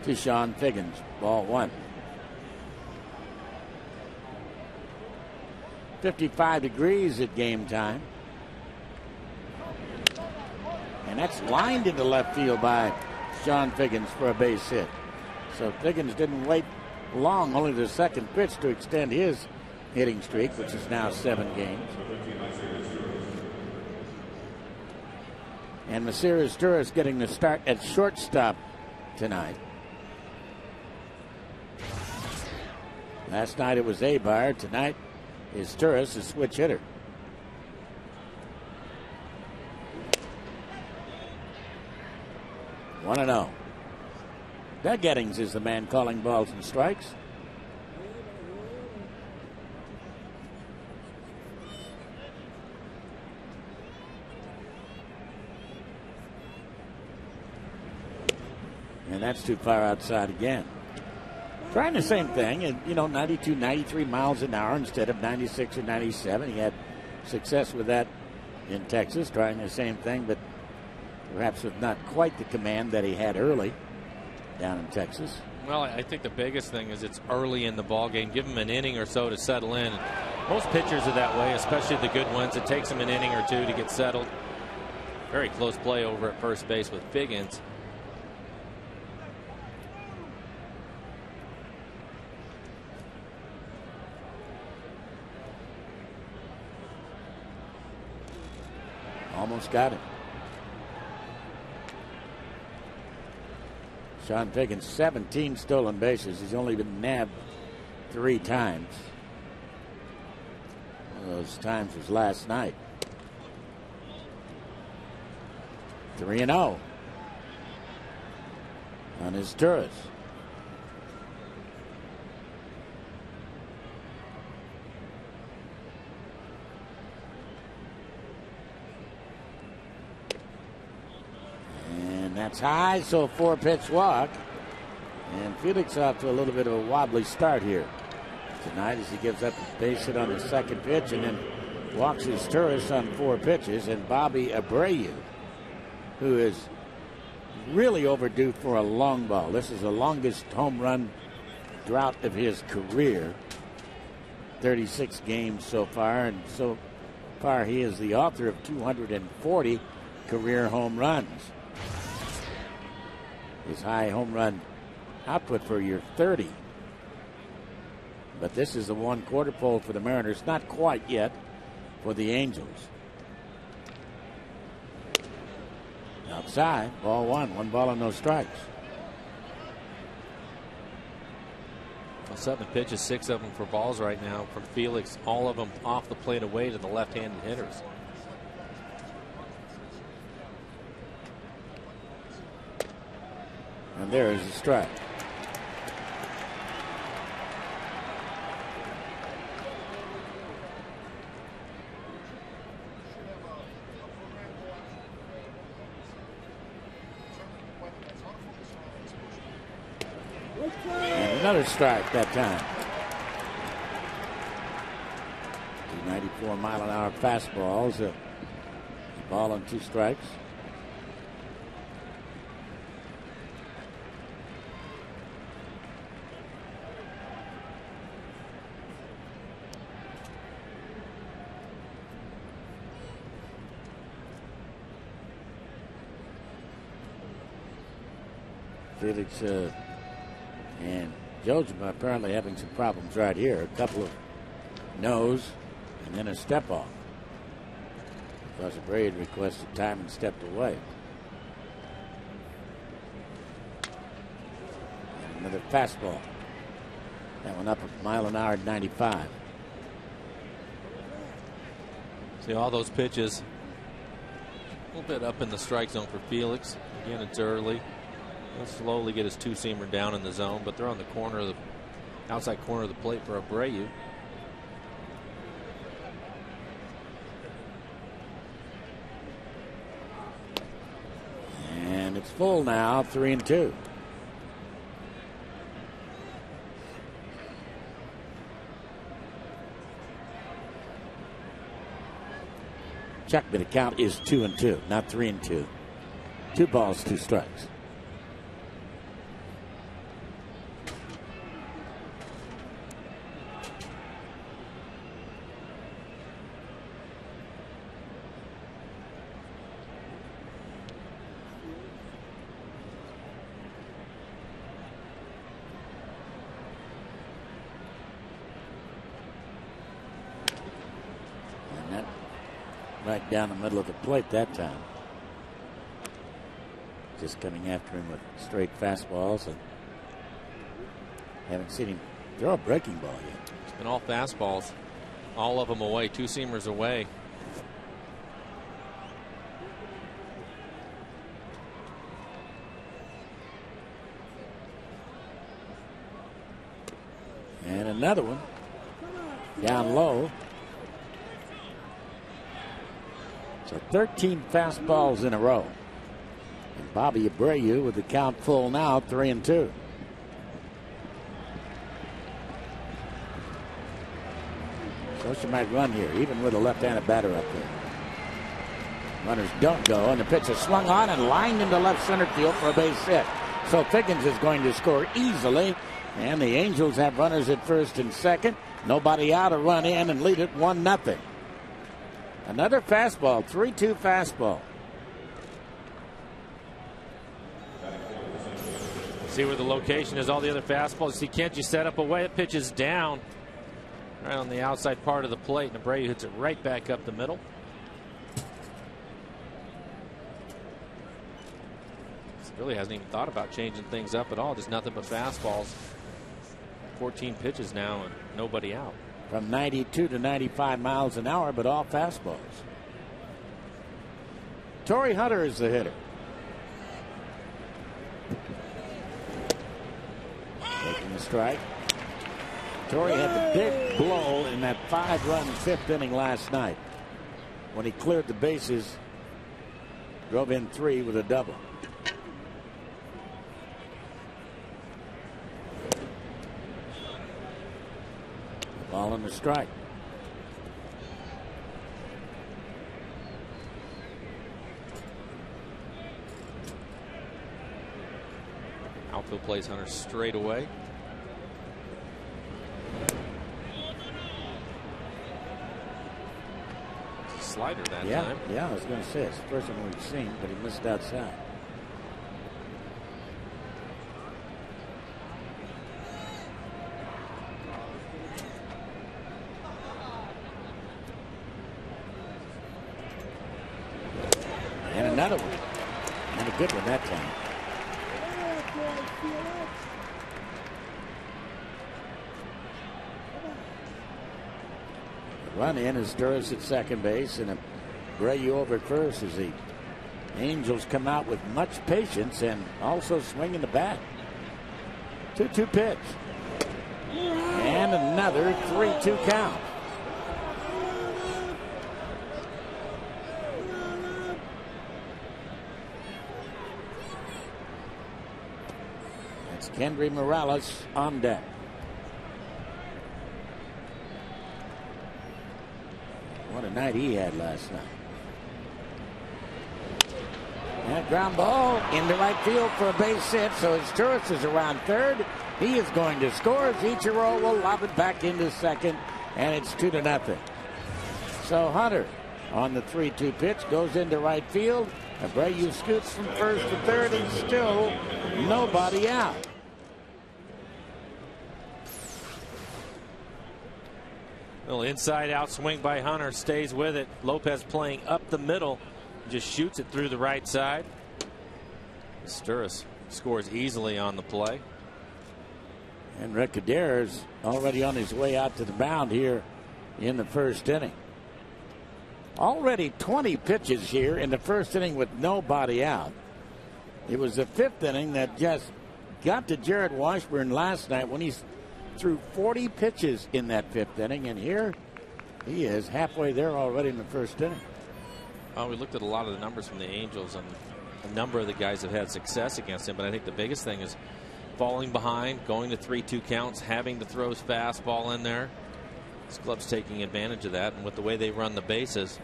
to Sean Figgins. Ball one. 55 degrees at game time. And that's lined into left field by Sean Figgins for a base hit. So Figgins didn't wait long, only the second pitch to extend his hitting streak, which is now 7 games. And Messrs. Turris getting the start at shortstop tonight. Last night it was Abar. Tonight is Turris, a switch hitter. One and 0. Doug Eddings is the man calling balls and strikes. And that's too far outside again. Trying the same thing, and 92, 93 miles an hour instead of 96 or 97. He had success with that in Texas, trying the same thing, but perhaps with not quite the command that he had early down in Texas. Well, I think the biggest thing is it's early in the ball game. Give them an inning or so to settle in. Most pitchers are that way, especially the good ones. It takes them an inning or two to get settled. Very close play over at first base with Figgins. Almost got it. Sean Figgins, 17 stolen bases. He's only been nabbed 3 times. One of those times was last night. 3-0 on his Turris. That's high, so 4-pitch walk. And Felix off to a little bit of a wobbly start here tonight as he gives up a base hit on the second pitch and then walks his Turris on 4 pitches. And Bobby Abreu, who is really overdue for a long ball. This is the longest home run drought of his career. 36 games so far, and so far he is the author of 240 career home runs. His high home run output for year 30. But this is the 1/4 pole for the Mariners. Not quite yet for the Angels. Outside, ball 1. 1 ball and no strikes. Well, 7 pitches, 6 of them for balls right now from Felix. All of them off the plate away to the left-handed hitters. And there is a strike. And another strike that time. 294 mile an hour fastballs. A ball and 2 strikes. Felix and Jojima apparently having some problems right here. A couple of no's and then a step off. Because Abreu requested time and stepped away. And another fastball. That one up a mile an hour at 95. See all those pitches. A little bit up in the strike zone for Felix. Again, it's early. He'll slowly get his 2-seamer down in the zone, but they're on the corner of the outside corner of the plate for Abreu. And it's full now, 3-2. Check, but the count is 2-2, not 3-2. 2 balls, 2 strikes. right down the middle of the plate that time. Just coming after him with straight fastballs, and haven't seen him throw a breaking ball yet. It's been all fastballs, all of them away, two-seamers away. And another one down low. So 13 fastballs in a row. And Bobby Abreu with the count full now, 3-2. Scioscia might run here, even with a left-handed batter up there. Runners don't go, and the pitch is swung on and lined into left center field for a base hit. So Figgins is going to score easily, and the Angels have runners at first and second. Nobody out, a run in, and lead it 1-0. Another fastball, 3-2 fastball. See where the location is, all the other fastballs. See Kenji set up away, it pitches down right on the outside part of the plate, and Abreu hits it right back up the middle. Really hasn't even thought about changing things up at all, just nothing but fastballs. 14 pitches now and nobody out. From 92 to 95 miles an hour, but all fastballs. Torrey Hunter is the hitter. Taking the strike. Torrey had the big blow in that 5-run 5th inning last night when he cleared the bases, drove in 3 with a double. Ball on the strike. Outfield plays Hunter straight away. Slider that time. Yeah, I was going to say it's the first one we've seen, but he missed outside. And another one. And a good one that time. Run in as Sturris at second base, and Abreu over at first as the Angels come out with much patience and also swinging the bat. 2-2 pitch. And another 3-2 count. It's Kendry Morales on deck. What a night he had last night. And ground ball into right field for a base hit. So as Sturris is around third, he is going to score. Ichiro will lob it back into second, and it's 2-0. So Hunter on the 3-2 pitch goes into right field. Abreu scoots from first to third, and still nobody out. Little inside out swing by Hunter, stays with it. Lopez playing up the middle, just shoots it through the right side. Sturris scores easily on the play. And Rick Adair is already on his way out to the mound here in the first inning. Already 20 pitches here in the first inning with nobody out. It was the 5th inning that just got to Jared Washburn last night when he threw 40 pitches in that 5th inning, and here he is halfway there already in the first inning. We looked at a lot of the numbers from the Angels, and a number of the guys have had success against him, but I think the biggest thing is falling behind, going to 3-2 counts, having to throw his fastball in there. This club's taking advantage of that, and with the way they run the bases,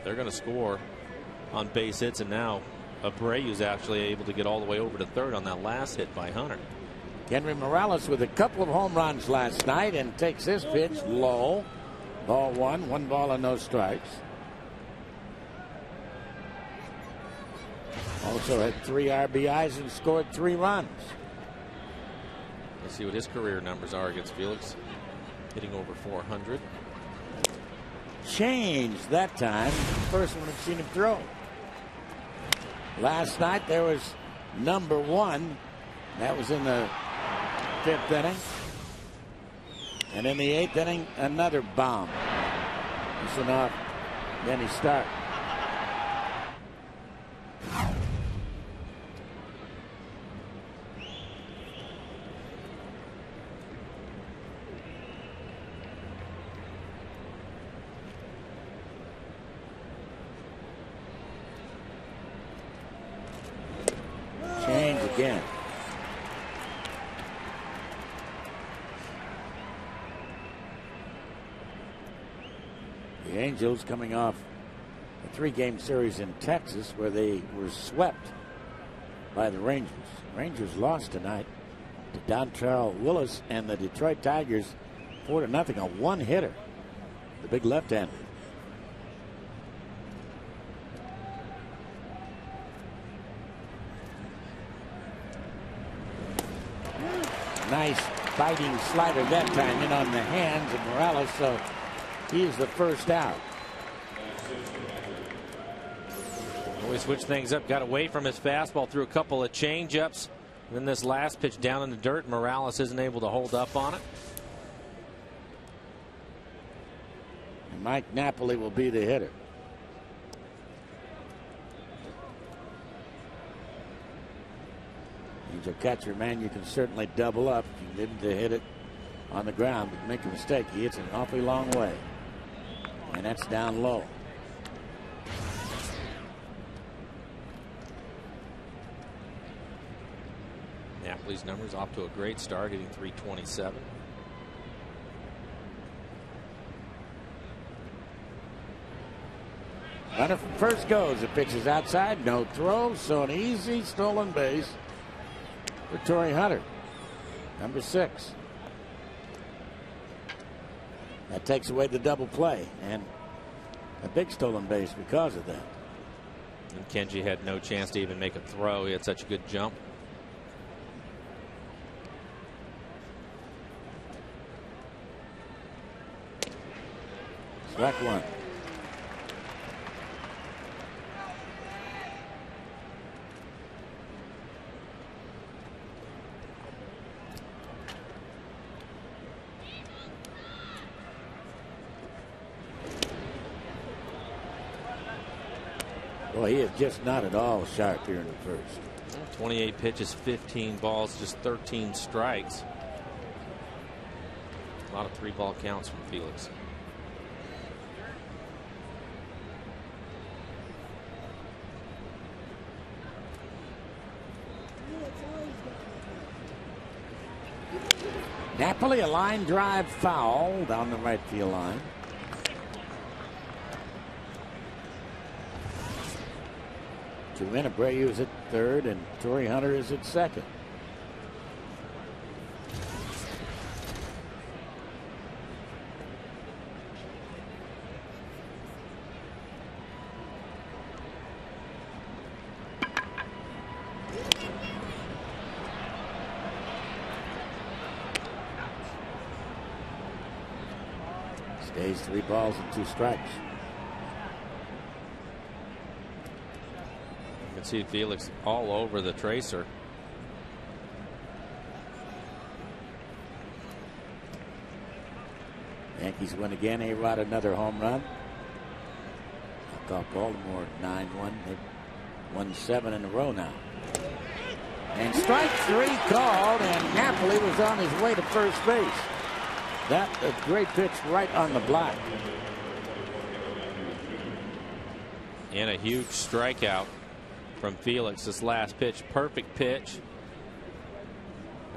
they're going to score on base hits, and now Abreu's actually able to get all the way over to third on that last hit by Hunter. Kendry Morales with a couple of home runs last night and takes this pitch low. Ball 1 ball and no strikes. Also had 3 RBIs and scored 3 runs. Let's see what his career numbers are against Felix. Hitting over 400. changed that time. First one I've seen him throw. Last night there was number 1. That was in the 5th inning. And in the 8th inning, another bomb. This one off. Then he starts. Change again. The Angels coming off a 3-game series in Texas where they were swept by the Rangers. Rangers lost tonight to Dontrelle Willis and the Detroit Tigers 4-0, a one-hitter. The big left-hander. Nice biting slider that time in on the hands of Morales, so he's the first out. We switched things up, got away from his fastball, threw a couple of changeups. Then this last pitch down in the dirt, Morales isn't able to hold up on it. And Mike Napoli will be the hitter. He's a catcher, man. You can certainly double up if you need to hit it on the ground, but make a mistake. He hits an awfully long way. And that's down low. Napoli's numbers off to a great start, hitting .327. Runner from first goes. The pitch is outside. No throw. So an easy stolen base for Torii Hunter, number 6. That takes away the double play and a big stolen base because of that. And Kenji had no chance to even make a throw. He had such a good jump. Strike 1. Boy, he is just not at all sharp here in the first. 28 pitches, 15 balls, just 13 strikes. A lot of 3-ball counts from Felix. Napoli, a line drive foul down the right field line. Abreu is at third and Torii Hunter is at second. Stays 3 balls and 2 strikes. You can see Felix all over the tracer. Yankees win again. A-Rod another home run. Knock off Baltimore 9-1. They've won 7 in a row now. And strike 3 called, and Napoli was on his way to first base. That a great pitch right on the block. And a huge strikeout from Felix. This last pitch, perfect pitch.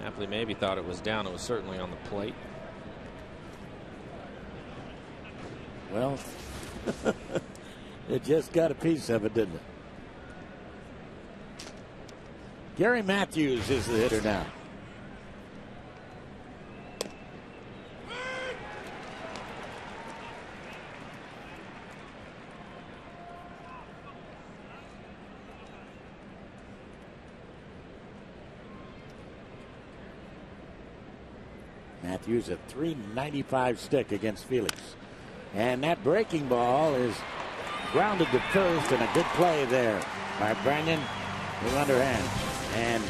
Napoli maybe thought it was down. It was certainly on the plate. Well, it just got a piece of it, didn't it? Gary Matthews is the hitter now. Matthews a .395 stick against Felix. And that breaking ball is grounded to first, and a good play there by Brandon with underhand. And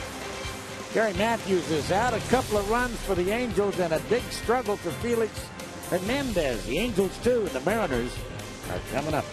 Gary Matthews is out. A couple of runs for the Angels and a big struggle for Felix Hernandez. The Angels 2 and the Mariners are coming up.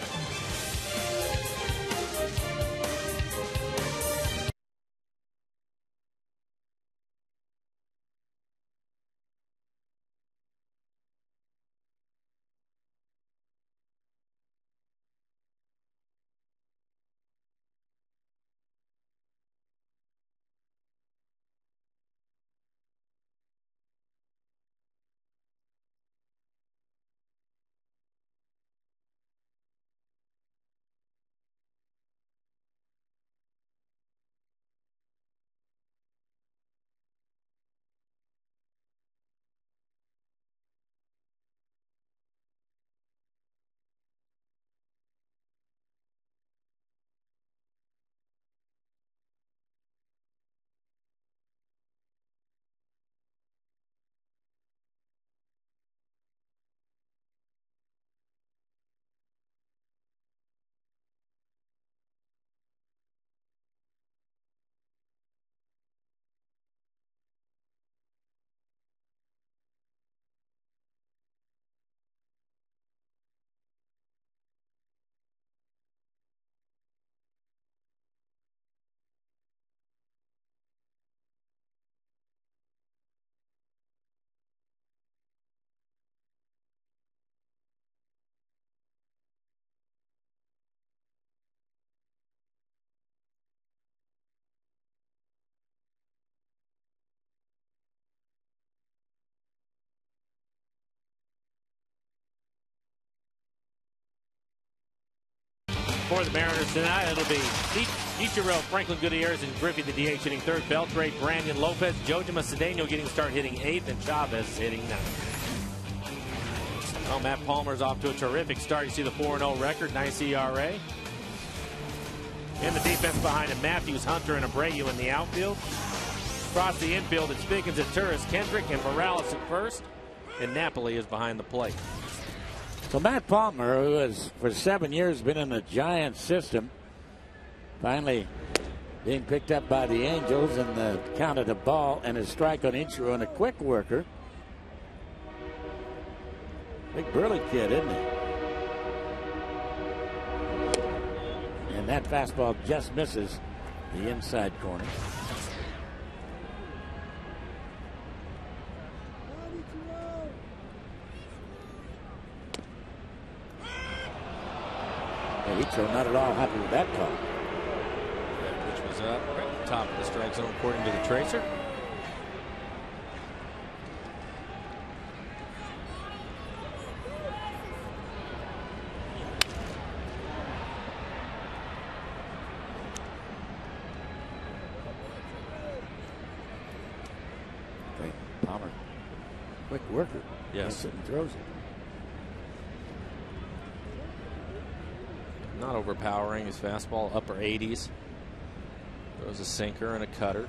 For the Mariners tonight, it'll be Ichiro, Franklin Gutierrez, and Griffey, the DH, hitting third. Beltré, Brandon Lopez, Jojima Cedeno getting start hitting eighth, and Chavez hitting ninth. Well, Matt Palmer's off to a terrific start. You see the 4-0 record, nice ERA. In the defense behind him, Matthews, Hunter, and Abreu in the outfield. Across the infield, it's Biggins at Turris, Kendrick, and Morales at first. And Napoli is behind the plate. So Matt Palmer, who has for 7 years been in the Giants system, finally being picked up by the Angels, and the count of the ball and a strike on Ichiro, and a quick worker. Big burly kid, isn't he? And that fastball just misses the inside corner. Ichiro not at all happy with that call. That pitch was up right at the top of the strike zone, according to the tracer. Okay, Palmer, quick worker. Yes, and throws it. Not overpowering. His fastball upper 80s. Throws a sinker and a cutter.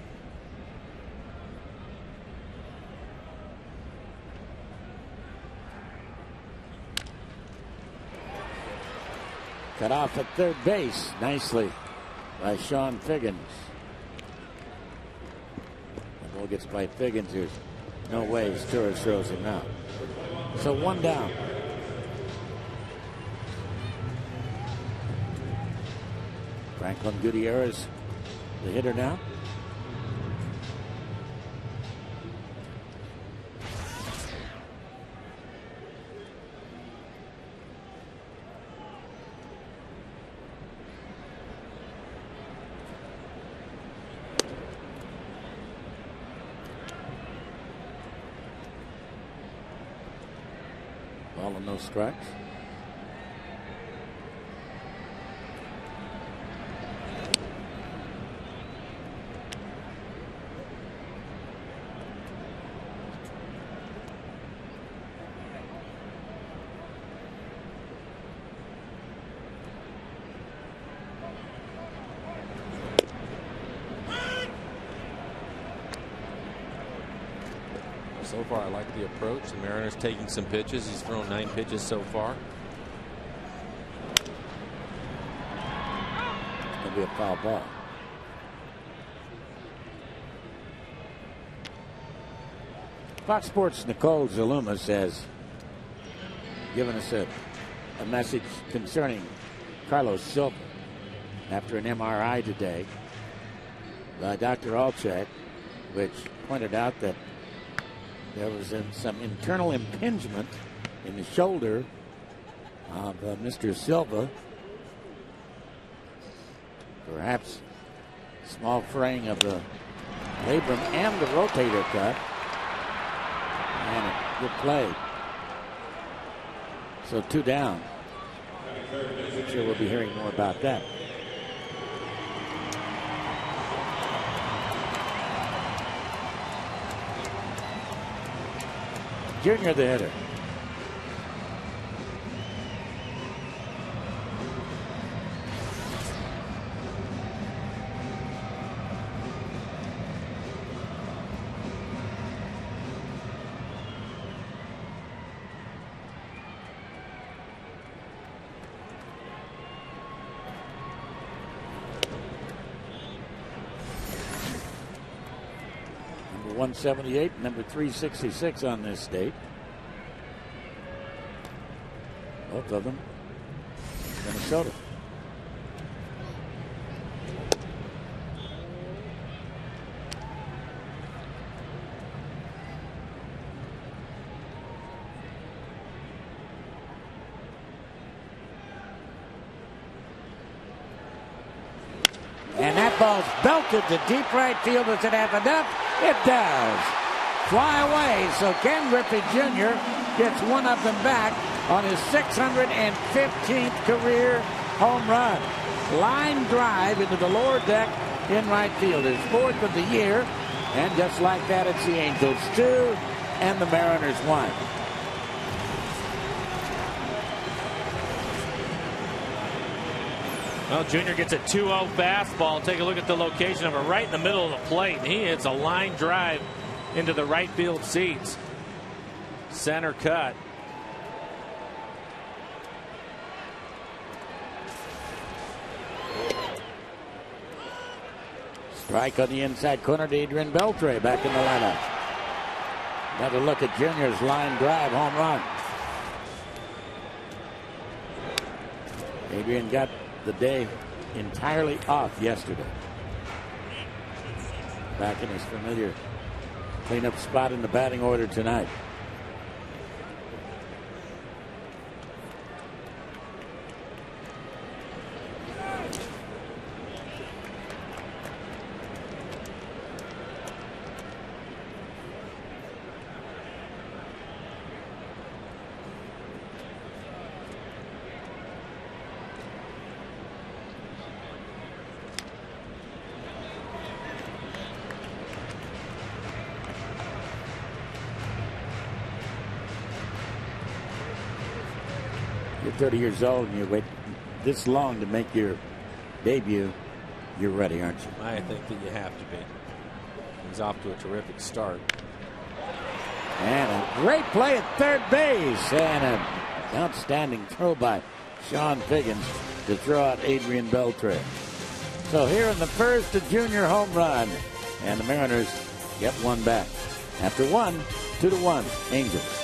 Cut off at third base nicely by Sean Figgins. The ball gets by Figgins. There's no way Turris throws him out. So one down. Franklin Gutierrez, the hitter now. Ball and no strikes. So far, I like the approach. The Mariners taking some pitches. He's thrown 9 pitches so far. It's going to be a foul ball. Fox Sports' Nicole Zalumas has given us a message concerning Carlos Silva after an MRI today by Dr. Alchek, which pointed out that there was some internal impingement in the shoulder of Mr. Silva. Perhaps small fraying of the labrum and the rotator cuff. And a good play. So 2 down. I'm sure we'll be hearing more about that. Junior the hitter. Number 178, number 366 on this date. Both of them Minnesota. And that ball's belted to deep right field. Does it have enough? It does. Fly away. So Ken Griffey Jr. gets one of them back on his 615th career home run. Line drive into the lower deck in right field. His 4th of the year. And just like that, it's the Angels 2 and the Mariners 1. Well, Junior gets a 2-0 fastball. Take a look at the location of it right in the middle of the plate. He hits a line drive into the right field seats. Center cut. Strike on the inside corner to Adrian Beltre back in the lineup. Another look at Junior's line drive home run. Adrian got the day entirely off yesterday. Back in his familiar cleanup spot in the batting order tonight. You're 30 years old and you wait this long to make your debut. You're ready, aren't you? I think that you have to be. He's off to a terrific start. And a great play at third base. And an outstanding throw by Sean Figgins to throw out Adrian Beltre. So here in the first, a Junior home run. And the Mariners get one back. After one, 2-1, Angels.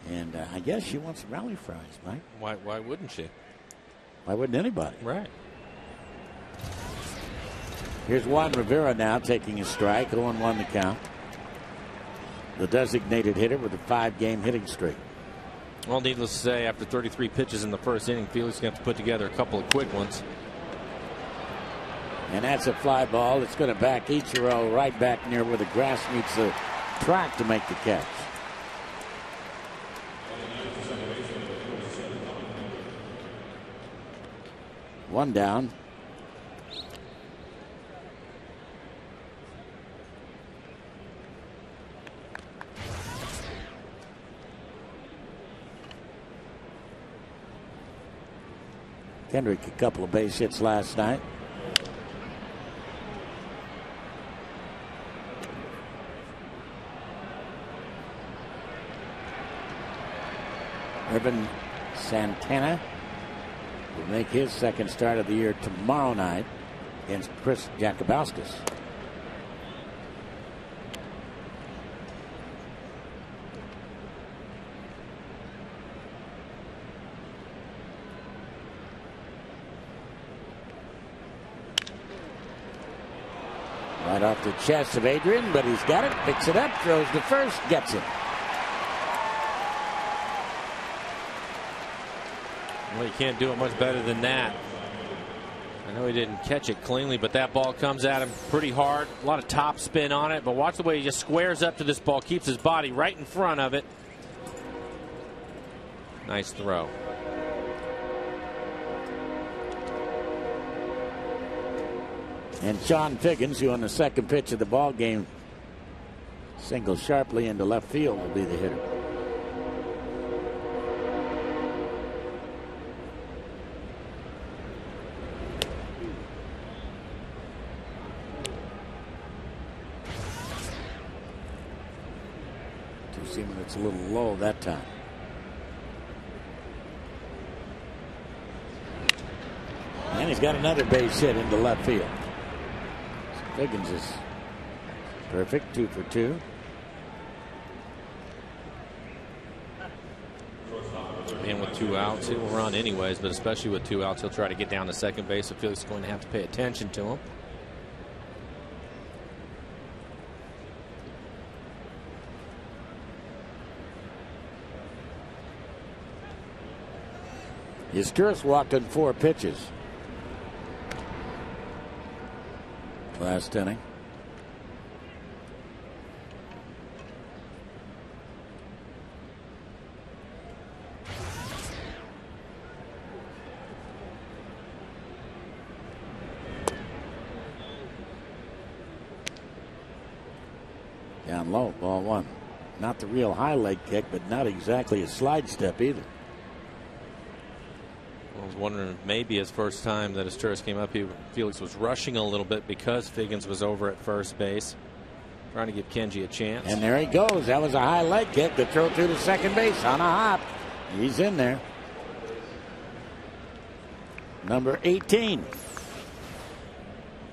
And I guess she wants some rally fries, Mike. Why wouldn't she? Why wouldn't anybody? Right. Here's Juan Rivera now taking a strike. 0-1 the count. The designated hitter with a 5-game hitting streak. Well, needless to say, after 33 pitches in the first inning, Felix going to have to put together a couple of quick ones. And that's a fly ball. It's going to back Ichiro right back near where the grass meets the track to make the catch. One down. Kendrick, a couple of base hits last night. Urban Santana will make his second start of the year tomorrow night against Chris Jakubauskas. Right off the chest of Adrian, but he's got it, picks it up, throws to first, gets it. Well, you can't do it much better than that. I know he didn't catch it cleanly, but that ball comes at him pretty hard. A lot of top spin on it, but watch the way he just squares up to this ball, keeps his body right in front of it. Nice throw. And Sean Figgins, who on the second pitch of the ball game singled sharply into left field, will be the hitter. Two-seamer that's a little low that time. And he's got another base hit into left field. Figgins is perfect, 2 for 2. And with 2 outs, he will run anyways, but especially with 2 outs, he'll try to get down to second base. So Felix is going to have to pay attention to him. Yaskuris walked in 4 pitches last inning. Down low, ball 1. Not the real high leg kick, but not exactly a slide step either. I was wondering if maybe his first time that Izturis came up, Felix was rushing a little bit because Figgins was over at first base, trying to give Kenji a chance. And there he goes. That was a high leg kick to throw through to second base on a hop. He's in there. Number 18.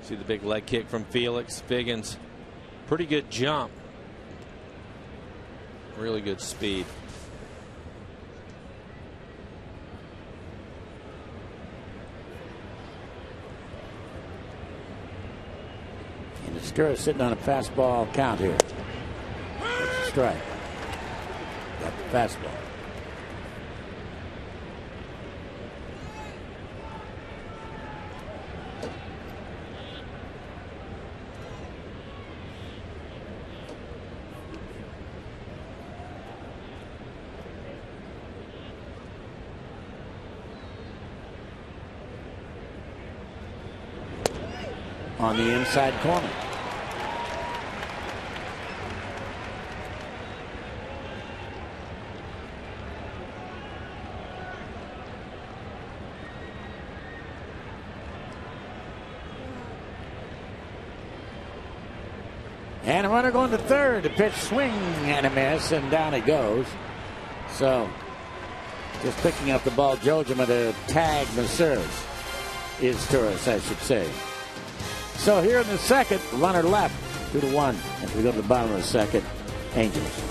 See the big leg kick from Felix. Figgins, pretty good jump. Really good speed. And Izturis sitting on a fastball count here. That's a strike. Got the fastball. On the inside corner. And a runner going to third. The pitch swing and a miss, and down it goes. So just picking up the ball, Jojima to tag Messrs. Izturis, I should say. So here in the second, runner left, 2-1. As we go to the bottom of the second, Angels.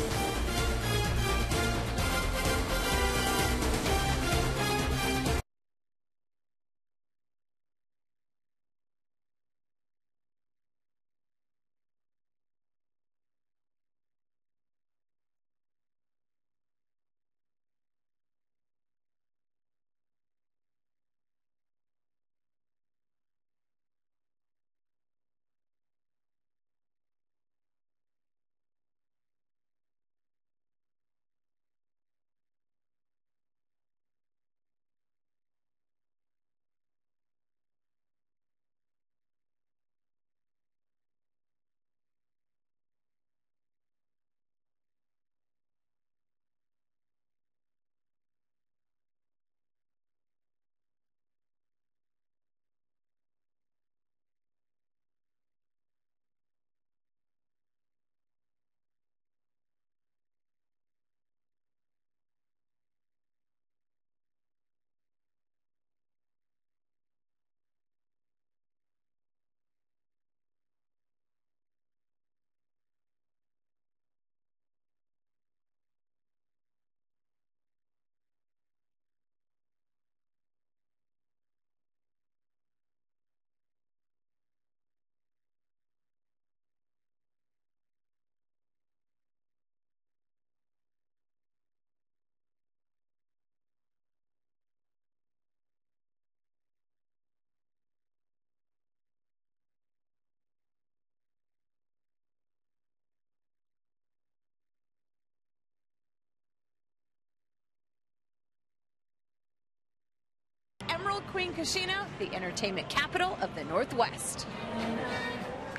Emerald Queen Casino, the entertainment capital of the Northwest.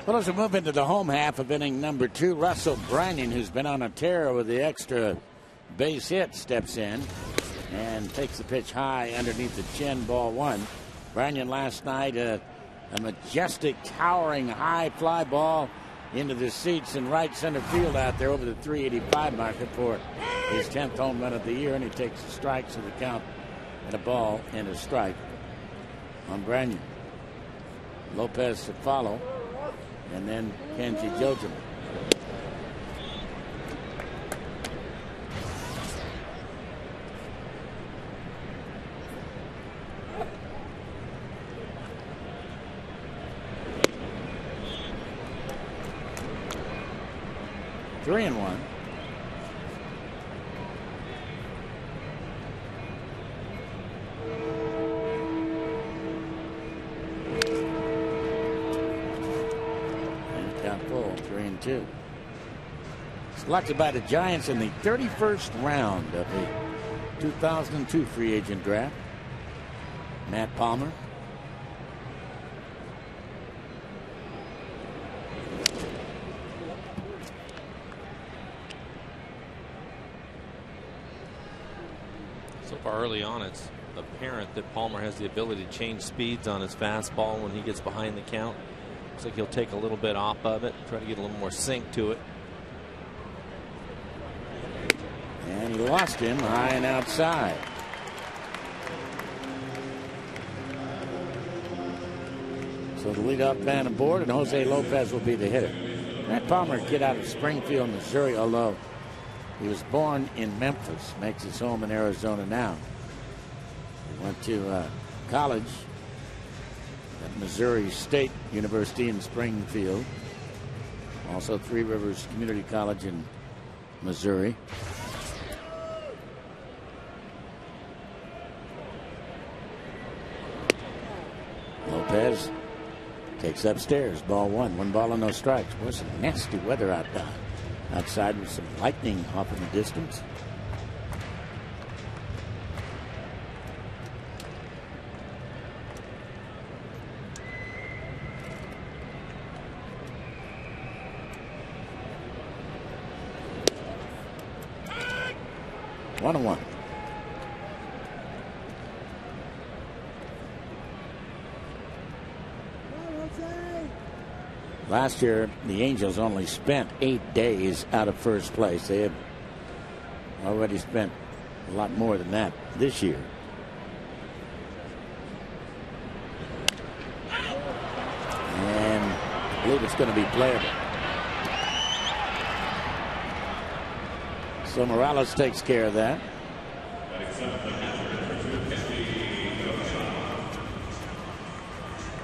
Well, as we move into the home half of inning number 2, Russell Branyan, who's been on a tear with the extra base hit, steps in and takes the pitch high underneath the chin, ball 1. Branyan last night, a majestic, towering, high fly ball into the seats in right center field out there over the 385 marker for his 10th home run of the year, and he takes the strike, so the count and a ball and a strike on Branyan. Lopez to follow, and then Kenji Jojima. Three and 1. And count full, 3 and 2. Selected by the Giants in the 31st round of the 2002 free agent draft, Matt Palmer. So far early on, it's apparent that Palmer has the ability to change speeds on his fastball when he gets behind the count. Looks like he'll take a little bit off of it, try to get a little more sink to it. And he lost him high and outside. So the leadoff man aboard, and Jose Lopez will be the hitter. Matt Palmer, a kid out of Springfield, Missouri, although he was born in Memphis, makes his home in Arizona now. He went to college at Missouri State University in Springfield. Also Three Rivers Community College in Missouri. Lopez takes upstairs, ball 1. 1 ball and no strikes. Boy, some nasty weather outside with some lightning off in the distance. One and 1. Last year, the Angels only spent 8 days out of first place. They have already spent a lot more than that this year. And I believe it's going to be playable. So Morales takes care of that.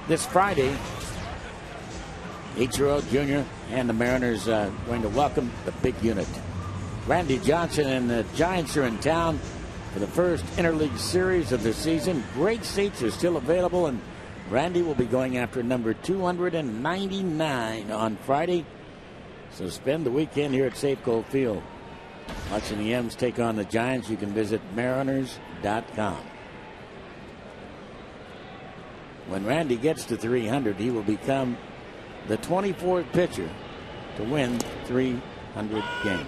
This Friday, Ichiro Jr. and the Mariners going to welcome the big unit. Randy Johnson and the Giants are in town for the first interleague series of the season. Great seats are still available, and Randy will be going after number 299 on Friday. So spend the weekend here at Safeco Field. Watching the M's take on the Giants. You can visit Mariners.com. When Randy gets to 300, he will become the 24th pitcher to win 300 games.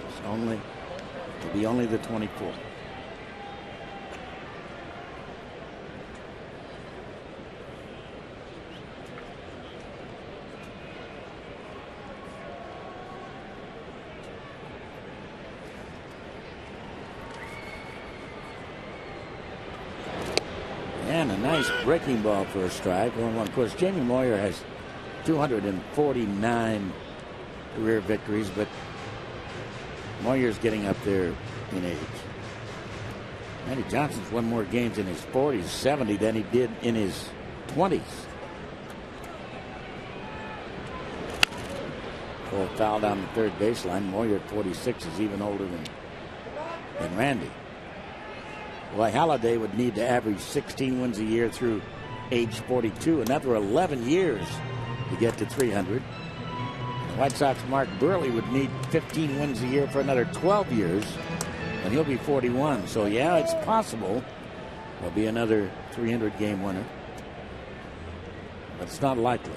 To be only the 24th. And a nice breaking ball for a strike. Well, of course, Jamie Moyer has 249 career victories, but Moyer's getting up there in age. Randy Johnson's won more games in his 40s, 70, than he did in his 20s. Full foul down the third baseline. Moyer at 46 is even older than Randy. Well, Halladay would need to average 16 wins a year through age 42, another 11 years to get to 300. The White Sox Mark Burley would need 15 wins a year for another 12 years, and he'll be 41. So, yeah, it's possible There'll be another 300 game winner, but it's not likely.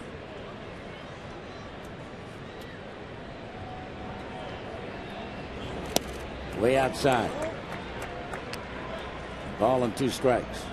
Way outside. Ball and 2 strikes.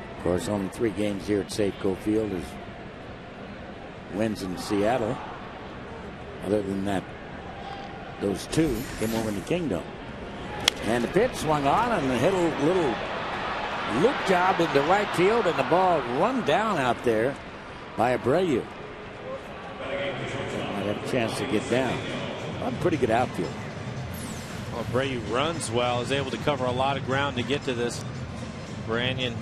Of course, only 3 games here at Safeco Field is wins in Seattle. Other than that, those 2 came over in the Kingdom. And the pitch swung on and hit a little loop job into right field, and the ball run down out there by Abreu. Might have a chance to get down. A pretty good outfield. Well, Abreu runs well, is able to cover a lot of ground to get to this. Branyan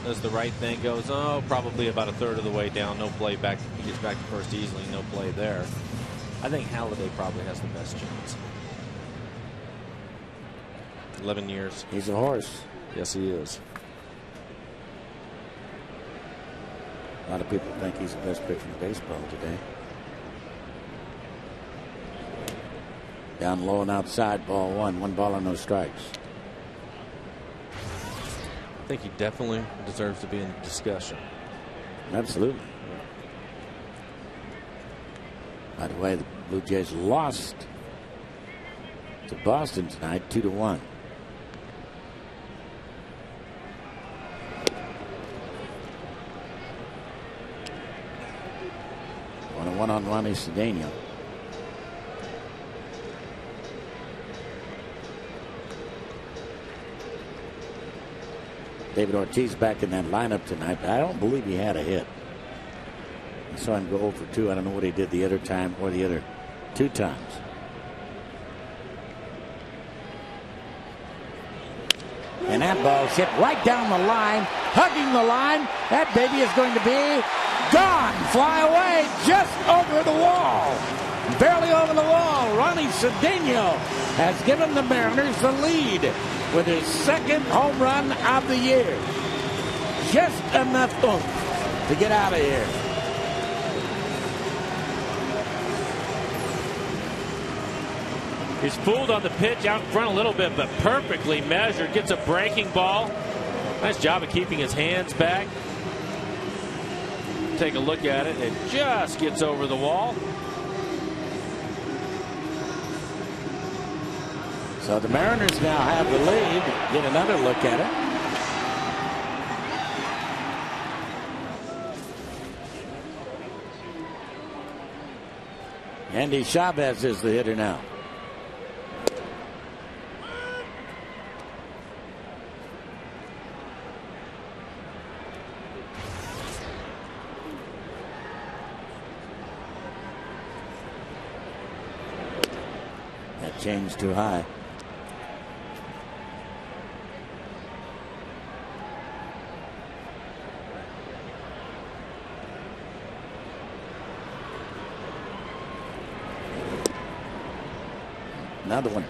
does the right thing, goes probably about a third of the way down, no play back. He gets back to first easily, no play there. I think Halladay probably has the best chance. 11 years. He's a horse. Yes, he is. A lot of people think he's the best pitcher in baseball today. Down low and outside, ball 1. 1 ball and no strikes. I think he definitely deserves to be in discussion. Absolutely. By the way, the Blue Jays lost to Boston tonight, 2-1. One on Ronnie Cedeno. David Ortiz back in that lineup tonight, but I don't believe he had a hit. I saw him go 0 for 2. I don't know what he did the other time or the other 2 times. And that ball's hit right down the line, hugging the line. That baby is going to be gone. Fly away just over the wall. Barely over the wall. Ronnie Cedeno has given the Mariners the lead with his 2nd home run of the year. Just enough oomph to get out of here. He's fooled on the pitch out in front a little bit, but perfectly measured. Gets a breaking ball. Nice job of keeping his hands back. Take a look at it. It just gets over the wall. So the Mariners now have the lead. Get another look at it. Andy Chavez is the hitter now. That changed too high. Another one.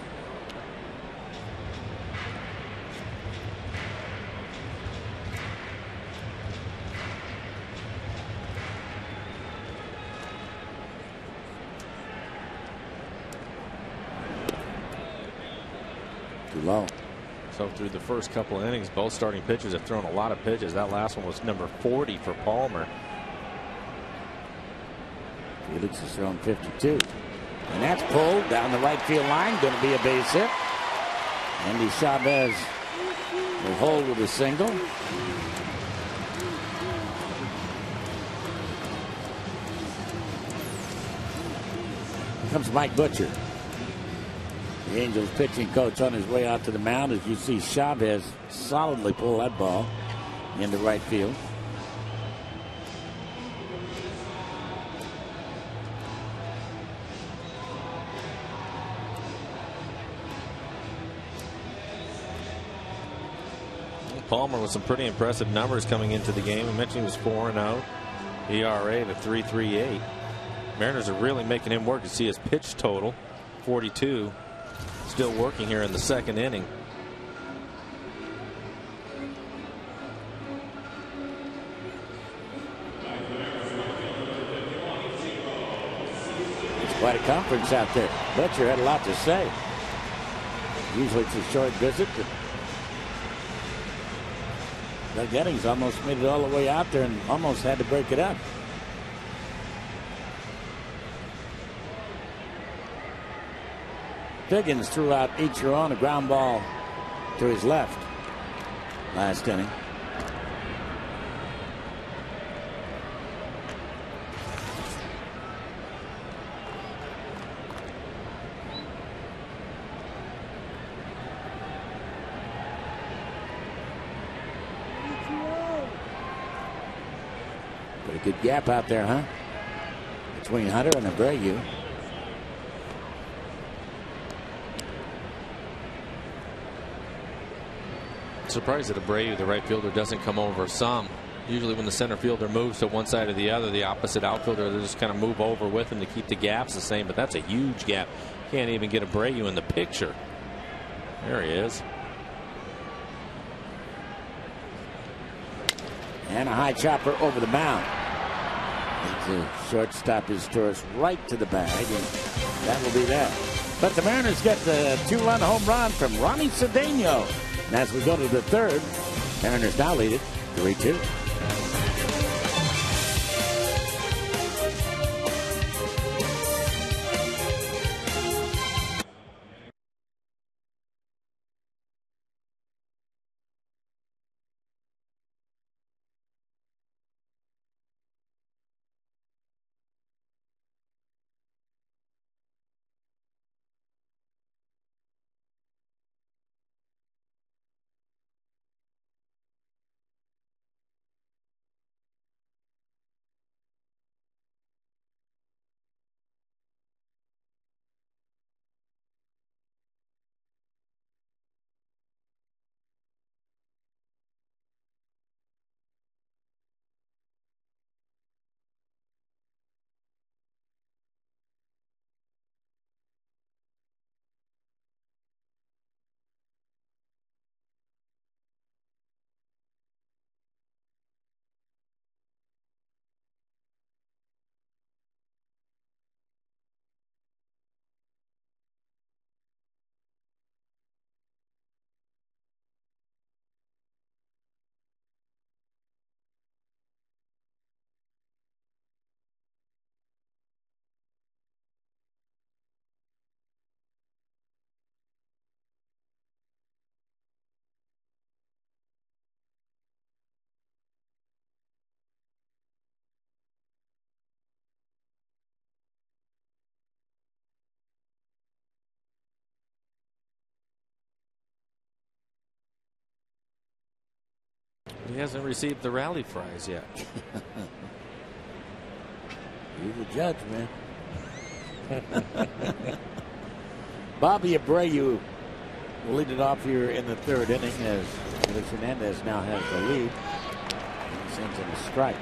Too low. So through the first couple of innings, both starting pitchers have thrown a lot of pitches. That last one was number 40 for Palmer. Felix has thrown 52. And that's pulled down the right field line. Going to be a base hit. Andy Chavez will hold with a single. Here comes Mike Butcher, the Angels pitching coach, on his way out to the mound. As you see Chavez solidly pull that ball into right field. Palmer with some pretty impressive numbers coming into the game. We mentioned he was 4-0. ERA to 3.38. Mariners are really making him work. You see his pitch total, 42. Still working here in the second inning. It's quite a conference out there. Fletcher had a lot to say. Usually it's a short visit. Doug Eddings almost made it all the way out there and almost had to break it up. Figgins threw out Ichiro, a ground ball to his left last inning. Put a good gap out there, huh? Between Hunter and Abreu. Surprised that Abreu, the right fielder, doesn't come over some. Usually when the center fielder moves to one side or the other, the opposite outfielder, they just kind of move over with him to keep the gaps the same. But that's a huge gap. Can't even get Abreu in the picture. There he is. And a high chopper over the mound. The shortstop is Torres right to the bag, and that will be that. But the Mariners get the 2-run home run from Ronnie Cedeno. And as we go to the third, Mariners now lead it 3-2. He hasn't received the rally prize yet. You're the judge, man. Bobby Abreu will lead it off here in the third inning as Felix Hernandez now has the lead. He sends him a strike.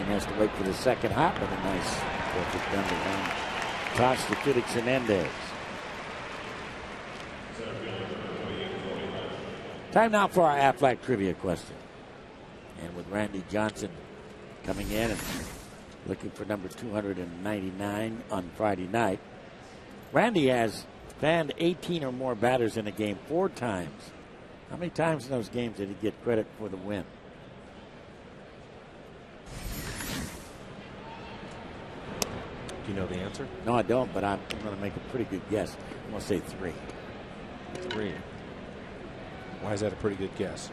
Has to wait for the second hop, and a nice perfect underhand toss to Felix Hernandez. Time now for our Aflac trivia question. And with Randy Johnson coming in and looking for number 299 on Friday night. Randy has fanned 18 or more batters in a game 4 times. How many times in those games did he get credit for the win? Do you know the answer? No, I don't, but I'm going to make a pretty good guess. I'm going to say 3. 3. Why is that a pretty good guess?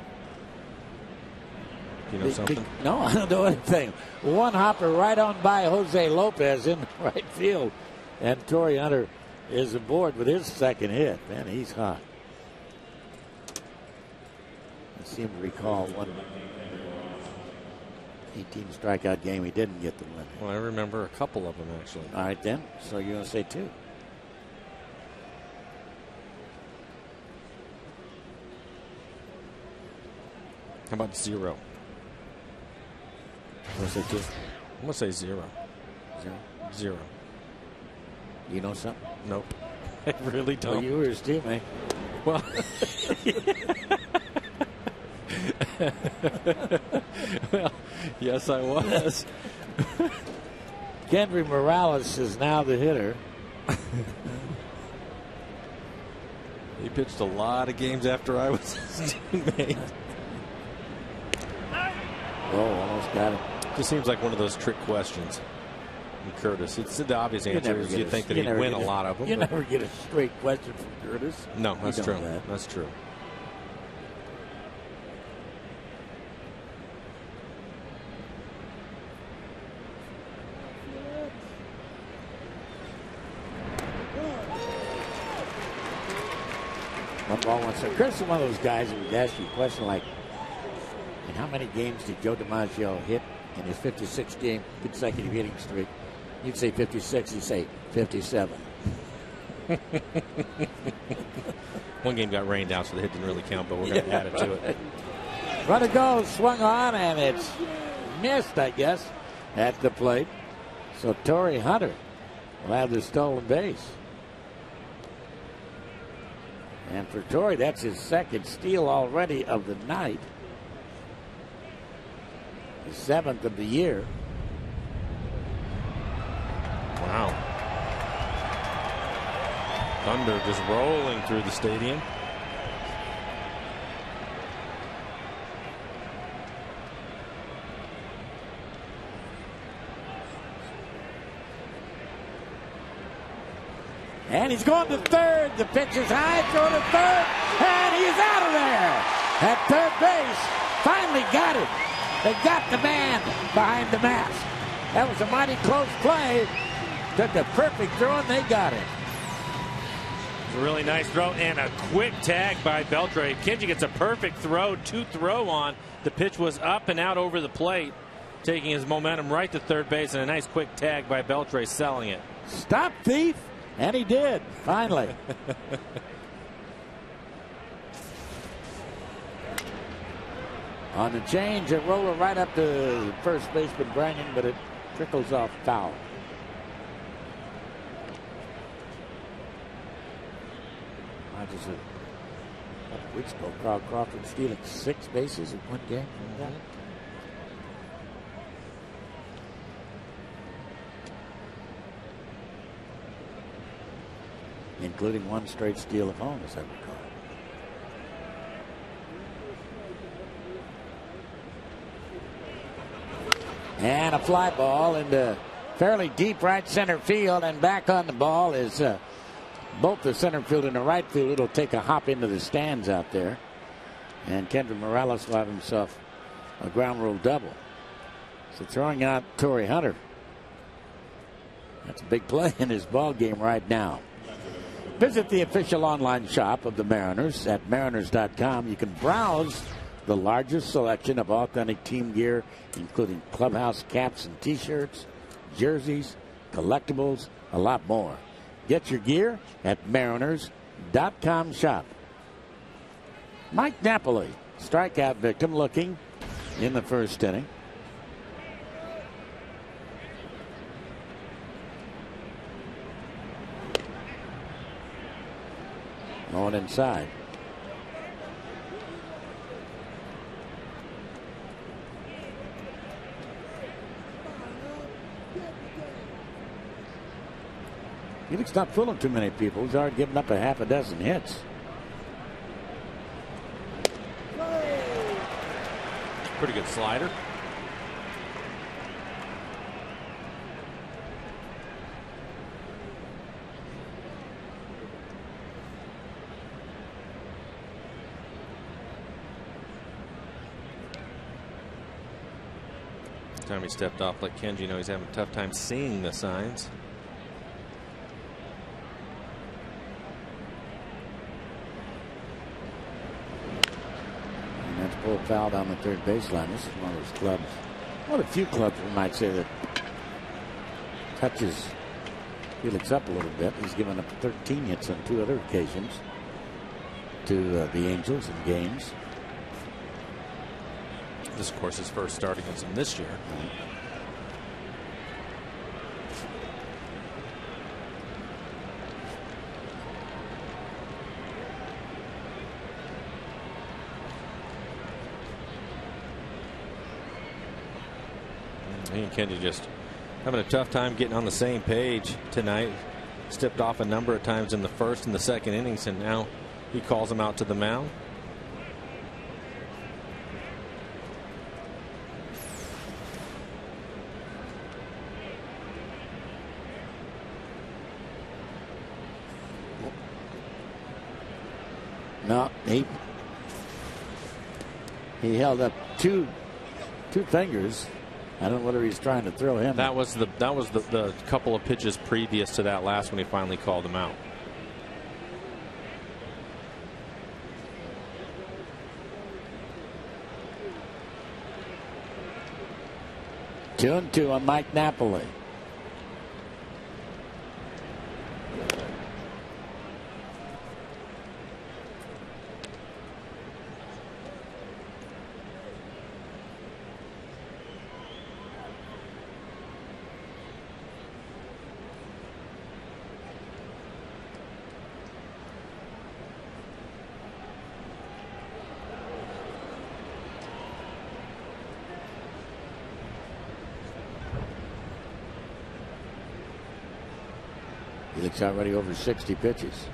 You know something? No, I don't know anything. One hopper right on by Jose Lopez in the right field. And Torii Hunter is aboard with his second hit. Man, he's hot. I seem to recall one 18 strikeout game he didn't get the win. Well, I remember a couple of them, actually. All right, then. So you're going to say 2. How about 0? I'm going to say 2. I'm going to say 0. 0. You know something? Nope. I really don't. Well, you were his teammate. Well, well, yes, I was. Kendry Morales is now the hitter. He pitched a lot of games after I was his teammate. Oh, almost got it. Just seems like one of those trick questions. And Curtis, it's the obvious answer is you think that he'd win a lot of them. You never get a straight question from Curtis. No, that's true. That. That's true. One ball, one strike. Curtis is one of those guys who would ask you a question like, and how many games did Joe DiMaggio hit in his 56-game consecutive hitting streak? You'd say 56. He'd say 57. One game got rained out, so the hit didn't really count, but we're going to add it to it. Runner goes, swung on, and it's missed, I guess, at the plate. So Torii Hunter will have the stolen base. And for Torii, that's his second steal already of the night. The 7th of the year. Wow. Thunder just rolling through the stadium. And he's going to third. The pitch is high, throw to third, and he's out of there. At third base, finally got it. They got the man behind the mask. That was a mighty close play. Took a perfect throw, and they got it. A really nice throw and a quick tag by Beltre. Kenji gets a perfect throw, 2-throw on. The pitch was up and out over the plate, taking his momentum right to third base, and a nice quick tag by Beltre selling it. Stop, thief. And he did, finally. On the change, a roller right up to first baseman Branyan, but it trickles off foul. Just a couple weeks ago, Carl Crawford stealing 6 bases in one game. Including one straight steal of home, as I recall. And a fly ball into fairly deep right center field, and back on the ball is both the center field and the right field. It'll take a hop into the stands out there, and Kendry Morales will have himself a ground rule double. So throwing out Torii Hunter. That's a big play in his ball game right now. Visit the official online shop of the Mariners at mariners.com. You can browse the largest selection of authentic team gear, including clubhouse caps and t-shirts, jerseys, collectibles, a lot more. Get your gear at mariners.com shop. Mike Napoli, strikeout victim, looking in the first inning. Going inside. Felix not fooling too many people. He's already given up a half a dozen hits. Pretty good slider. Every time he stepped off, like Kenji, he's having a tough time seeing the signs. And that's pulled foul down the third baseline. This is one of those clubs, one of the few clubs we might say that touches Felix up a little bit. He's given up 13 hits on 2 other occasions to the Angels in games. This, of course, his first start against him this year. He and Kenji just having a tough time getting on the same page tonight. Stepped off a number of times in the first and the second innings, and now he calls him out to the mound. No, he held up two fingers. I don't know whether he's trying to throw him. That was the couple of pitches previous to that last when he finally called him out. Two and two on Mike Napoli. Felix already over 60 pitches.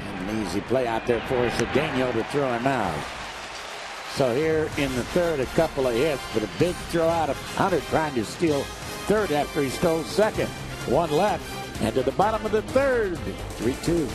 And an easy play out there for Cedeno to throw him out. So here in the third, a couple of hits, but a big throw out of Hunter trying to steal third after he stole second. One left, and to the bottom of the third, 3-2.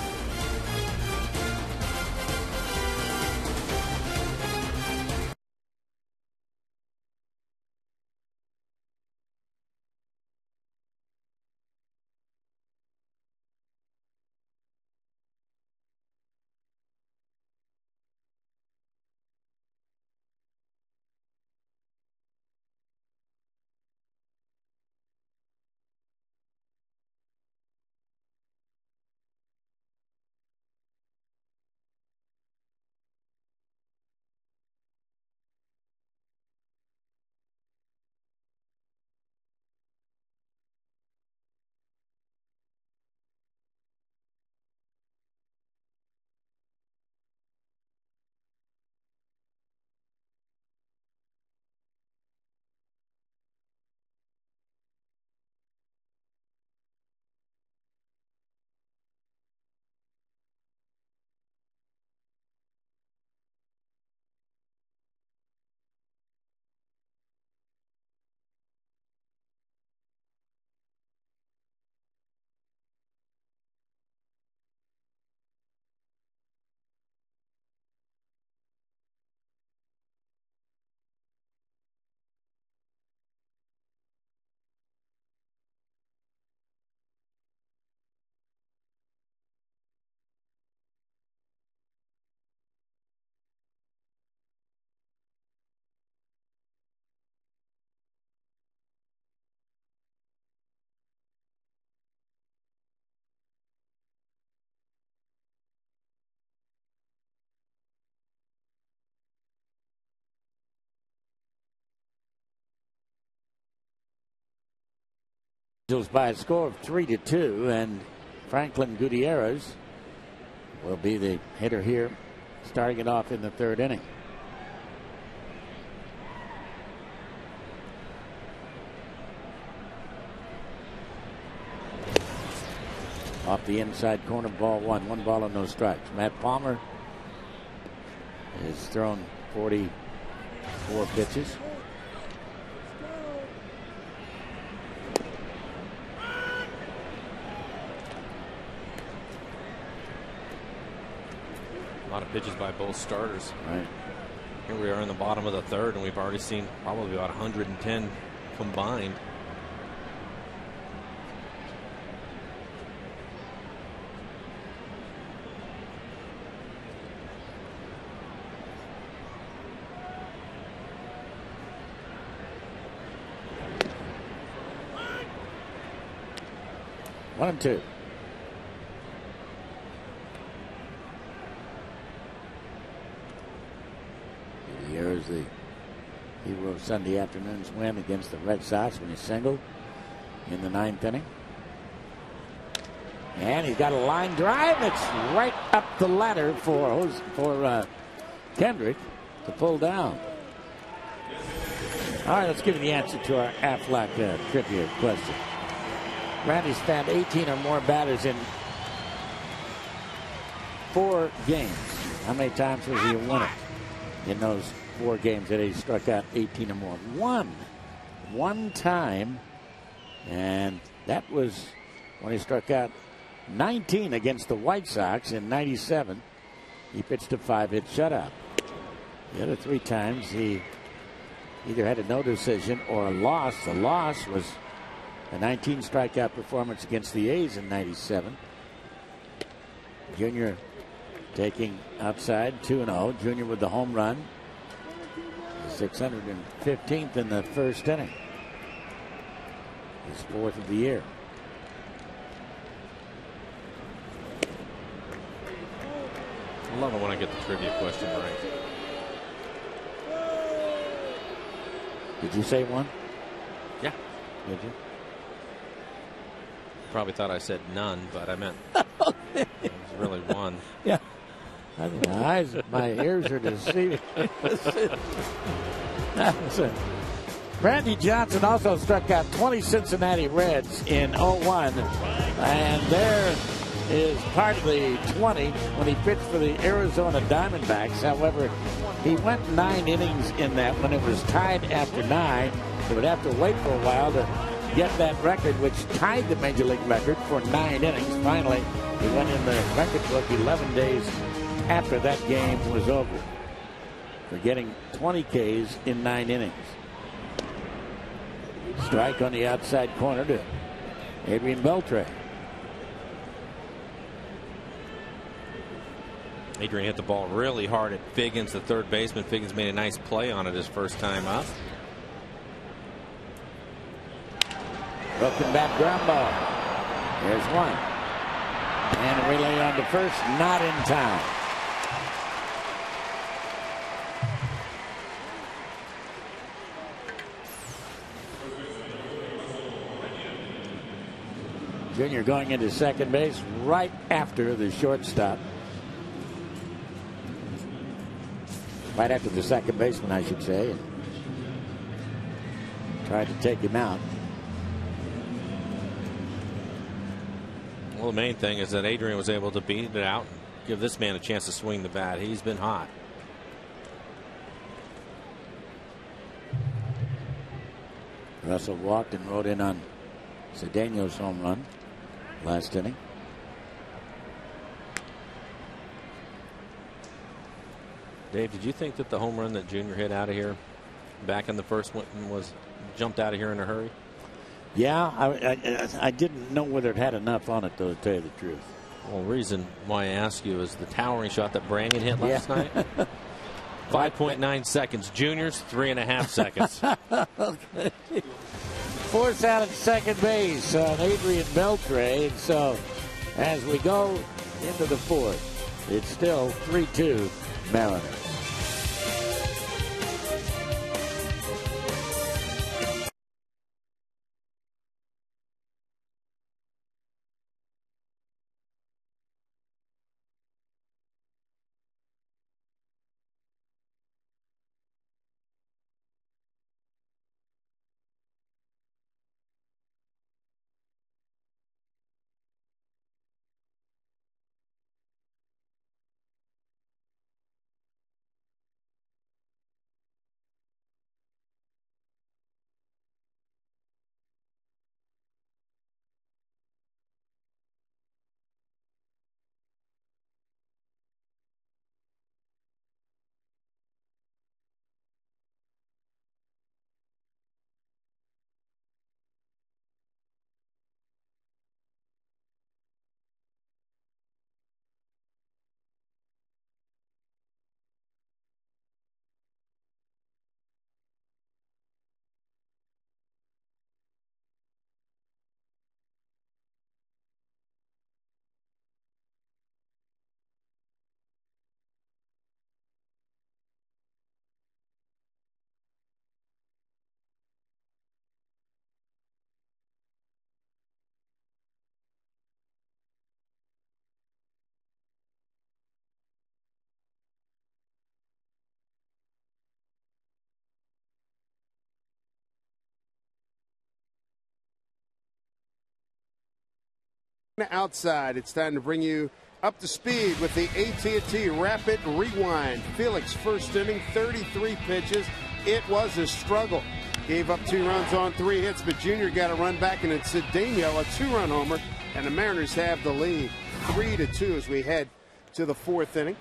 Angels by a score of 3-2, and Franklin Gutierrez will be the hitter here, starting it off in the third inning. Off the inside corner, ball one. One ball and no strikes. Matt Palmer has thrown 44 pitches. lot of pitches by both starters. Right. Here we are in the bottom of the third, and we've already seen probably about 110 combined. One and two. Here's the hero of Sunday afternoon's win against the Red Sox when he singled in the ninth inning. And he's got a line drive that's right up the ladder for Kendrick to pull down. All right, let's give you the answer to our Aflac trivia question. Randy's found 18 or more batters in 4 games. How many times was he a winner in those 4 games that he struck out 18 or more? One time, and that was when he struck out 19 against the White Sox in '97. He pitched a 5-hit shutout. The other 3 times he either had a no decision or a loss. The loss was a 19 strikeout performance against the A's in '97. Junior taking outside 2-0. Junior with the home run. 615th in the first inning. His 4th of the year. I love it when I get the trivia question right. Did you say one? Yeah. Did you? Probably thought I said none, but I meant it was really one. Yeah. My ears are deceiving. Randy Johnson also struck out 20 Cincinnati Reds in '01. And there is part of the 20 when he pitched for the Arizona Diamondbacks. However, he went 9 innings in that when it was tied after 9. He would have to wait for a while to get that record, which tied the Major League record for 9 innings. Finally, he went in the record book 11 days after that game was over for getting 20 Ks in 9 innings. Strike on the outside corner to Adrian Beltre. Adrian hit the ball really hard at Figgins, the third baseman. Figgins made a nice play on it his first time up. Broken back ground ball. There's one. And a relay on to first, not in time. Junior going into second base right after the shortstop. Right after the second baseman, I should say. And tried to take him out. Well, the main thing is that Adrian was able to beat it out and give this man a chance to swing the bat. He's been hot. Russell walked and rode in on Cedeno's home run last inning. Dave, did you think that the home run that Junior hit out of here back in the first one was jumped out of here in a hurry? Yeah, I didn't know whether it had enough on it, though, to tell you the truth. Well, the reason why I ask you is the towering shot that Brandon hit last night. 5.9 seconds. Junior's 3.5 seconds. Force out at second base on Adrian Beltre. And so as we go into the 4th, it's still 3-2 Mariners. Outside, it's time to bring you up to speed with the AT&T Rapid Rewind. Felix, first inning, 33 pitches. It was a struggle. Gave up 2 runs on 3 hits, but Junior got a run back, and it's Cedeno, a 2-run homer, and the Mariners have the lead 3-2 as we head to the 4th inning.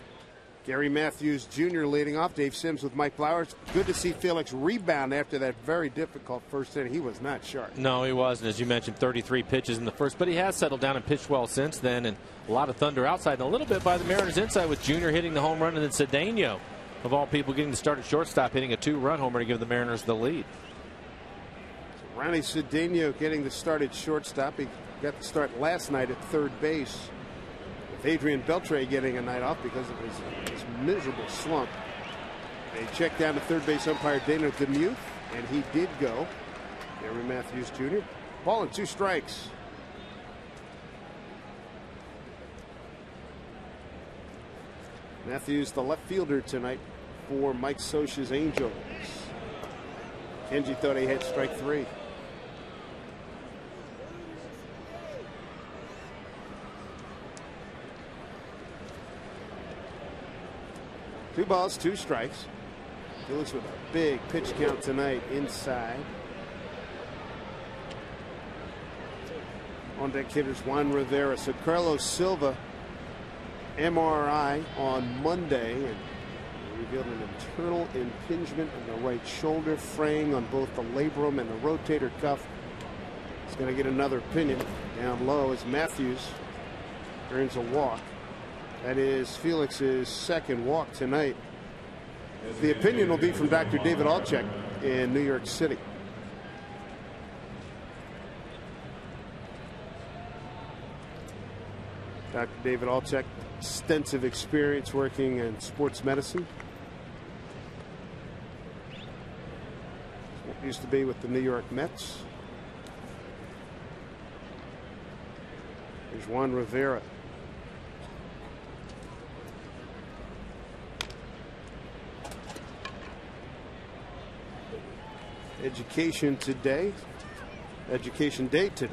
Gary Matthews Jr. leading off. Dave Sims with Mike Flowers. Good to see Felix rebound after that very difficult first inning. He was not sharp. No, he wasn't. As you mentioned, 33 pitches in the first, but he has settled down and pitched well since then. And a lot of thunder outside and a little bit by the Mariners inside with Junior hitting the home run and then Cedeno, of all people, getting the start at shortstop, hitting a 2-run homer to give the Mariners the lead. So Ronnie Cedeno getting the start at shortstop. He got the start last night at third base. Adrian Beltre getting a night off because of his miserable slump. They checked down to third base umpire Dana DeMuth, and he did go. Gary Matthews Jr. Ball and 2 strikes. Matthews, the left fielder tonight for Mike Scioscia's Angels. Kenji thought he had strike 3. Two balls, 2 strikes. Felix with a big pitch count tonight inside. On deck hitters Juan Rivera. So Carlos Silva, MRI on Monday, and revealed an internal impingement in the right shoulder, fraying on both the labrum and the rotator cuff. He's going to get another opinion down low as Matthews earns a walk. That is Felix's 2nd walk tonight. The opinion will be from Dr. David Alchek in New York City. Dr. David Alchek, extensive experience working in sports medicine. Used to be with the New York Mets. There's Juan Rivera. Education Day today.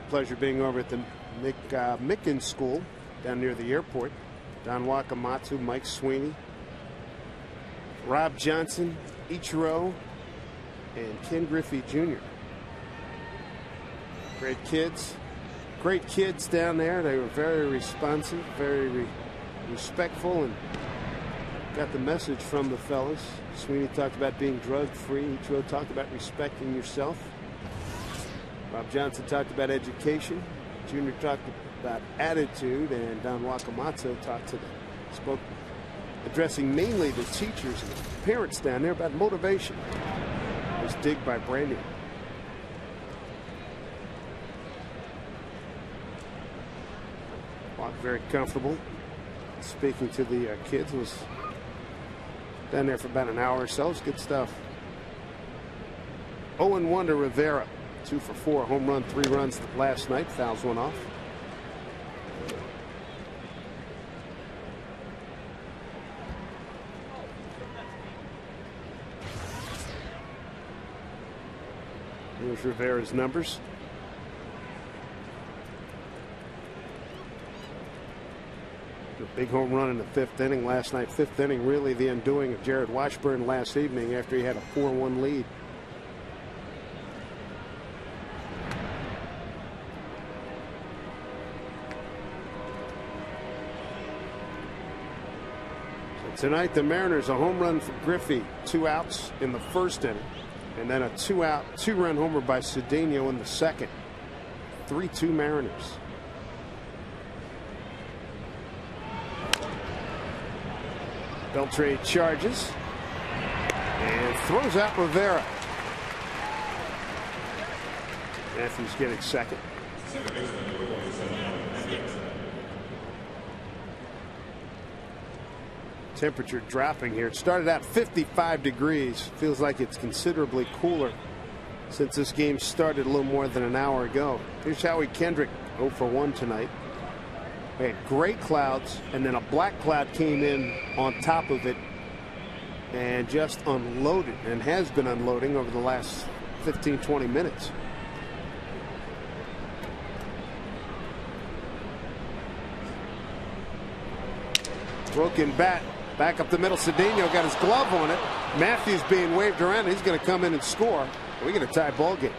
Pleasure being over at the Mickens School down near the airport. Don Wakamatsu, Mike Sweeney, Rob Johnson, Ichiro, and Ken Griffey Jr. Great kids down there. They were very responsive, very respectful, and got the message from the fellas. Sweeney talked about being drug-free. Ichiro talked about respecting yourself. Rob Johnson talked about education. Junior talked about attitude, and Don Wakamatsu spoke addressing mainly the teachers and the parents down there about motivation. It was dig by Brandy. Walked very comfortable. Speaking to the kids, was down there for about an hour or so. It's good stuff. 0-1 to Rivera. 2 for 4. Home run, 3 runs last night. Fouls one off. Here's Rivera's numbers. A big home run in the 5th inning last night. 5th inning, really the undoing of Jared Washburn last evening after he had a 4-1 lead. So tonight, the Mariners, a home run for Griffey, 2 outs in the 1st inning, and then a 2-out, 2-run homer by Cedeno in the 2nd. 3-2 Mariners. Beltre charges and throws out Rivera. Matthews getting 2nd. Temperature dropping here. It started out 55 degrees. Feels like it's considerably cooler since this game started a little more than an hour ago. Here's Howie Kendrick, 0 for 1 tonight. We had gray clouds, and then a black cloud came in on top of it and just unloaded, and has been unloading over the last 15-20 minutes. Broken bat. Back up the middle. Cedeno got his glove on it. Matthews being waved around. He's going to come in and score. We get a tie ball game.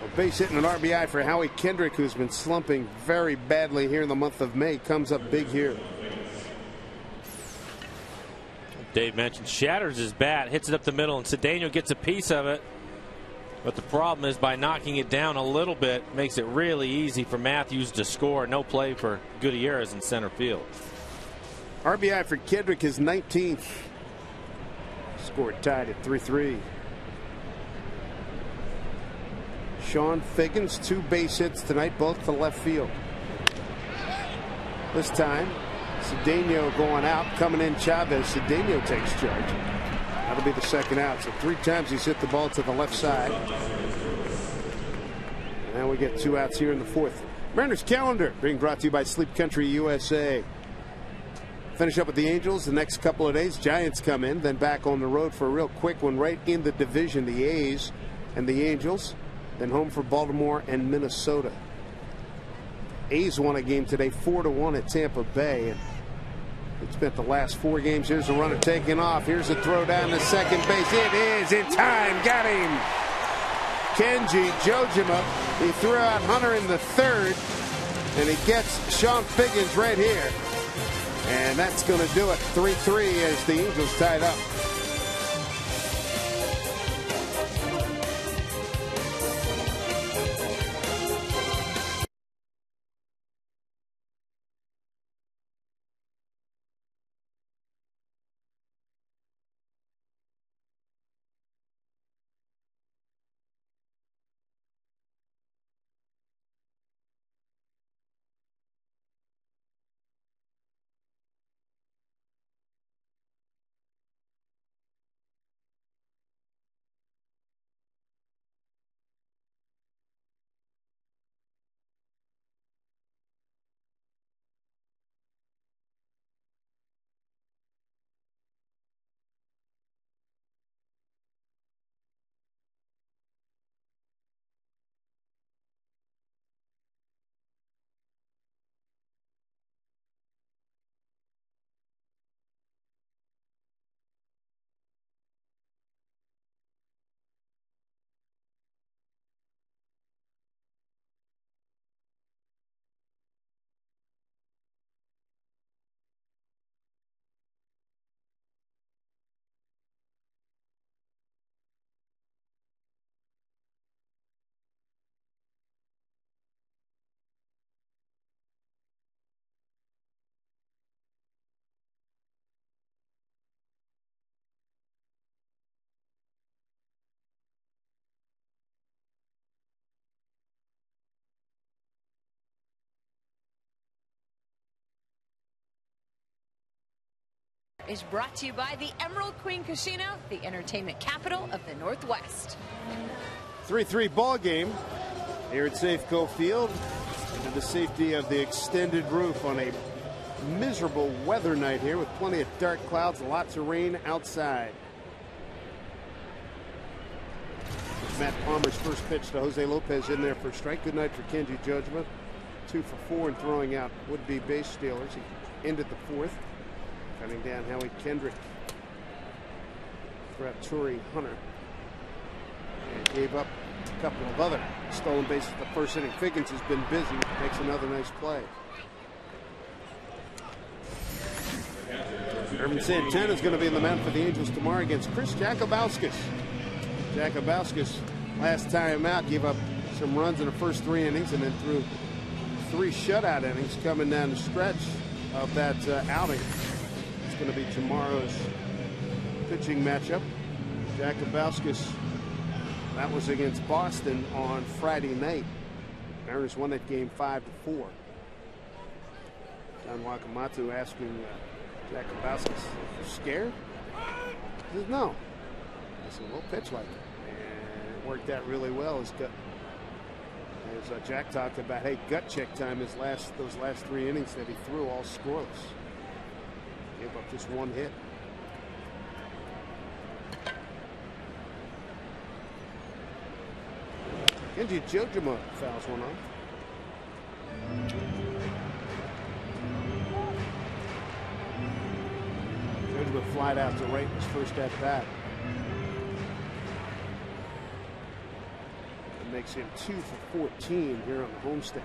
A base hit and an RBI for Howie Kendrick, who's been slumping very badly here in the month of May. Comes up big here. Dave mentioned shatters his bat, hits it up the middle, and Cedeno gets a piece of it. But the problem is by knocking it down a little bit makes it really easy for Matthews to score. No play for Gutierrez in center field. RBI for Kendrick, his 19th. Scored tied at 3-3. Sean Figgins, 2 base hits tonight, both to left field. This time, Cedeno going out, coming in Chavez. Cedeno takes charge. That'll be the second out. So 3 times he's hit the ball to the left side. And now we get 2 outs here in the 4th. Mariners calendar being brought to you by Sleep Country USA. Finish up with the Angels the next couple of days. Giants come in, then back on the road for a real quick one right in the division. The A's and the Angels. Then home for Baltimore and Minnesota. A's won a game today 4-1 at Tampa Bay. And they spent the last 4 games. Here's the runner taking off. Here's a throw down to second base. It is in time. Got him. Kenji Jojima. He threw out Hunter in the 3rd. And he gets Sean Figgins right here. And that's going to do it. 3-3 as the Angels tied up. Is brought to you by the Emerald Queen Casino, the entertainment capital of the Northwest. 3-3 ball game here at Safeco Field. Into the safety of the extended roof on a miserable weather night here with plenty of dark clouds, lots of rain outside. Matt Palmer's first pitch to Jose Lopez in there for a strike. Good night for Kenji Jojima. 2 for 4 and throwing out would-be base stealers. He ended the 4th. Cutting down Howie Kendrick. Threw out Torrey Hunter. And gave up a couple of other stolen bases the first inning. Figgins has been busy. Makes another nice play. Ervin Santana is going to be in the mound for the Angels tomorrow against Chris Jacobauskas. Jacobauskas, last time out, gave up some runs in the first 3 innings and then threw 3 shutout innings coming down the stretch of that outing. Going to be tomorrow's pitching matchup. Jacobauskas, that was against Boston on Friday night. Mariners won that game 5-4. John Wakamoto asking Jacobauskas, "You scared?" He says, "No." I said, "We'll pitch like it," and it worked out really well. As Jack talked about, hey, gut check time. Those last 3 innings that he threw all scoreless. Gave up just 1 hit. Kenji Jojima fouls one off. bit flied out to right in his first at bat. It makes him 2 for 14 here on the homestand.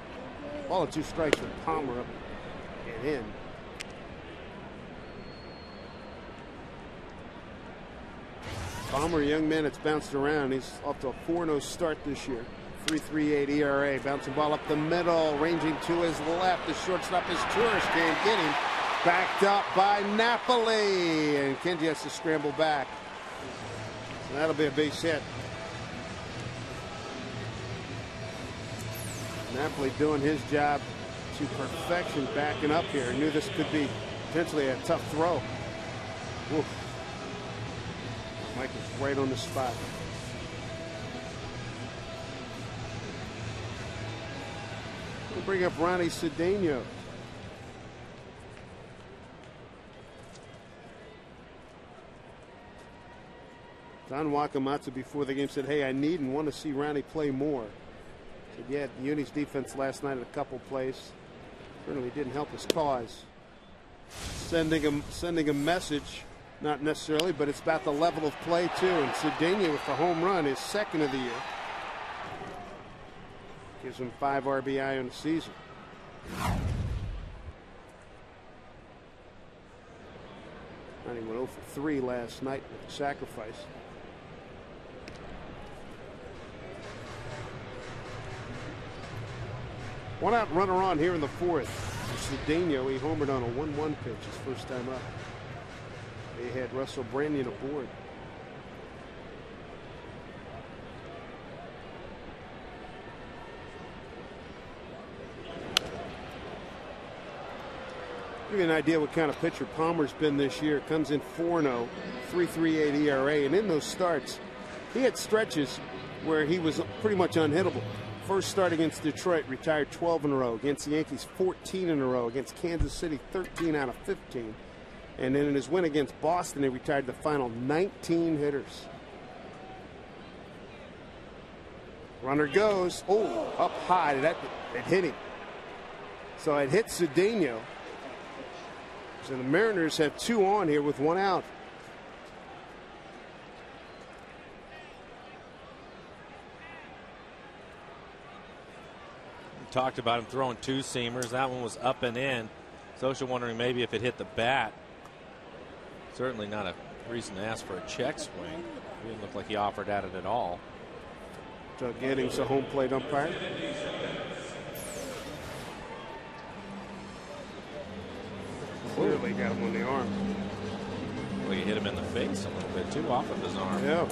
Ball and 2 strikes with Palmer up and in. Palmer, a young man that's bounced around. He's off to a 4-0 start this year. 3.38 ERA. Bouncing ball up the middle, ranging to his left. The shortstop is Turris, can't get him. Backed up by Napoli, and Kenji has to scramble back. So that'll be a base hit. Napoli doing his job to perfection, backing up here. Knew this could be potentially a tough throw. Oof. Mike is right on the spot. We'll bring up Ronnie Cedeno. Don Wakamatsu before the game said, hey, I need and want to see Ronnie play more. Said, yeah, Uni's defense last night at a couple plays certainly didn't help his cause. Sending a message, not necessarily, but it's about the level of play too. And Cedeno with the home run, his second of the year. Gives him 5 RBI on the season. And he went 0 for 3 last night with the sacrifice. One out, runner on here in the 4th. Cedeno, he homered on a 1-1 pitch his first time up. They had Russell Branyan aboard. Give you an idea what kind of pitcher Palmer's been this year. Comes in 4-0, 3.38 ERA, and in those starts, he had stretches where he was pretty much unhittable. First start against Detroit, retired 12 in a row. Against the Yankees, 14 in a row. Against Kansas City, 13 out of 15. And then in his win against Boston, he retired the final 19 hitters. Runner goes. Oh, up high. It hit him. So it hit Cedeno. So the Mariners have 2 on here with 1 out. We talked about him throwing 2-seamers. That one was up and in. Scioscia wondering maybe if it hit the bat. Certainly not a reason to ask for a check swing. It didn't look like he offered at it at all. Doug Giddings, a home plate umpire. Clearly got him on the arm. Well, he hit him in the face a little bit too, off of his arm. Yeah.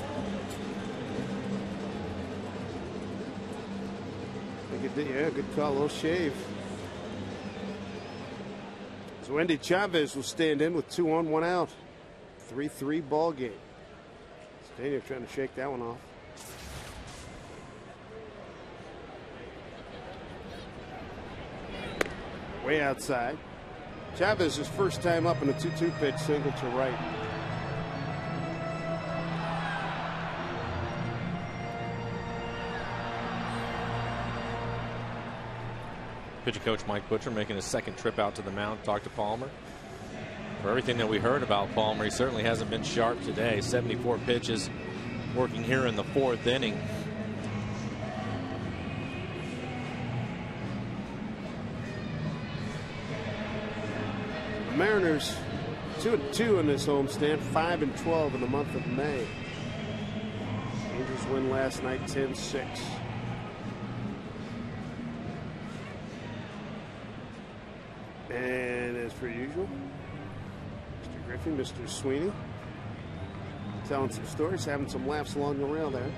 Yeah, good call, a little shave. So Endy Chavez will stand in with 2 on, 1 out. 3-3 ball game. Cedeno trying to shake that one off. Way outside. Chavez's first time up in a 2-2 pitch, single to right. Pitcher coach Mike Butcher making his second trip out to the mound, talk to Palmer. For everything that we heard about Palmer, he certainly hasn't been sharp today. 74 pitches working here in the 4th inning. The Mariners 2-2 in this homestand, 5-12 in the month of May. Angels win last night 10-6. And as per usual, Mr. Griffin, Mr. Sweeney, telling some stories, having some laughs along the rail there.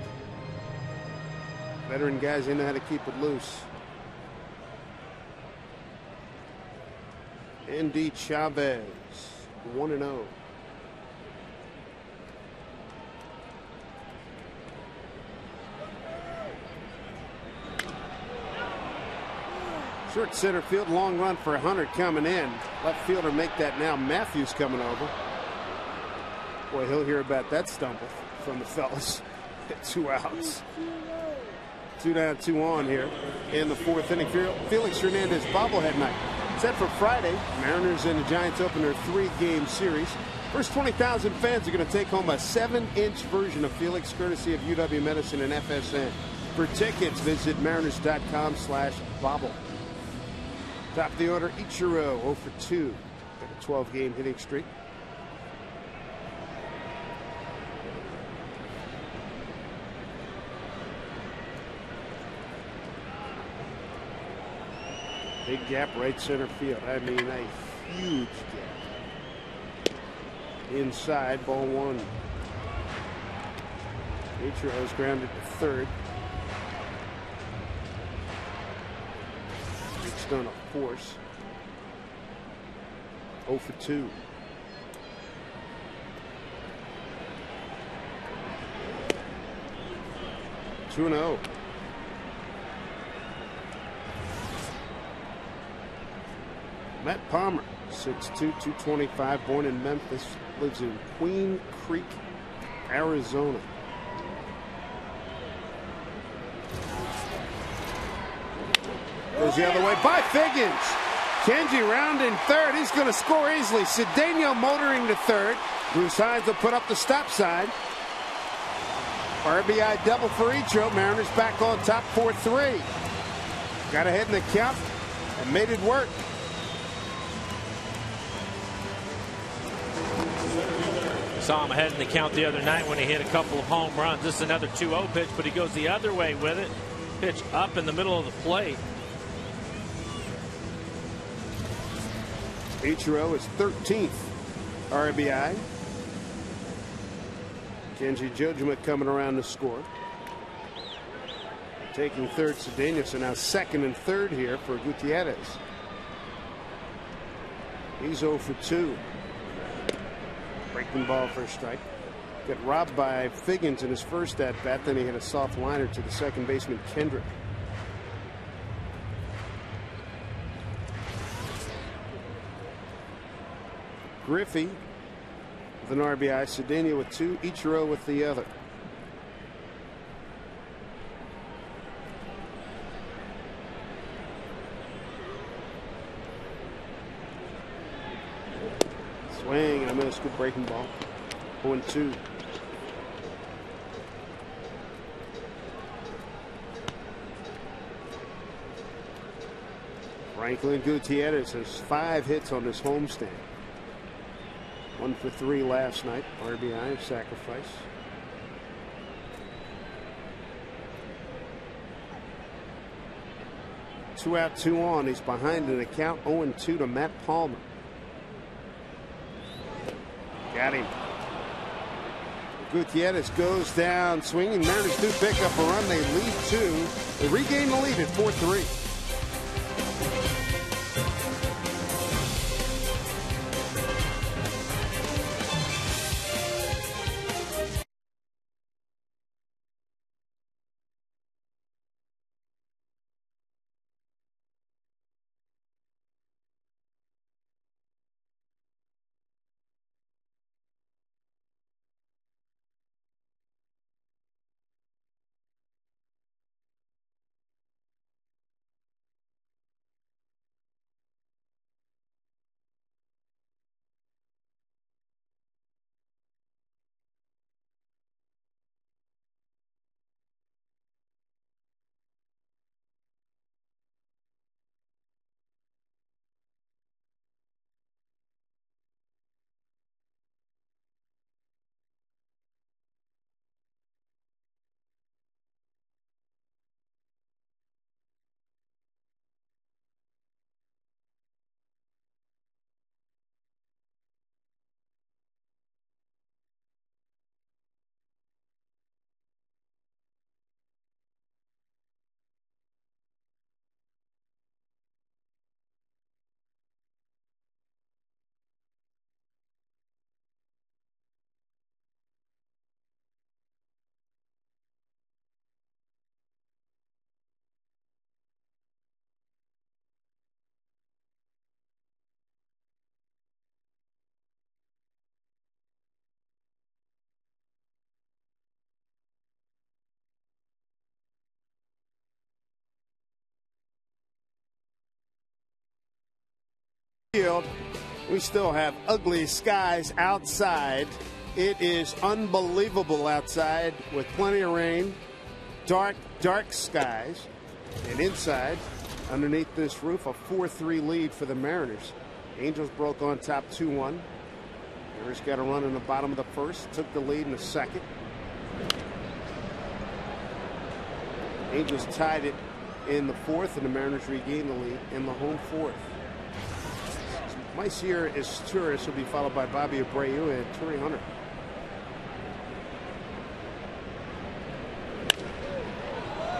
Veteran guys, they know how to keep it loose. Endy Chavez, 1-0. Short center field, long run for Hunter coming in. Left fielder make that now. Matthews coming over. Boy, he'll hear about that stumble from the fellas. 2 outs. 2 down, 2 on here in the 4th inning. Felix Hernandez bobblehead night. Set for Friday. Mariners and the Giants open their 3-game series. First 20,000 fans are going to take home a 7-inch version of Felix, courtesy of UW Medicine and FSN. For tickets, visit mariners.com/bobble. Top of the order, Ichiro, 0 for 2. Got a 12-game hitting streak. Big gap right center field. I mean, a huge gap. Inside, ball 1. Ichiro is grounded to third. Reached on a force. 0 for 2. Two and 0. Matt Palmer, 6'2", 225, born in Memphis, lives in Queen Creek, Arizona. Goes the other way by Figgins. Kenji rounding third. He's going to score easily. Cedeno motoring to third. Bruce Hines will put up the stop sign. RBI double for Ichiro. Mariners back on top 4-3. Got ahead in the count and made it work. Saw him ahead in the count the other night when he hit a couple of home runs. This is another 2-0 pitch, but he goes the other way with it. Pitch up in the middle of the plate. Ichiro is 13th RBI. Kenji Jojima coming around to score. Taking third, Cedeno, so now second and third here for Gutierrez. He's 0 for 2. Breaking ball for a strike. Got robbed by Figgins in his first at bat. Then he hit a soft liner to the second baseman Kendrick. Griffey with an RBI. Cedeno with 2. Ichiro with the other. Swing and a miss. Good breaking ball. 0-2. Franklin Gutierrez has 5 hits on this homestand. 1 for 3 last night. RBI sacrifice. Two out, 2 on. He's behind in the count. 0-2 to Matt Palmer. Got him. Gutierrez goes down swinging. Mariners do pick up a run. They lead 2. They regain the lead at 4-3. We still have ugly skies outside. It is unbelievable outside with plenty of rain, dark, dark skies. And inside, underneath this roof, a 4-3 lead for the Mariners. Angels broke on top 2-1. Mariners got a run in the bottom of the first, took the lead in the second. Angels tied it in the fourth, and the Mariners regained the lead in the home fourth. Misael Izturis will be followed by Bobby Abreu and Torii Hunter.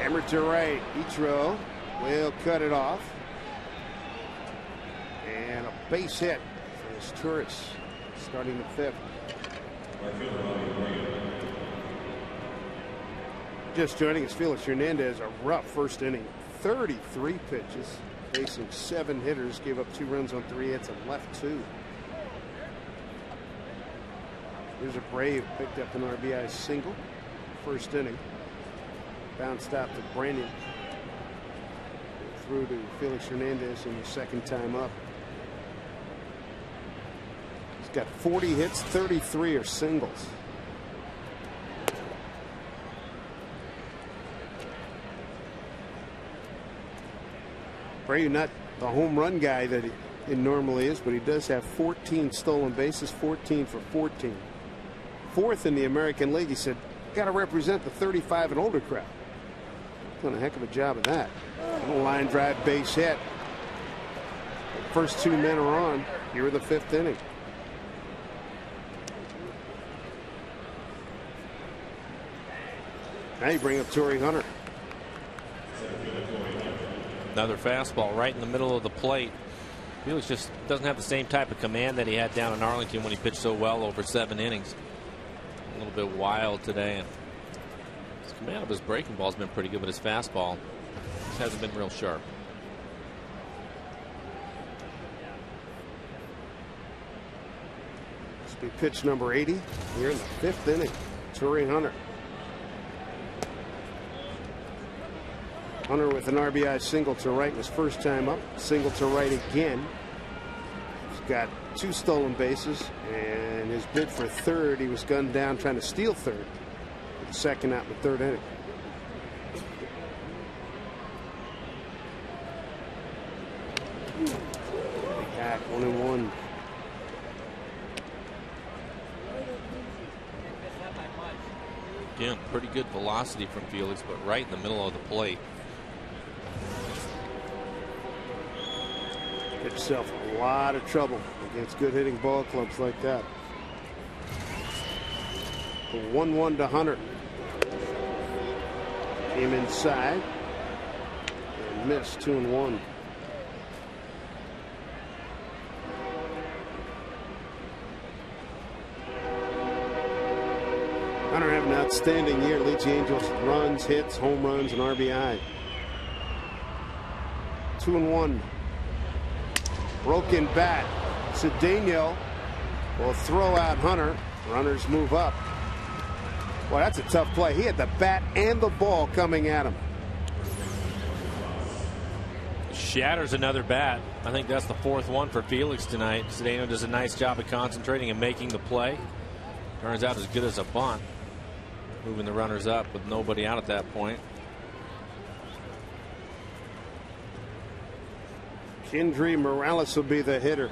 Hammer to right. Ichiro will cut it off. And a base hit for Izturis starting the fifth. Just joining us, Felix Hernandez. A rough first inning. 33 pitches. Facing 7 hitters, gave up 2 runs on 3 hits and left 2. Here's Abreu, picked up an RBI single. First inning. Bounced out to Brandon. Through to Felix Hernandez in the second time up. He's got 40 hits, 33 are singles. Abreu not the home run guy that he normally is, but he does have 14 stolen bases, 14 for 14. Fourth in the American League. He said, got to represent the 35 and older crowd. Done a heck of a job of that. Little line drive base hit. The first 2 men are on here in the 5th inning. Now you bring up Torii Hunter. Another fastball right in the middle of the plate. Felix just doesn't have the same type of command that he had down in Arlington when he pitched so well over 7 innings. A little bit wild today, and his command of his breaking ball has been pretty good, but his fastball just hasn't been real sharp. This will be pitch number 80 here in the 5th inning. Torii Hunter. Hunter with an RBI single to right in his first time up. Single to right again. He's got 2 stolen bases, and his bid for third, he was gunned down trying to steal third. With the second out in the 3rd inning. Big hack, 1-1. Again, pretty good velocity from Felix, but right in the middle of the plate. Get yourself a lot of trouble against good hitting ball clubs like that. 1-1 to Hunter. Came inside and missed. 2-1. Hunter having an outstanding year. Leads the Angels runs, hits, home runs, and RBI. 2-1. Broken bat. Cedeno will throw out Hunter. Runners move up. Well, that's a tough play. He had the bat and the ball coming at him. Shatters another bat. I think that's the 4th one for Felix tonight. Cedeno does a nice job of concentrating and making the play. Turns out as good as a bunt. Moving the runners up with nobody out at that point. Kendry Morales will be the hitter.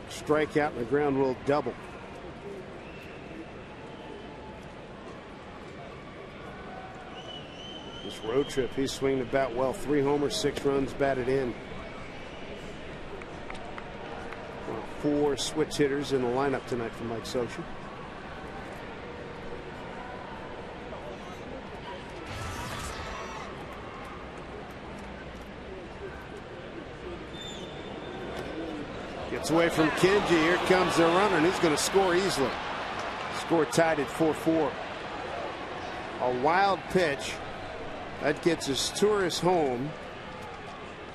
Strikeout and the ground rule double. This road trip, he's swinging the bat well. 3 homers, 6 runs batted in. 4 switch hitters in the lineup tonight for Mike Scioscia. Gets away from Kenji. Here comes the runner, and he's going to score easily. Score tied at 4-4. A wild pitch. That gets Izturis home.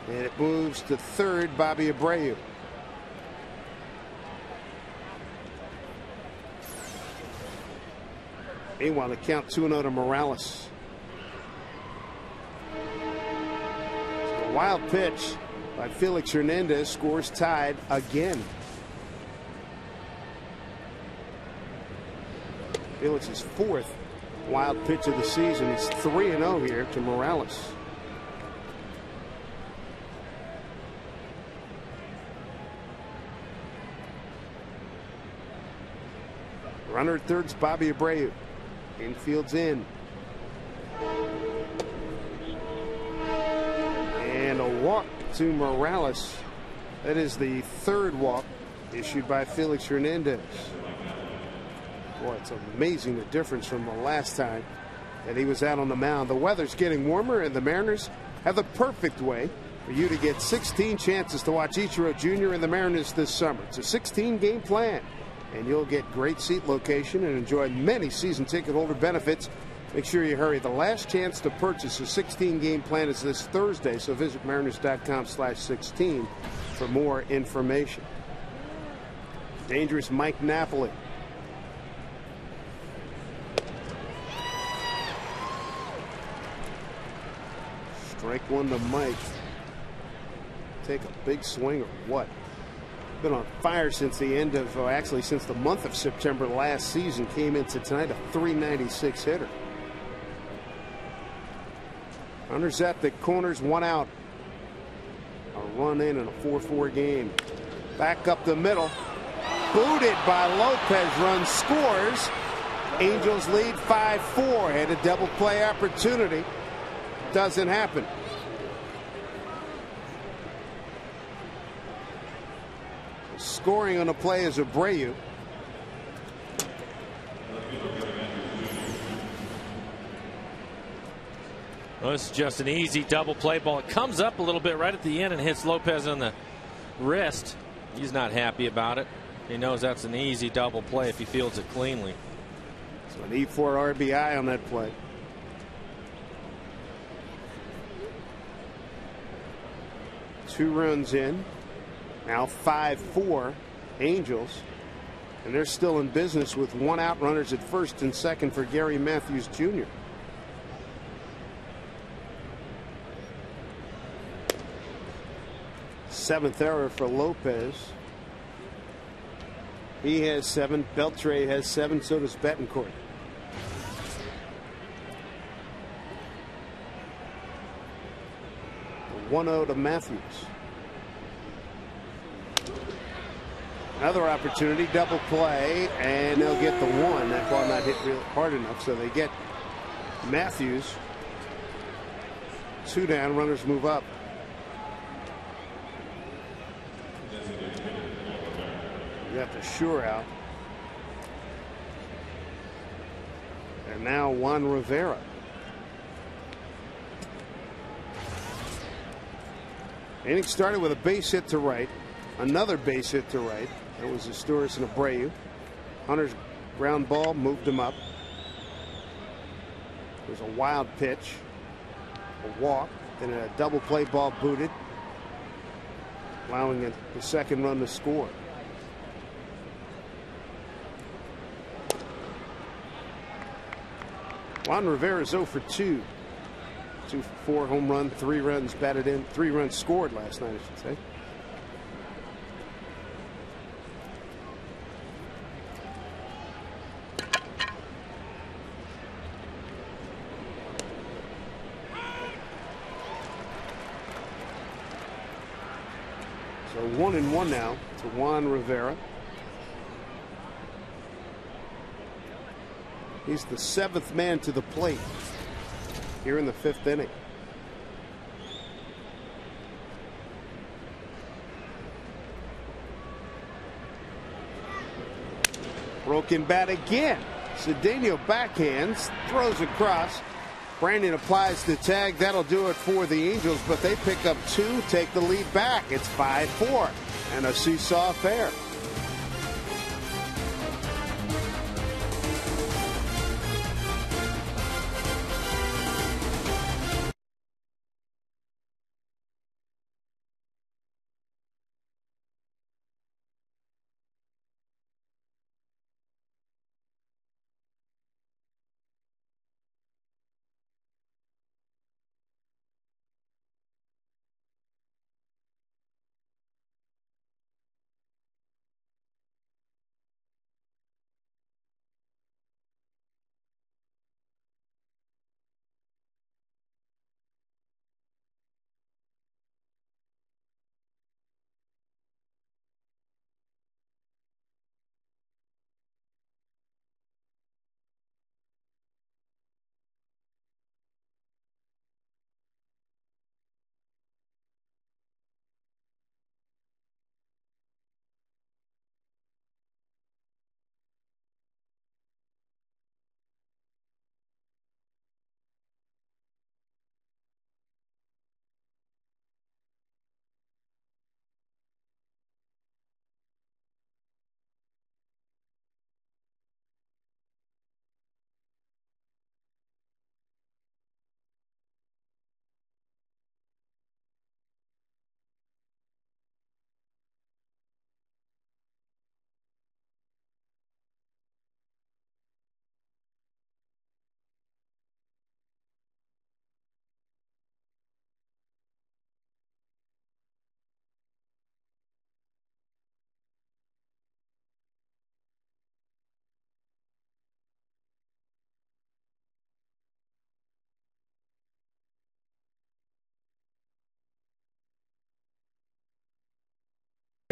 And it moves to third, Bobby Abreu. Meanwhile, the count 2-0 to Morales. So a wild pitch. by Felix Hernandez. Scores tied again. Felix's fourth wild pitch of the season. He's 3-0 here to Morales. Runner at third's Bobby Abreu. Infield's in. And a walk to Morales. That is the third walk issued by Felix Hernandez. Boy, it's amazing the difference from the last time that he was out on the mound. The weather's getting warmer, and the Mariners have the perfect way for you to get 16 chances to watch Ichiro Jr. and the Mariners this summer. It's a 16-game plan, and you'll get great seat location and enjoy many season ticket holder benefits. Make sure you hurry. The last chance to purchase a 16-game plan is this Thursday, so visit mariners.com/16 for more information. Dangerous Mike Napoli. Strike one to Mike. Take a big swing or what? Been on fire since the end of, actually since the month of September last season. Came into tonight a .396 hitter. Runners at the corners, one out. A run in a 4-4 game. Back up the middle. Booted by Lopez. Run scores. Angels lead 5-4. Had a double play opportunity. Doesn't happen. Scoring on a play is Abreu. Well, this is just an easy double play ball. It comes up a little bit right at the end and hits Lopez on the wrist. He's not happy about it. He knows that's an easy double play if he fields it cleanly. So an E4 RBI on that play. Two runs in. Now 5-4 Angels. And they're still in business with one out, runners at first and second for Gary Matthews Jr. Seventh error for Lopez. He has 7. Beltre has 7. So does Betancourt. The 1-0 to Matthews. Another opportunity, double play, and they'll get the one. That ball not hit real hard enough, so they get Matthews. 2 down, runners move up. You got the Shure out. And now Juan Rivera. Inning started with a base hit to right. Another base hit to right. That was Asturis and Abreu. Hunter's ground ball moved him up. There's a wild pitch. A walk. Then a double play ball booted. Allowing the second run to score. Juan Rivera is 0 for 2. 2 for 4, home run, 3 runs batted in, 3 runs scored last night, I should say. So 1-1 now to Juan Rivera. He's the 7th man to the plate here in the 5th inning. Broken bat again. Cedeno backhands, throws across. Brandon applies the tag. That'll do it for the Angels, but they pick up 2, take the lead back. It's 5-4 and a seesaw affair.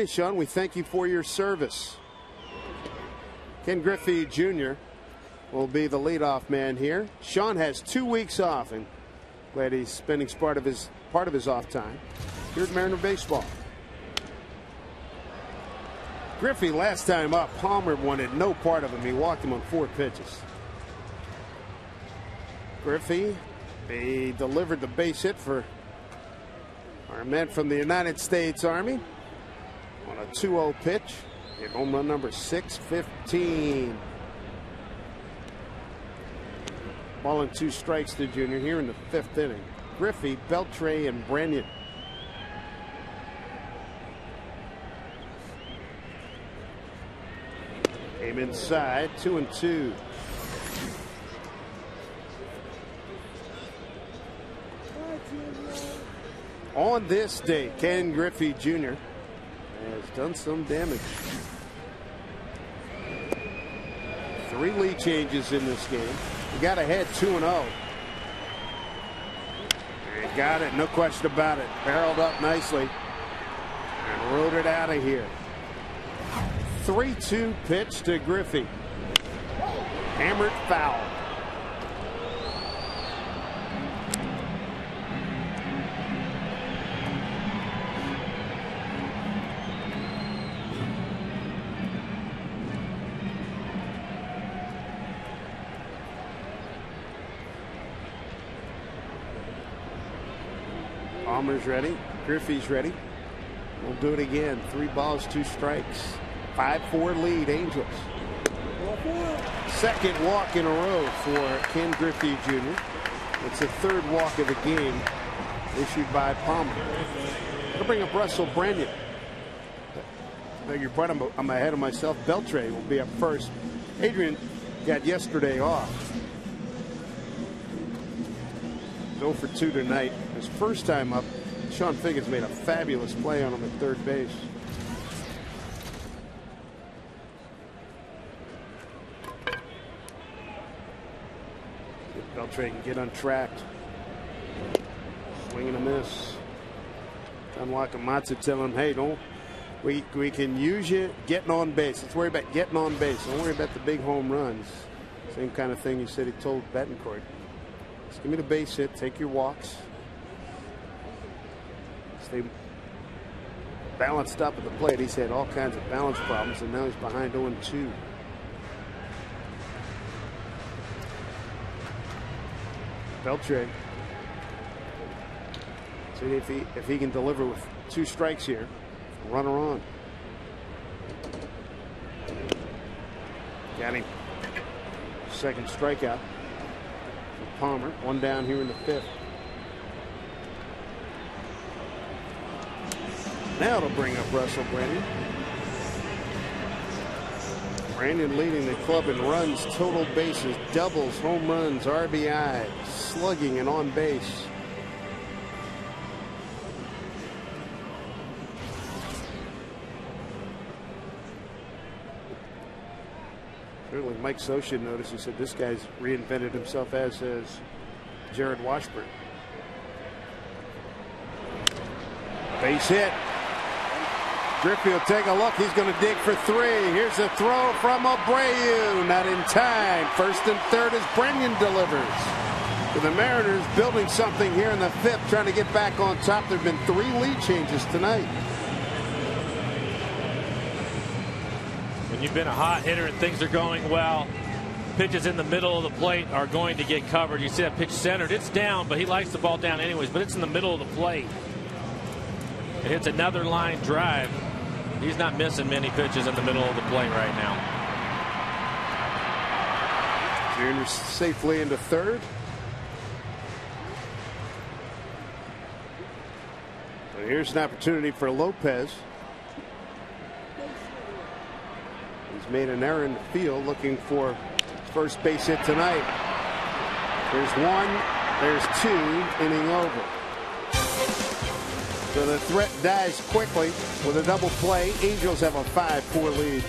Hey, Sean, we thank you for your service. Ken Griffey Jr. will be the leadoff man here. Sean has 2 weeks off, and glad he's spending part of his off time here at Mariner Baseball. Griffey last time up, Palmer wanted no part of him. He walked him on 4 pitches. Griffey, he delivered the base hit for our men from the United States Army on a 2-0 pitch. Hit home run number 615. Ball and 2 strikes to Junior here in the 5th inning. Griffey, Beltre, and Branyan. Came inside, 2-2. On this day, Ken Griffey Jr. has done some damage. 3 lead changes in this game. He got ahead 2-0. He got it, no question about it. Barreled up nicely and rode it out of here. 3-2 pitch to Griffey. Hammered foul. Palmer's ready. Griffey's ready. We'll do it again. 3 balls, 2 strikes. 5-4 lead, Angels. Second walk in a row for Ken Griffey Jr. It's the 3rd walk of the game issued by Palmer. I'll bring up Russell Branyan. Beg your pardon, I'm ahead of myself. Beltre will be up first. Adrian got yesterday off. 0 for 2 tonight. His first time up, Sean Figgins made a fabulous play on him at 3rd base. Beltre can get untracked. Swing and a miss. John Wakamatsu telling him, hey, we can use you getting on base. Let's worry about getting on base. Don't worry about the big home runs. Same kind of thing he said he told Betancourt. Just give me the base hit, take your walks. Stay balanced up at the plate. He's had all kinds of balance problems, and now he's behind 0-2. Beltre. See if he can deliver with 2 strikes here. Runner on. Got him. Second strikeout for Palmer. 1 down here in the 5th. Now it'll bring up Russell Branyan. Branyan leading the club in runs, total bases, doubles, home runs, RBI, slugging, and on base. Certainly Mike Scioscia noticed. He said this guy's reinvented himself, as has Jared Washburn. Base hit. Griffey will take a look. He's going to dig for 3. Here's a throw from Abreu. Not in time. 1st and 3rd as Branyan delivers. The Mariners building something here in the 5th, trying to get back on top. There have been 3 lead changes tonight. When you've been a hot hitter and things are going well, pitches in the middle of the plate are going to get covered. You see that pitch centered. It's down, but he likes the ball down anyways, but it's in the middle of the plate. It hits another line drive. He's not missing many pitches in the middle of the plate right now. Junior safely into 3rd. But here's an opportunity for Lopez. He's made an error in the field, looking for first base hit tonight. There's 1, there's 2, inning over. So the threat dies quickly with a double play. Angels have a 5-4 lead.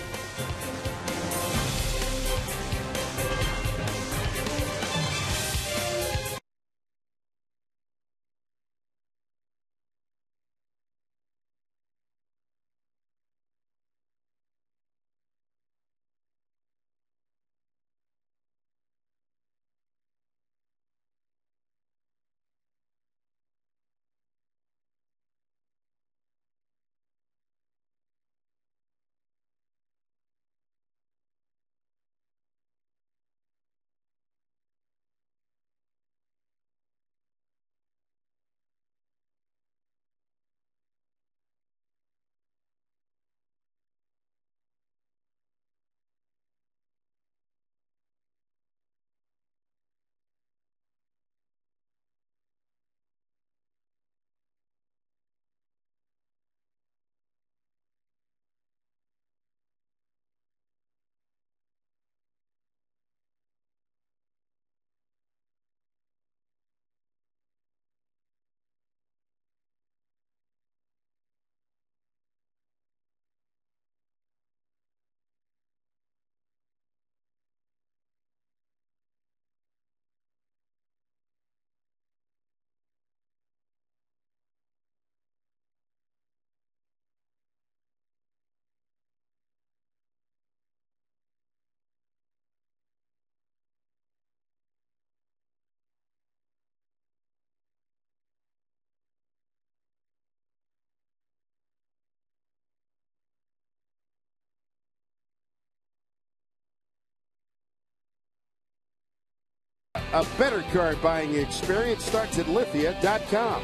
A better card buying experience starts at Lithia.com.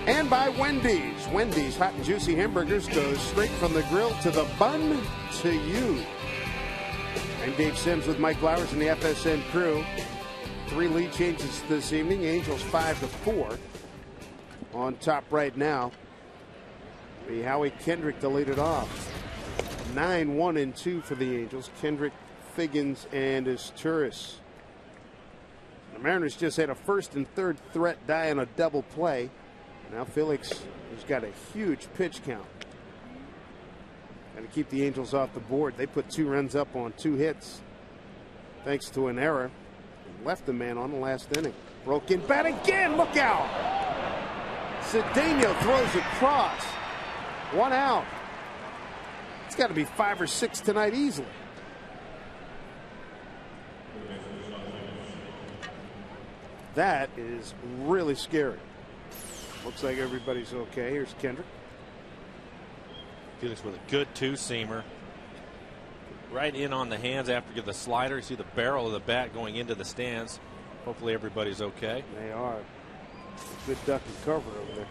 And by Wendy's. Wendy's hot and juicy hamburgers go straight from the grill to the bun to you. I'm Dave Sims with Mike Flowers and the FSN crew. 3 lead changes this evening. Angels 5-4. On top right now. Be Howie Kendrick to lead it off. 9-1-2 for the Angels. Kendrick, Figgins, and Izturis. The Mariners just had a first and third threat die on a double play. Now Felix has got a huge pitch count. Got to keep the Angels off the board. They put 2 runs up on 2 hits. Thanks to an error. Left the man on the last inning. Broke in, bat again, look out! Cedeno throws across. 1 out. It's got to be 5 or 6 tonight easily. That is really scary. Looks like everybody's okay. Here's Kendrick. Felix with a good 2-seamer. Right in on the hands after the slider. You see the barrel of the bat going into the stands. Hopefully everybody's okay. They are. Good duck and cover over there.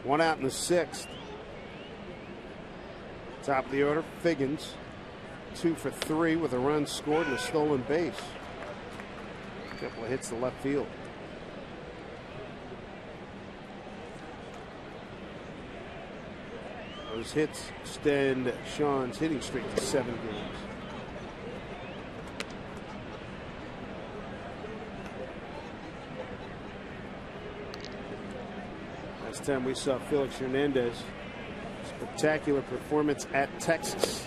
1 out in the 6th. Top of the order, Figgins. 2 for 3 with a run scored and a stolen base. A couple of hits to left field. Those hits extend Sean's hitting streak to 7 games. Last time we saw Felix Hernandez, spectacular performance at Texas.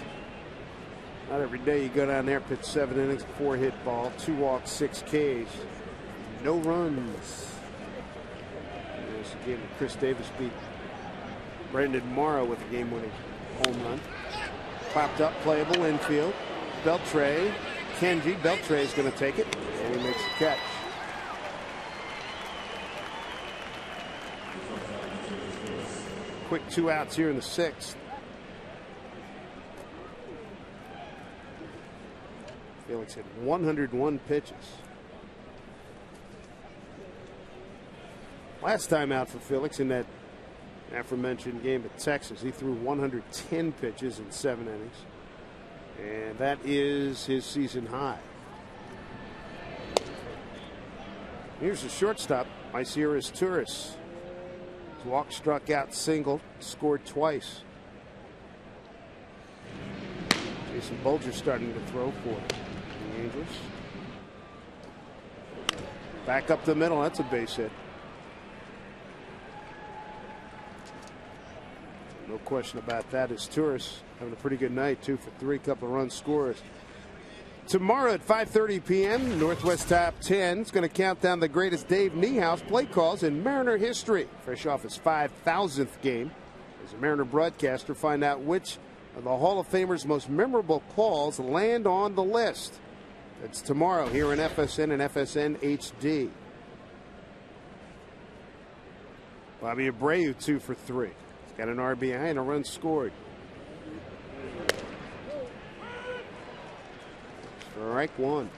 Not every day you go down there, pitch 7 innings, 4 hit ball, 2 walks, 6 Ks, no runs. There's a game that Chris Davis beat Brandon Morrow with a game-winning home run. Popped up, playable infield. Beltre, Kenji. Beltre is going to take it, and he makes the catch. Quick 2 outs here in the 6th. Felix hit 101 pitches. Last time out for Felix in that aforementioned game at Texas, he threw 110 pitches in 7 innings, and that is his season high. Here's the shortstop, Isier Izturis. His walk, struck out, single, scored twice. Jason Bulger starting to throw for the Angels. Back up the middle, that's a base hit. No question about that. Izturis having a pretty good night. 2 for 3, couple of runs scores. Tomorrow at 5:30 p.m., Northwest Top 10 is going to count down the greatest Dave Niehaus play calls in Mariner history. Fresh off his 5,000th game as a Mariner broadcaster, find out which of the Hall of Famers' most memorable calls land on the list. It's tomorrow here in FSN and FSN HD. Bobby Abreu 2 for 3. Got an RBI and a run scored. Strike 1.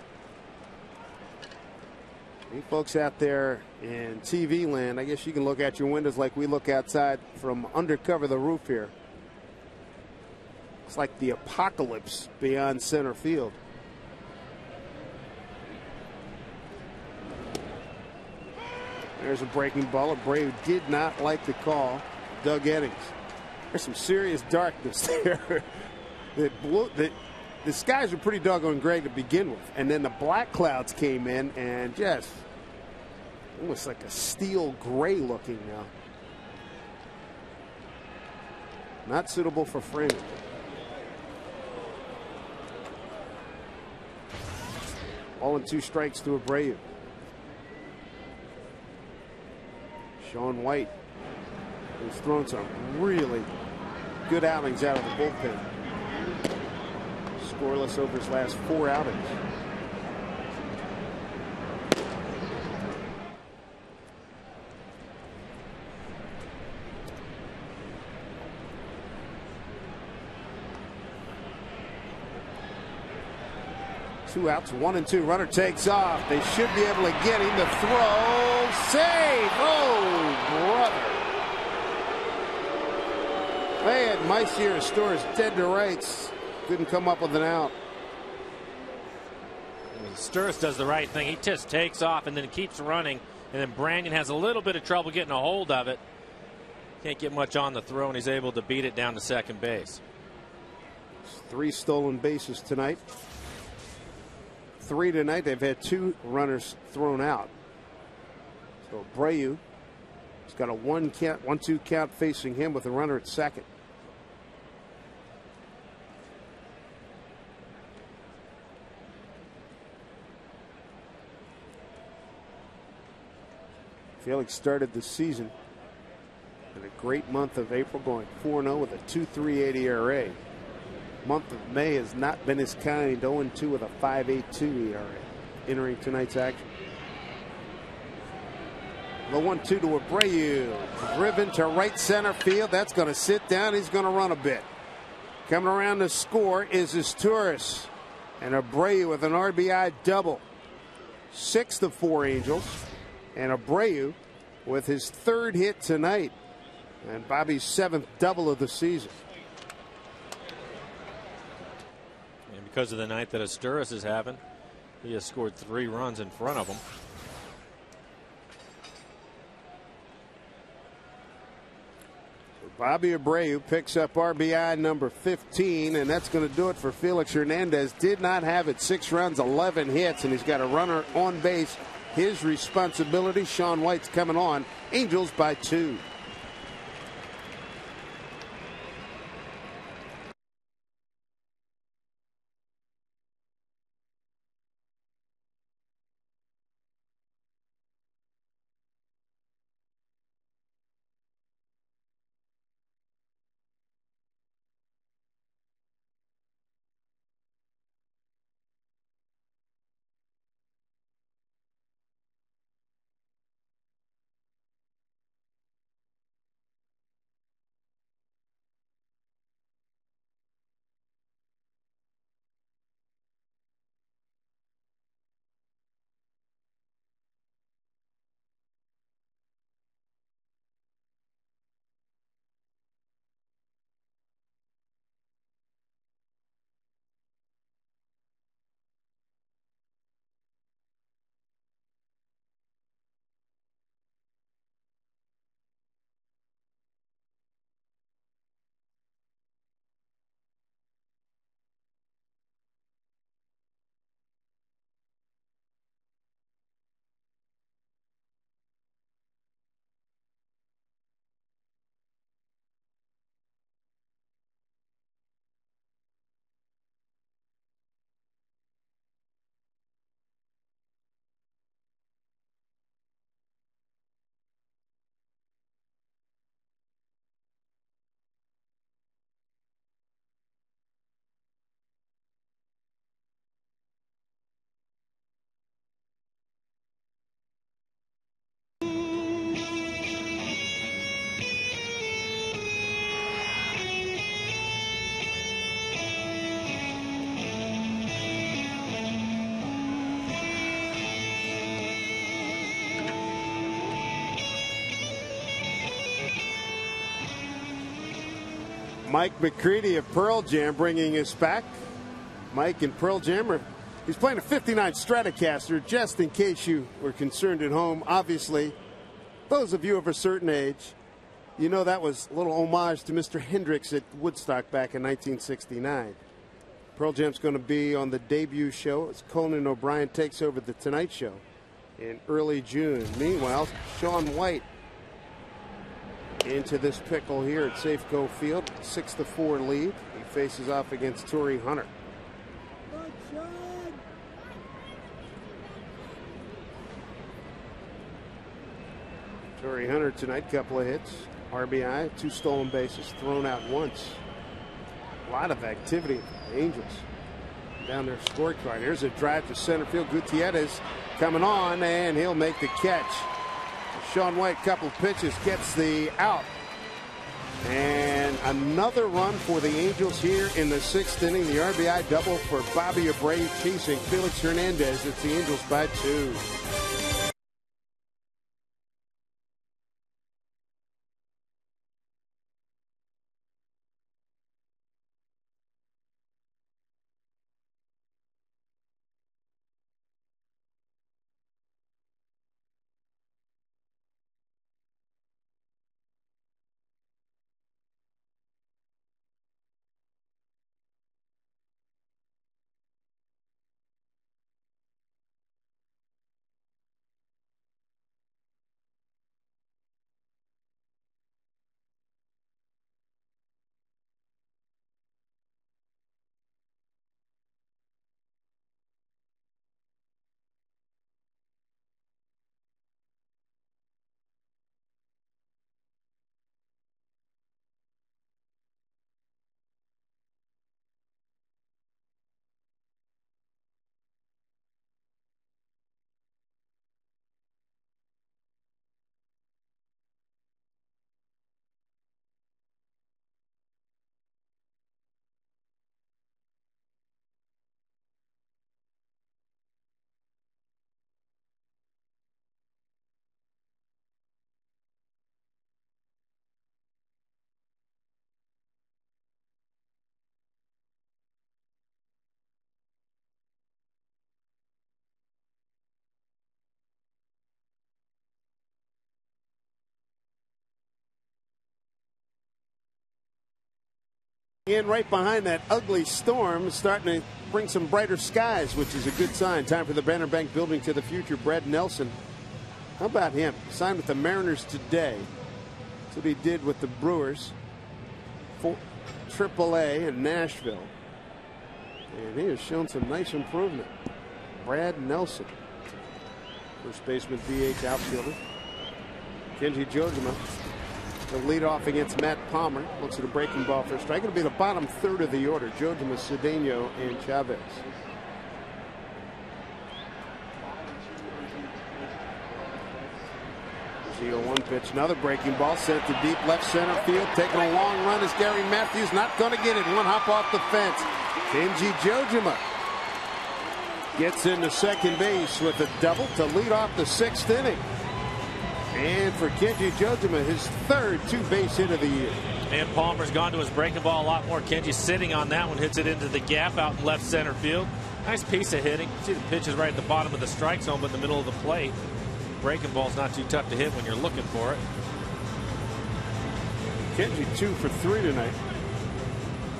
You folks out there in TV land, I guess you can look out your windows like we look outside from undercover the roof here. It's like the apocalypse beyond center field. There's a breaking ball. Abreu did not like the call. Doug Eddings. There's some serious darkness there. The skies were pretty doggone gray to begin with, and then the black clouds came in and just almost like a steel gray looking now. Not suitable for framing. All in 2 strikes to Abreu. Sean White, who's thrown some really good outings out of the bullpen. Scoreless over his last 4 outings. 2 outs, 1 and 2. Runner takes off. They should be able to get him. The throw. Save. Oh, brother. They had Maicia Stores dead to rights. Couldn't come up with an out. Sturris does the right thing. He just takes off and then keeps running. And then Brandon has a little bit of trouble getting a hold of it. Can't get much on the throw, and he's able to beat it down to second base. 3 stolen bases tonight. 3 tonight. They've had 2 runners thrown out. So Abreu has got a 1-2 count facing him with a runner at second. Felix started the season in a great month of April, going 4-0 with a 2.38 ERA. Month of May has not been his kind, 0-2 with a 5.82 ERA. Entering tonight's action. The 1-2 to Abreu, driven to right center field. That's going to sit down. He's going to run a bit. Coming around to score is Izturis, and Abreu with an RBI double. 6-4 Angels. And Abreu with his 3rd hit tonight, and Bobby's 7th double of the season. And because of the night that Izturis is having, he has scored 3 runs in front of him. So Bobby Abreu picks up RBI number 15, and that's going to do it for Felix Hernandez. Did not have it. 6 runs, 11 hits, and he's got a runner on base. His responsibility. Sean White's coming on. Angels by 2. Mike McCready of Pearl Jam bringing us back. Mike and Pearl Jam he's playing a 59 Stratocaster, just in case you were concerned at home. Obviously, those of you of a certain age, you know that was a little homage to Mr. Hendrix at Woodstock back in 1969. Pearl Jam's going to be on the debut show as Conan O'Brien takes over the Tonight Show in early June. Meanwhile, Sean White into this pickle here at Safeco Field, 6-4 lead. He faces off against Torrey Hunter. Torrey Hunter tonight, couple of hits, RBI, 2 stolen bases, thrown out once. A lot of activity for the Angels down their scorecard. Here's a drive to center field. Gutierrez coming on, and he'll make the catch. Sean White, couple of pitches, gets the out. And And another run for the Angels here in the 6th inning. The RBI double for Bobby Abreu chasing Felix Hernandez. It's the Angels by 2. In right behind that ugly storm, starting to bring some brighter skies, which is a good sign. Time for the Banner Bank Building to the Future. Brad Nelson, how about him? Signed with the Mariners today. That's what he did with the Brewers for AAA in Nashville. And he has shown some nice improvement. Brad Nelson, first baseman, DH outfielder. Kenji Jojima, the leadoff against Matt Palmer. Looks at a breaking ball for a strike. It'll be the bottom third of the order. Jojima, Cedeno, and Chavez. Seal 1 pitch. Another breaking ball sent to deep left center field. Taking a long run is Gary Matthews. Not going to get it. One hop off the fence. Kenji Jojima gets into second base with a double to lead off the 6th inning. And for Kenji Jojima, his third two-base hit of the year. And Palmer's gone to his breaking ball a lot more. Kenji sitting on that one, hits it into the gap out in left center field. Nice piece of hitting. See, the pitch is right at the bottom of the strike zone, but in the middle of the plate. Breaking ball's not too tough to hit when you're looking for it. Kenji 2 for 3 tonight.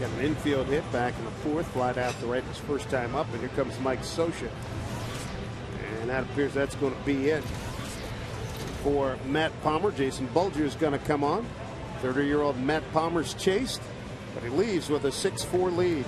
Got an infield hit back in the 4th, flied out to right his first time up, and here comes Mike Scioscia. And that appears that's going to be it for Matt Palmer. Jason Bulger is going to come on. 30-year-old Matt Palmer's chased, but he leaves with a 6-4 lead.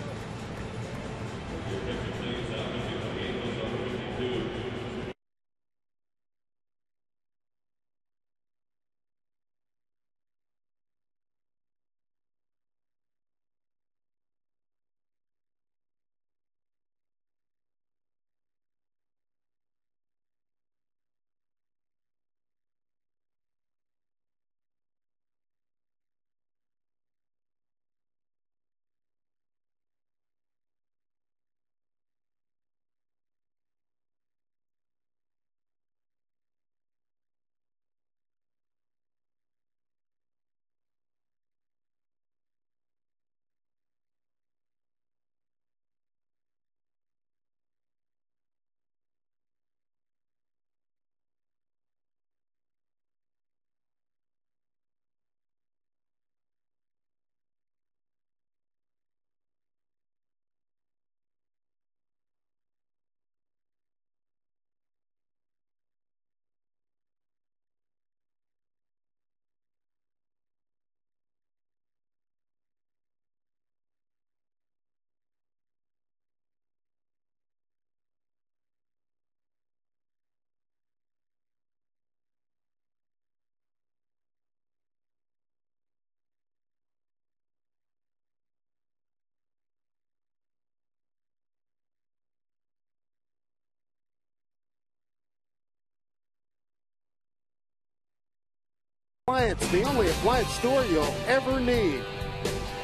Appliance, the only appliance store you'll ever need.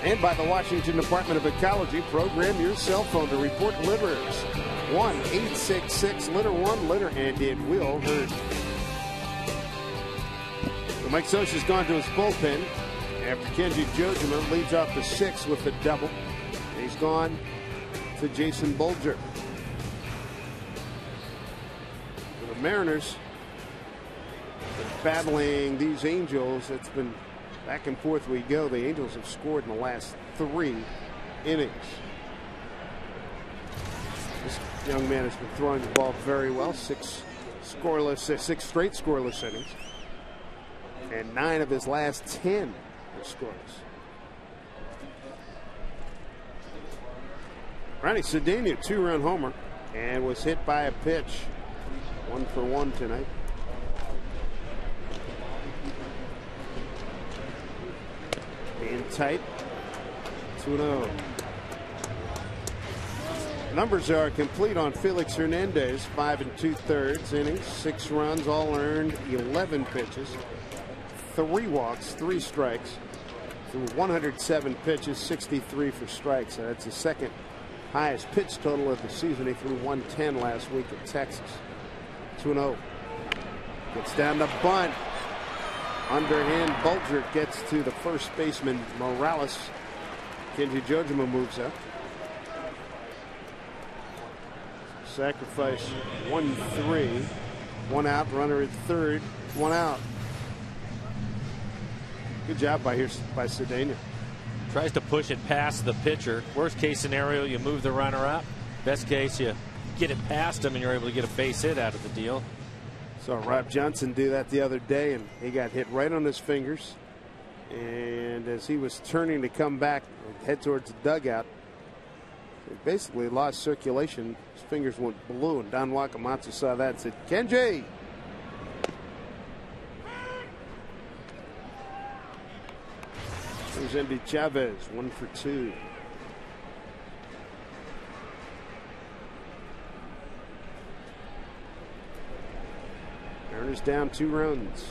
And by the Washington Department of Ecology. Program your cell phone to report litters. 1-866-LITTER-1-LITTER, and it will hurt. So Mike Scioscia's gone to his bullpen after Kenji Jojima leads off the 6th with the double. He's gone to Jason Bolger. The Mariners battling these Angels. It's been back and forth we go. The Angels have scored in the last 3 innings. This young man has been throwing the ball very well. 6 straight scoreless innings. And 9 of his last 10 are scoreless. Ronnie Cedeno, 2-run homer, and was hit by a pitch. 1 for 1 tonight. Being tight. 2-0. Numbers are complete on Felix Hernandez. 5 2/3 innings, 6 runs, all earned, 11 pitches, 3 walks, 3 strikes, through 107 pitches, 63 for strikes. That's the second highest pitch total of the season. He threw 110 last week at Texas. 2-0. Gets down the bunt. Underhand Bolger gets to the first baseman Morales. Kenji Jojima moves up. Sacrifice 1-3. 1 out, runner at third, 1 out. Good job by Cedeno. Tries to push it past the pitcher. Worst case scenario, you move the runner up. Best case, you get it past him and you're able to get a base hit out of the deal. Saw Rob Johnson do that the other day, and he got hit right on his fingers. And as he was turning to come back, head towards the dugout, he basically lost circulation. His fingers went blue, and Don Wakamatsu saw that and said, "Kenji!" There's Endy Chavez, 1 for 2. Mariners down 2 runs.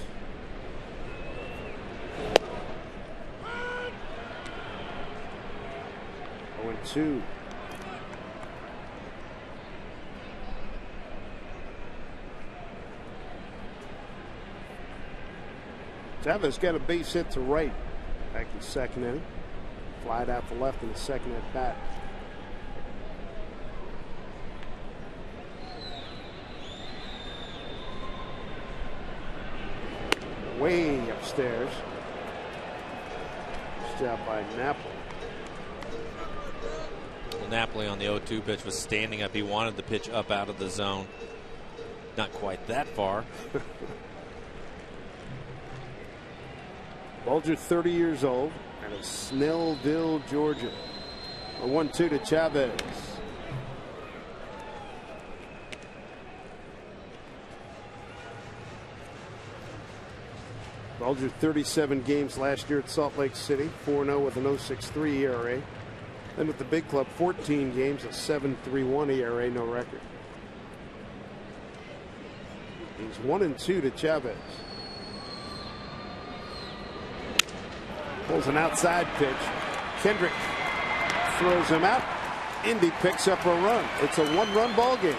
Going 2. Chavez got a base hit to right back in the second inning. Flied out to left in the second at bat. Way upstairs. Nice job by Napoli. Well, Napoli on the 0-2 pitch was standing up. He wanted the pitch up out of the zone. Not quite that far. Bolger, 30 years old, out of Snellville, Georgia. A 1-2 to Chavez. Bolger, 37 games last year at Salt Lake City, 4-0 with an 0.63 ERA. Then with the big club, 14 games, a 7.31 ERA, no record. He's 1-2 to Chavez. Pulls an outside pitch. Kendrick throws him out. Indy picks up a run. It's a 1-run ball game.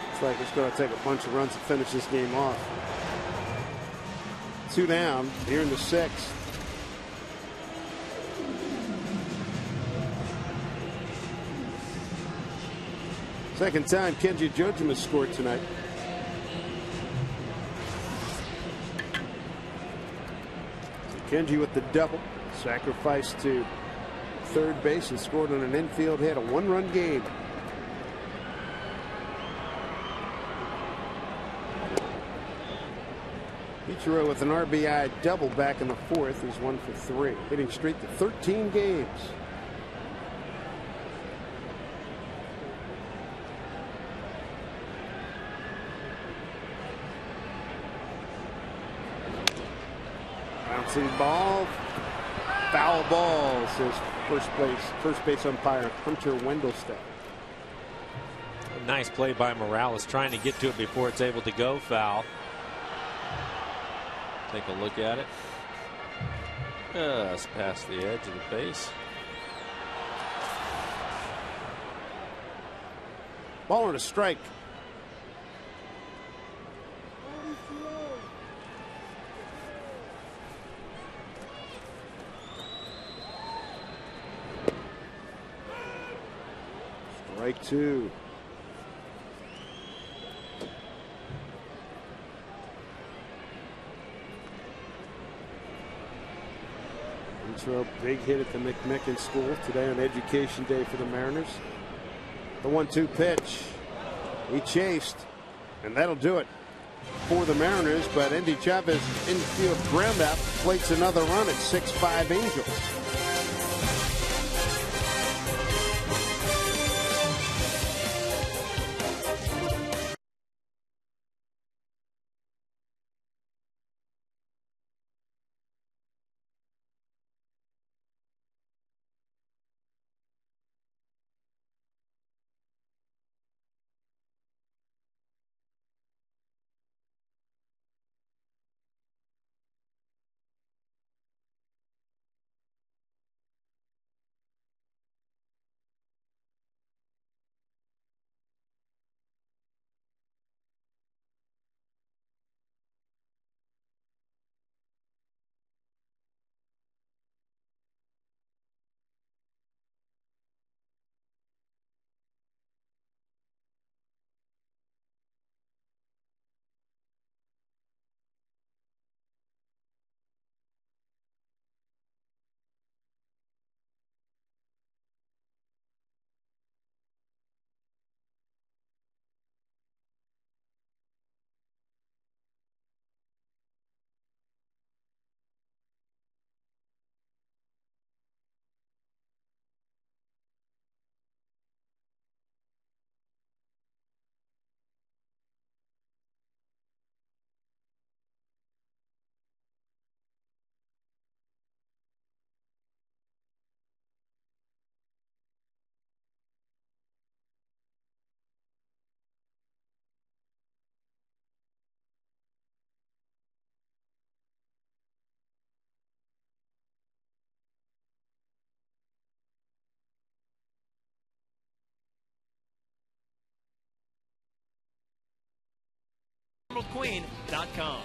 Looks like it's going to take a bunch of runs to finish this game off. 2 down here in the 6th. Second time Kenji Jojima scored tonight. So Kenji with the double. Sacrifice to third base and scored on an infield hit. A 1-run game. Ichiro with an RBI double back in the 4th. He's 1 for 3. Hitting streak to 13 games. Bouncing ball. Foul ball, says first base umpire Hunter Wendelstedt. Nice play by Morales, trying to get to it before it's able to go. Foul. Take a look at it. Just past the edge of the base. Ball and a strike. Strike two. Intro, big hit at the McMicken School today on Education Day for the Mariners. The 1-2 pitch. He chased, and that'll do it for the Mariners. But Endy Chavez infield ground out plates another run at 6-5 Angels. EmeraldQueen.com.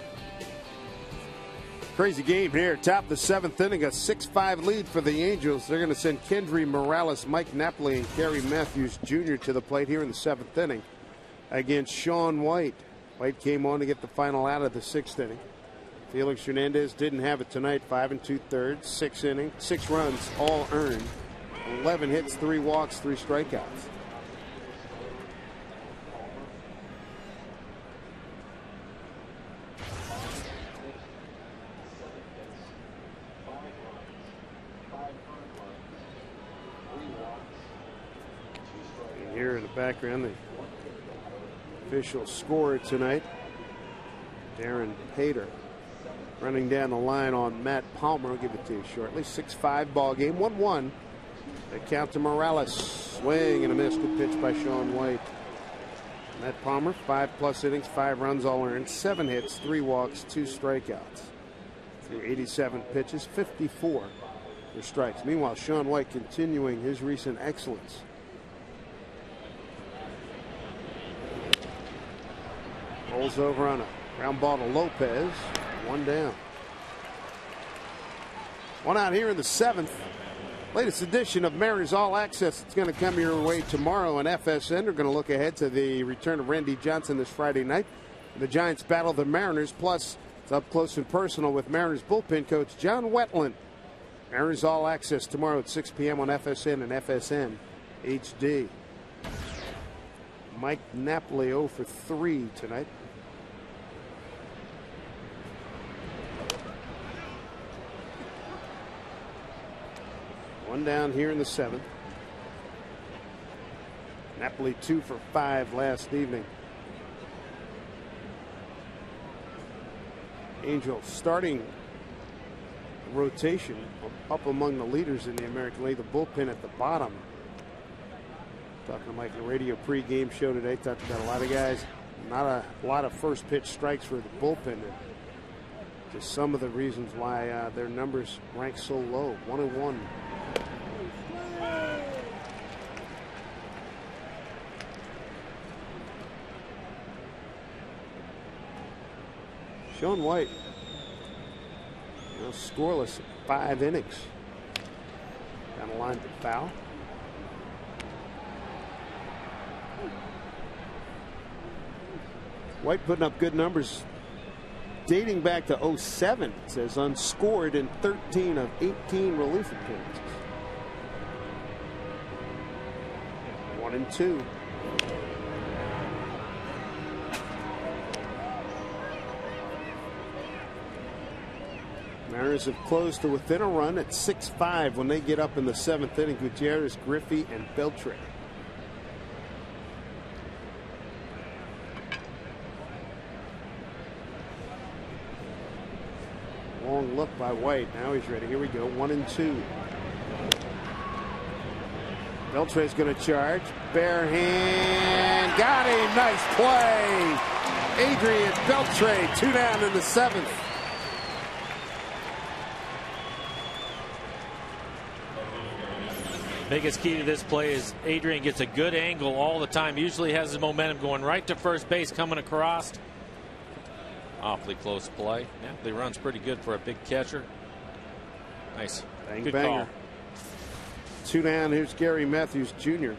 Crazy game here. Top of the 7th inning, a 6-5 lead for the Angels. They're going to send Kendry Morales, Mike Napoli, and Gary Matthews Jr. to the plate here in the 7th inning against Sean White. White came on to get the final out of the 6th inning. Felix Hernandez didn't have it tonight. 5 2/3, 6 innings, 6 runs, all earned. 11 hits, 3 walks, 3 strikeouts. Here in the background, the official scorer tonight, Darren Pater, running down the line on Matt Palmer. I'll give it to you shortly. 6-5 ball game, 1-1. They count to Morales. Swing and a miss. Good pitch by Sean White. Matt Palmer, 5+ innings, 5 runs all earned, 7 hits, 3 walks, 2 strikeouts. Through 87 pitches, 54 for strikes. Meanwhile, Sean White continuing his recent excellence. Rolls over on a ground ball to Lopez. 1 down. 1 out here in the 7th. Latest edition of Mariners All Access. It's going to come your way tomorrow on FSN. We're going to look ahead to the return of Randy Johnson this Friday night. The Giants battle the Mariners. Plus, it's up close and personal with Mariners bullpen coach John Wetland. Mariners All Access tomorrow at 6 p.m. on FSN and FSN HD. Mike Napoli 0 for 3 tonight. One down here in the 7th. Napoli 2 for 5 last evening. Angels starting rotation up among the leaders in the American League. The bullpen at the bottom. Talking to Mike on the radio pregame show today. Talked about a lot of guys, not a lot of first pitch strikes for the bullpen. And just some of the reasons why their numbers rank so low. 1-1. Sean White, scoreless 5 innings. Down the line to foul. White putting up good numbers dating back to 07. It says unscored in 13 of 18 relief appearances. 1-2. Mariners have closed to within a run at 6-5 when they get up in the 7th inning. Gutierrez, Griffey, and Beltre. Long look by White. Now he's ready. Here we go. 1-2. Beltre's going to charge. Bare hand. Got him. Nice play. Adrian Beltre, 2 down in the 7th. Biggest key to this play is Adrian gets a good angle all the time. Usually has his momentum going right to first base, coming across. Awfully close play. Yeah, he runs pretty good for a big catcher. Nice. Bang good banger. call. 2 down. Here's Gary Matthews Jr.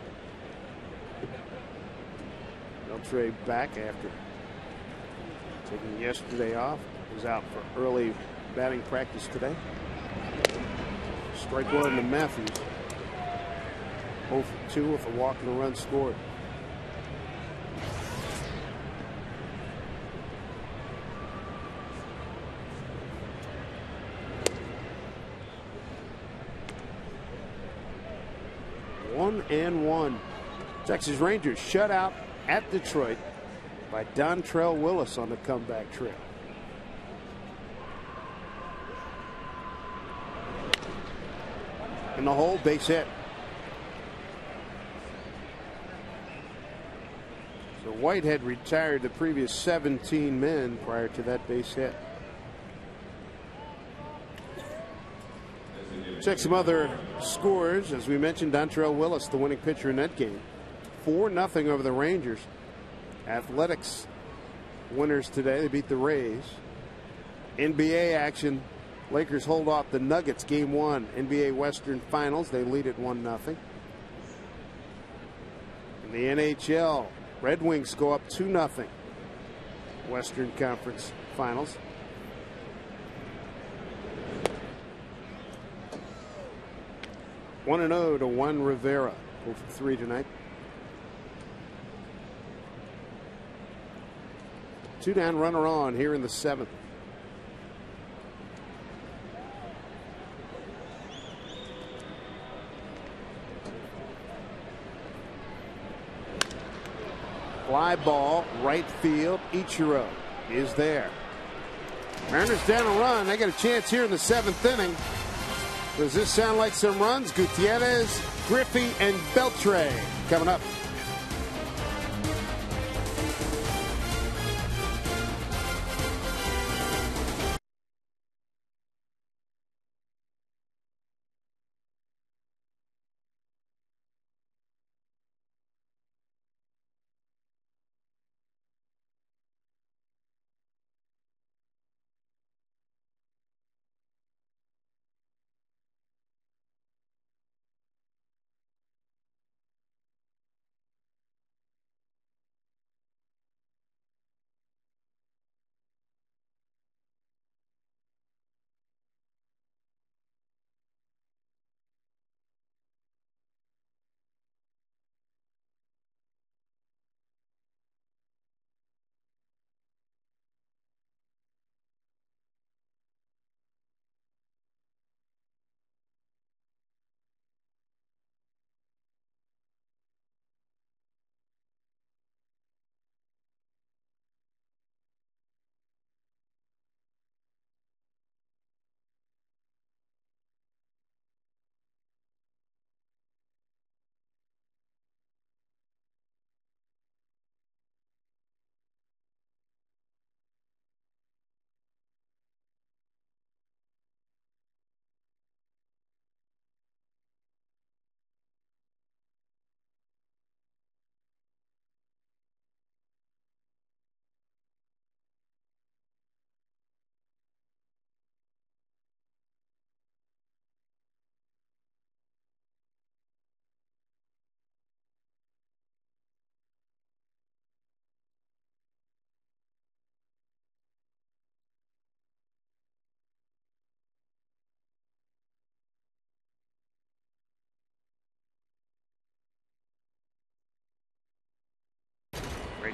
Beltre back after taking yesterday off. Was out for early batting practice today. Strike 1 to Matthews. 0 for 2 with a walk and a run scored. One and one. Texas Rangers shut out at Detroit by Dontrelle Willis on the comeback trail. In the hole, base hit. So White had retired the previous 17 men prior to that base hit. Check some other scores. As we mentioned, Dontrelle Willis, the winning pitcher in that game. 4-0 over the Rangers. Athletics winners today. They beat the Rays. NBA action. Lakers hold off the Nuggets game 1. NBA Western Finals. They lead at 1-0. In the NHL, Red Wings go up 2-0. Western Conference Finals. One 1-0 to Juan Rivera. 0 for 3 tonight. 2 down, runner on here in the 7th. Fly ball, right field. Ichiro is there. Mariners down a run. They got a chance here in the 7th inning. Does this sound like some runs? Gutierrez, Griffey, and Beltre coming up.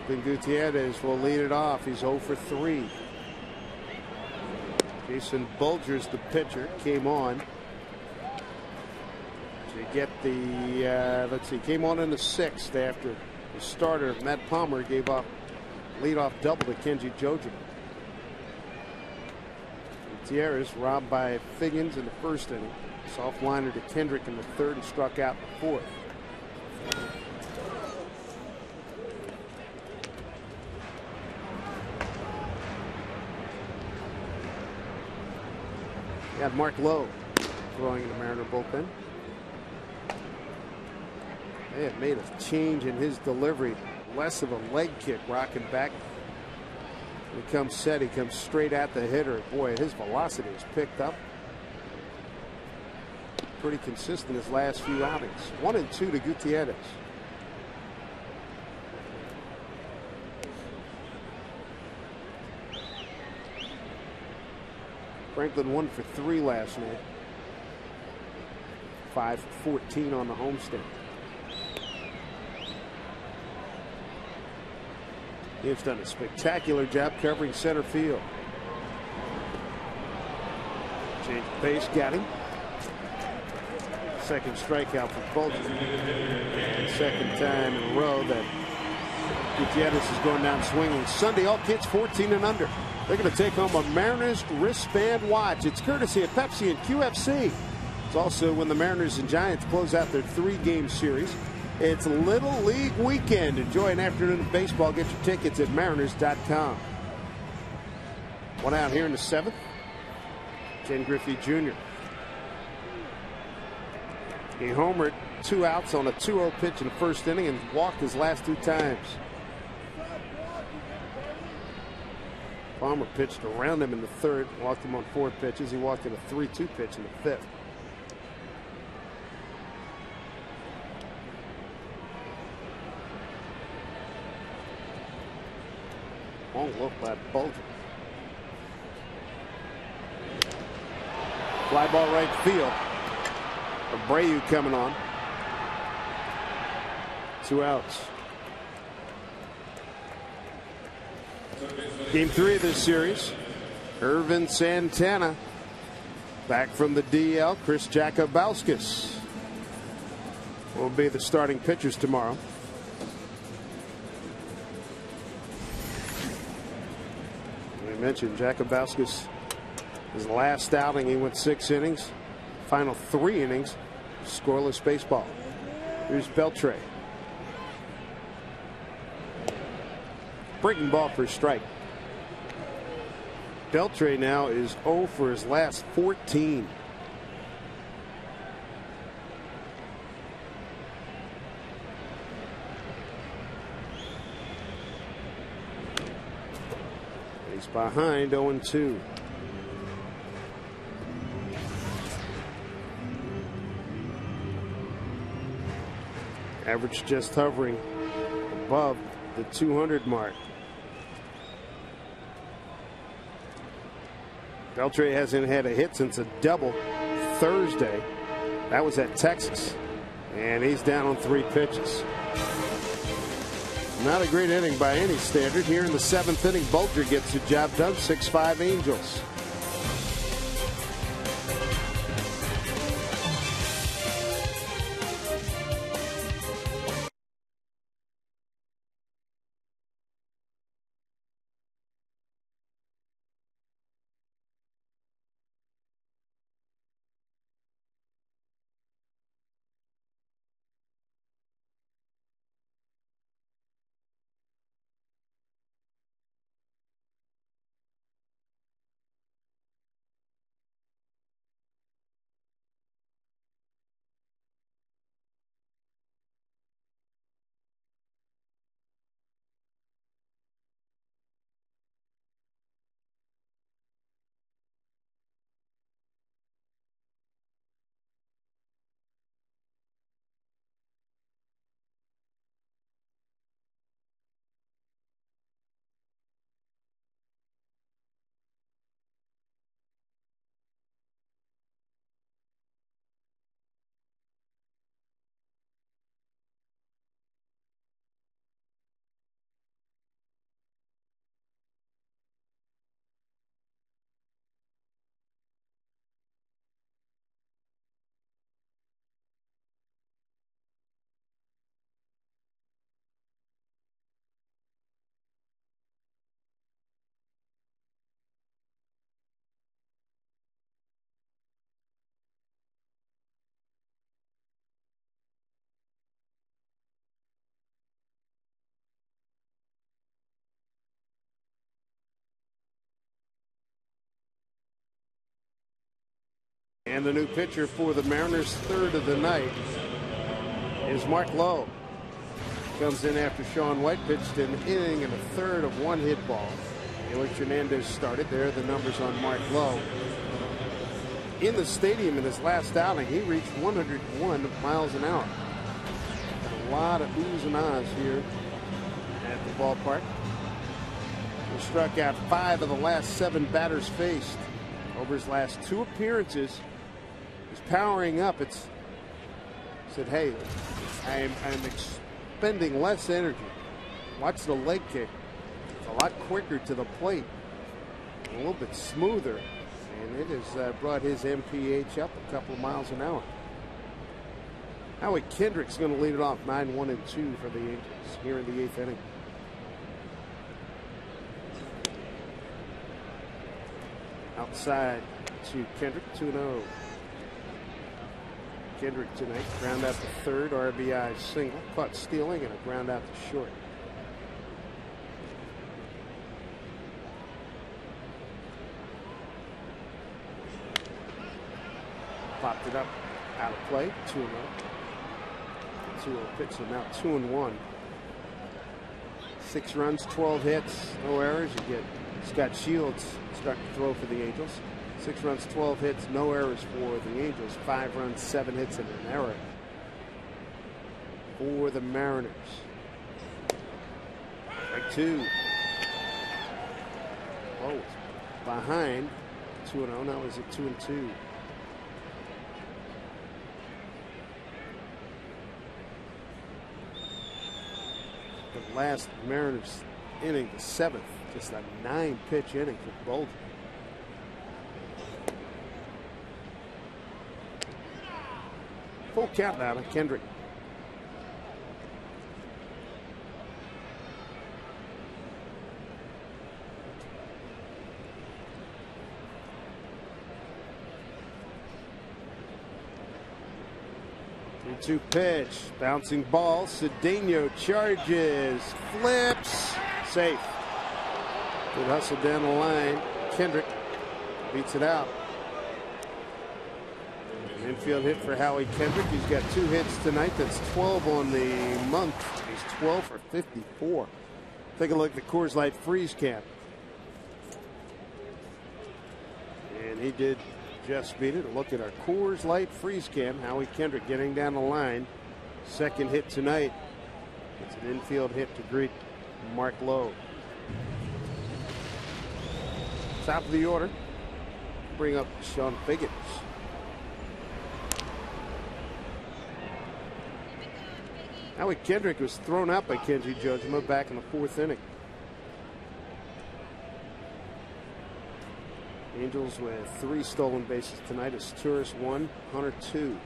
Franklin Gutierrez will lead it off. He's 0 for 3. Jason Bulger's the pitcher. Came on to get the, let's see, came on in the 6th after the starter, Matt Palmer, gave up leadoff double to Kenji Jojima. Gutierrez robbed by Figgins in the 1st inning. Soft liner to Kendrick in the 3rd and struck out in the 4th. You have Mark Lowe throwing in the Mariner bullpen. They have made a change in his delivery. Less of a leg kick, rocking back. He comes set. He comes straight at the hitter. Boy, his velocity has picked up. Pretty consistent his last few outings. 1 and 2 to Gutierrez. Franklin 1 for 3 last night. 5 for 14 on the homestand. He's done a spectacular job covering center field. Change of pace, got him. Second strikeout for Bolger. And second time in a row that Gutierrez is going down swinging. Sunday, all kids 14 and under. They're going to take home a Mariners wristband watch. It's courtesy of Pepsi and QFC. It's also when the Mariners and Giants close out their 3-game series. It's Little League weekend. Enjoy an afternoon of baseball. Get your tickets at mariners.com. One out here in the 7th. Ken Griffey Jr. He homered 2 outs on a 2-0 pitch in the 1st inning and walked his last 2 times. Palmer pitched around him in the 3rd, walked him on 4 pitches. He walked in a 3-2 pitch in the 5th. Long look by Bulger. Fly ball right field. Abreu coming on. 2 outs. Game 3 of this series. Irvin Santana back from the DL. Chris Jacobauskas will be the starting pitchers tomorrow. We mentioned Jacobauskas, his last outing, he went 6 innings. Final 3 innings, scoreless baseball. Here's Beltre. Breaking ball for a strike. Beltre now is 0 for his last 14. He's behind 0-2. Average just hovering above the 200 mark. Beltre hasn't had a hit since a double Thursday. That was at Texas. And he's down on 3 pitches. Not a great inning by any standard. Here in the 7th inning, Bulger gets the job done. 6-5 Angels. And the new pitcher for the Mariners, third of the night, is Mark Lowe. Comes in after Sean White pitched an inning and a third of one hit ball. Felix Hernandez started. There are the numbers on Mark Lowe. In the stadium in his last outing, he reached 101 miles an hour. A lot of oohs and ahs here at the ballpark. He struck out 5 of the last 7 batters faced. Over his last 2 appearances, he's powering up. Said, hey, I'm expending less energy. Watch the leg kick. It's a lot quicker to the plate. A little bit smoother. And it has brought his MPH up a couple of miles an hour. Howie Kendrick's going to lead it off 9-1-2 for the Angels here in the 8th inning. Outside to Kendrick, 2-0. Kendrick tonight, ground out to third, RBI single, caught stealing, and a ground out to short. Popped it up, out of play, 2-0. 2-0 pitch, so now 2-1. 6 runs, 12 hits, no errors. You get Scott Shields starting to throw for the Angels. 6 runs, 12 hits, no errors for the Angels. 5 runs, 7 hits, and an error for the Mariners. Strike 2. Oh, it's behind 2-0. Now is it 2-2? The last Mariners inning, the 7th, just a 9-pitch inning for Bolden. Full count now to Kendrick. Two pitch, bouncing ball. Cedeno charges, flips, safe. Good hustle down the line. Kendrick beats it out. An infield hit for Howie Kendrick. He's got 2 hits tonight. That's 12 on the month. He's 12 for 54. Take a look at the Coors Light Freeze Cam. And he did just beat it. A look at our Coors Light Freeze Cam. Howie Kendrick getting down the line. 2nd hit tonight. It's an infield hit to greet Mark Lowe. Top of the order. Bring up Sean Figgins. Howie Kendrick was thrown out by Kenji Jojima back in the 4th inning. Angels with 3 stolen bases tonight. As Turris 1, Hunter 2.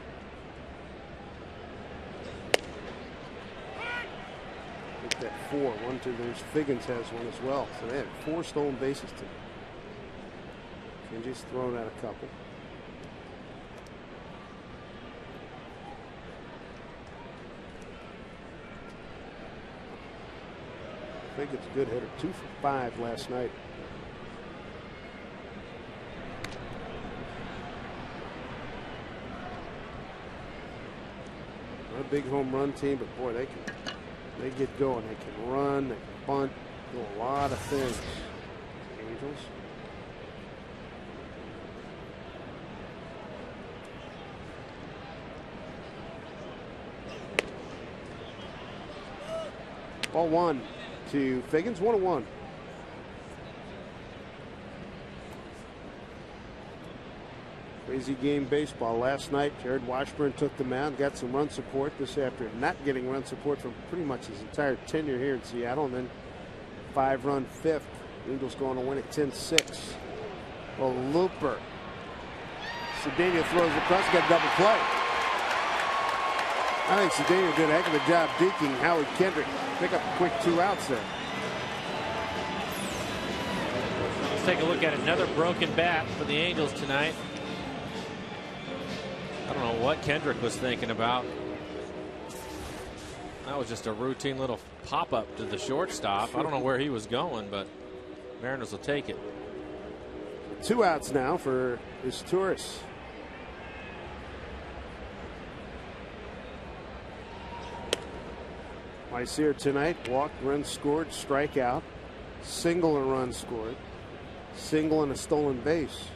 Look at that 4. 1, 2. There's Figgins has one as well. So they had 4 stolen bases tonight. Kenji's thrown out a couple. Figgins a good hitter. 2 for 5 last night. A big home run team, but boy, they get going. They can run, they can bunt, do a lot of things. Angels. Ball 1 to Figgins, 1-1. Crazy game baseball last night. Jared Washburn took the mound, got some run support this after not getting run support from pretty much his entire tenure here in Seattle. And then 5-run 5th. Eagles going to win it 10-6. Well, Looper. Cedeno throws across, got double play. I think Cedeno did a heck of a job deking Howie Kendrick. Pick up a quick 2 outs there. Let's take a look at another broken bat for the Angels tonight. I don't know what Kendrick was thinking about. That was just a routine little pop-up to the shortstop. I don't know where he was going, but Mariners will take it. 2 outs now for Turris. Twice here tonight. Walked, run scored, strikeout, single and run scored, single and a stolen base.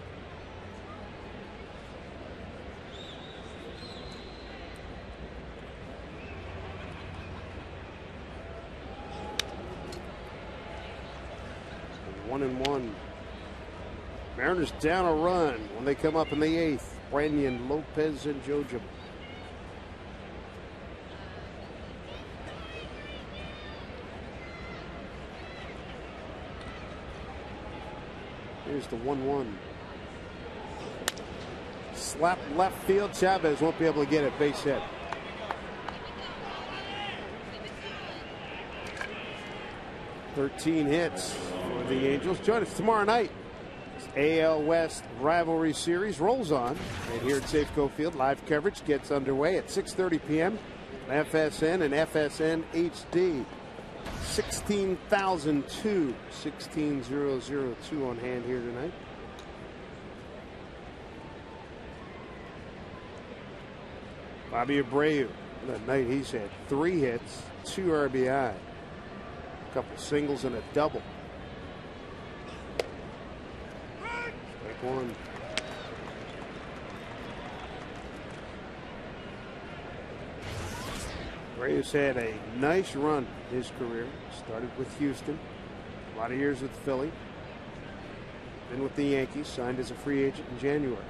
One and one. Mariners down a run when they come up in the 8th. Branyan, Lopez, and Jojima. Here's the 1-1. Slap left field. Chavez won't be able to get it. Base hit. .13 hits for the Angels. Join us tomorrow night. AL West rivalry series rolls on. And here at Safeco Field, live coverage gets underway at 6:30 p.m. FSN and FSN HD. 16,002, 16,002 on hand here tonight. Bobby Abreu, that night he's had 3 hits, 2 RBI, a couple singles and a double. Strike one. Abreu's had a nice run in his career. Started with Houston, a lot of years with Philly, been with the Yankees, signed as a free agent in January.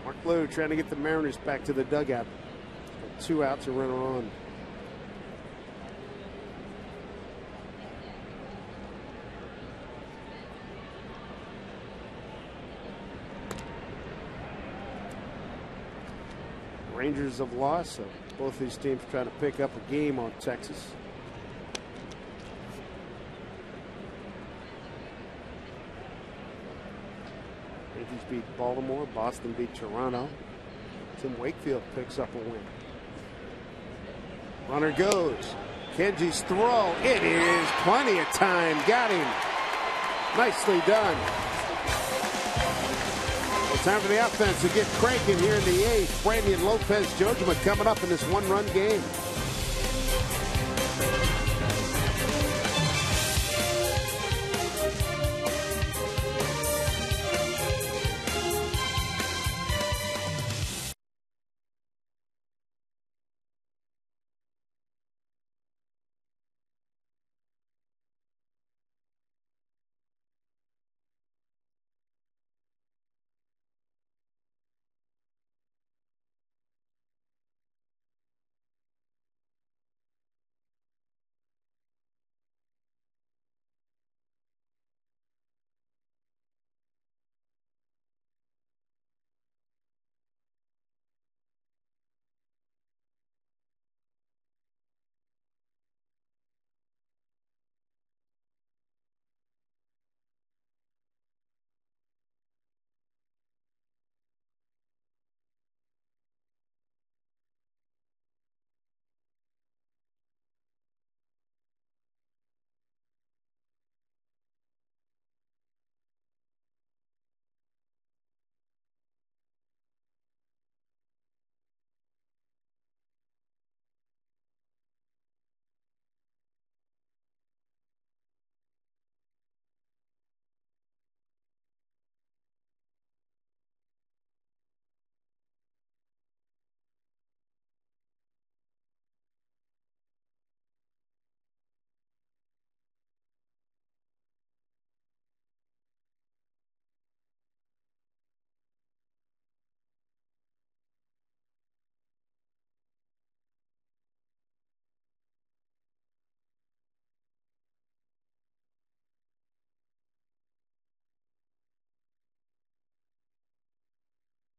Mark Lou trying to get the Mariners back to the dugout. Got 2 outs, a runner on. Rangers have lost, so both these teams trying to pick up a game on Texas. Yankees beat Baltimore, Boston beat Toronto. Tim Wakefield picks up a win. Runner goes. Kenji's throw. It is plenty of time. Got him. Nicely done. Time for the offense to get cranking here in the 8th. Branyan, Lopez, Jojima coming up in this 1-run game.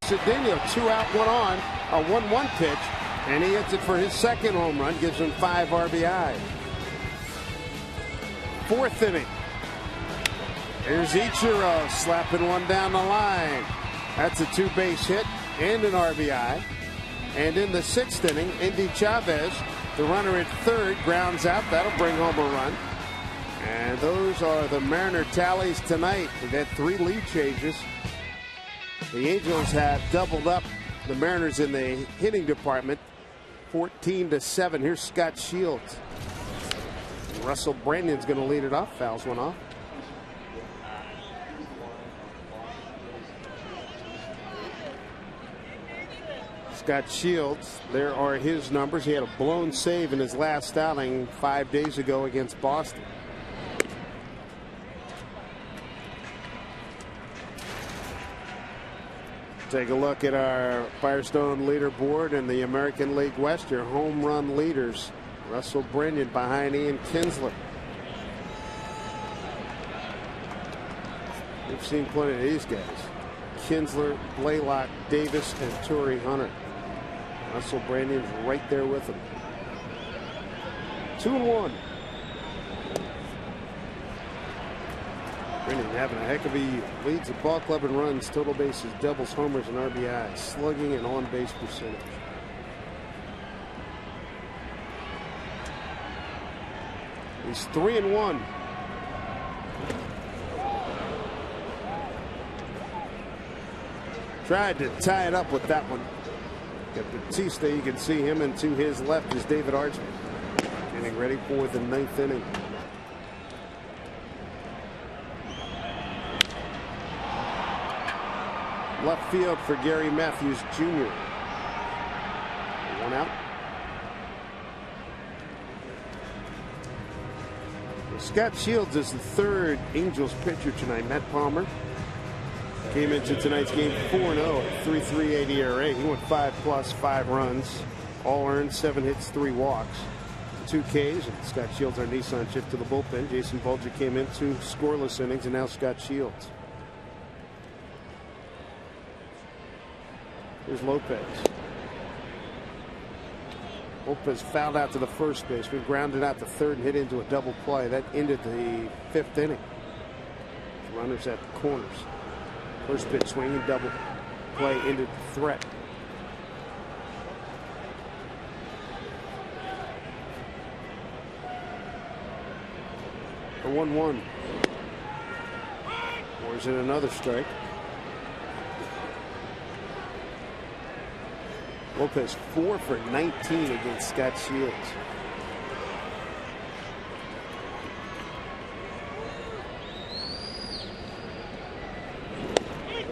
Cedeno, 2 out, 1 on, a 1-1 pitch, and he hits it for his second home run, gives him 5 RBI. 4th inning. Here's Ichiro slapping one down the line. That's a 2-base hit and an RBI. And in the 6th inning, Indy Chavez, the runner at 3rd, grounds out. That'll bring home a run. And those are the Mariner tallies tonight. We've had 3 lead changes. The Angels have doubled up the Mariners in the hitting department, 14-7. Here's Scott Shields. Russell Brandon's going to lead it off. Fouls one off. Scott Shields, there are his numbers. He had a blown save in his last outing 5 days ago against Boston. Take a look at our Firestone leaderboard in the American League West. Your home run leaders. Russell Brennan behind Ian Kinsler. We've seen plenty of these guys. Kinsler, Blaylock, Davis, and Torrey Hunter. Russell Brandon's right there with him. 2-1. Brennan having a heck of a year. Leads the ball club in runs, total bases, doubles, homers, and RBIs. Slugging and on-base percentage. He's 3-1. Tried to tie it up with that one. Got Batista, you can see him, and to his left is David Archman. Getting ready for the 9th inning. Left field for Gary Matthews Jr. 1 out. Scott Shields is the 3rd Angels pitcher tonight. Matt Palmer came into tonight's game 4-0 at 3.38 ERA. He went 5+, 5 runs, all earned, 7 hits, 3 walks, 2 Ks. And Scott Shields, our Nissan, shift to the bullpen. Jason Bulger came in 2 scoreless innings, and now Scott Shields. Here's Lopez. Lopez fouled out to the first baseman, grounded out to third, and hit into a double play. That ended the 5th inning. Runners at the corners. First pitch swinging, double play ended the threat. A 1-1. Pours in another strike. Lopez 4 for 19 against Scott Shields.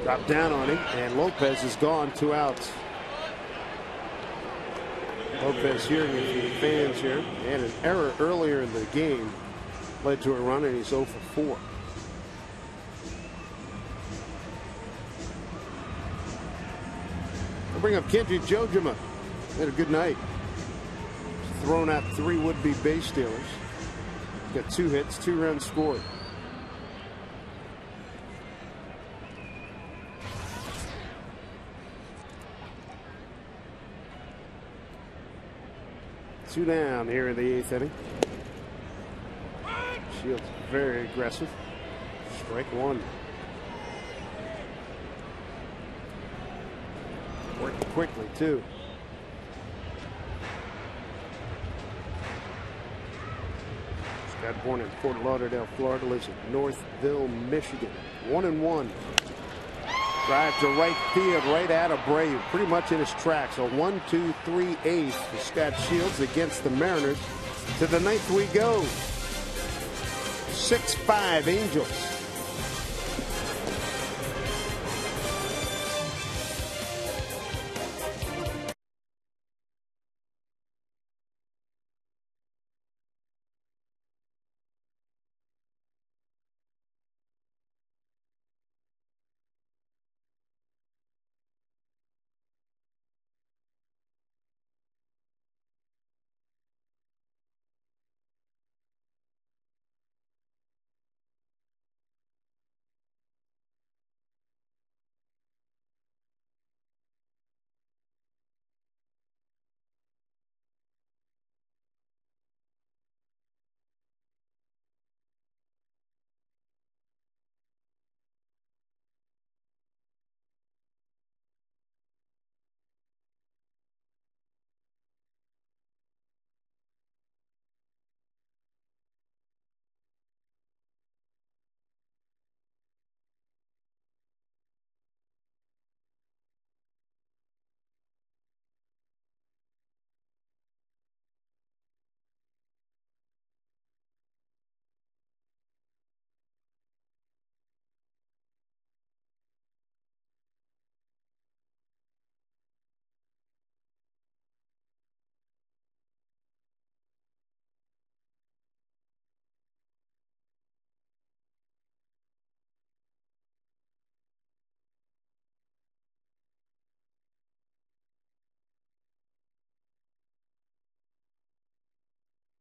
Dropped down on him, and Lopez is gone. 2 outs. Lopez hearing it from the fans here. He had an error earlier in the game, led to a run, and he's 0 for 4. We'll bring up Kendrick Jojima. Had a good night. He's thrown out 3 would-be base stealers. Got 2 hits, 2 runs scored. Two down here in the 8th inning. Shields very aggressive. Strike 1. Working quickly too. Scott born in Fort Lauderdale, Florida, lives in Northville, Michigan. 1-1. Drive to right field, right at Abreu, pretty much in his tracks. A 1-2-3 ace for Scott Shields against the Mariners. To the 9th we go. 6-5 Angels.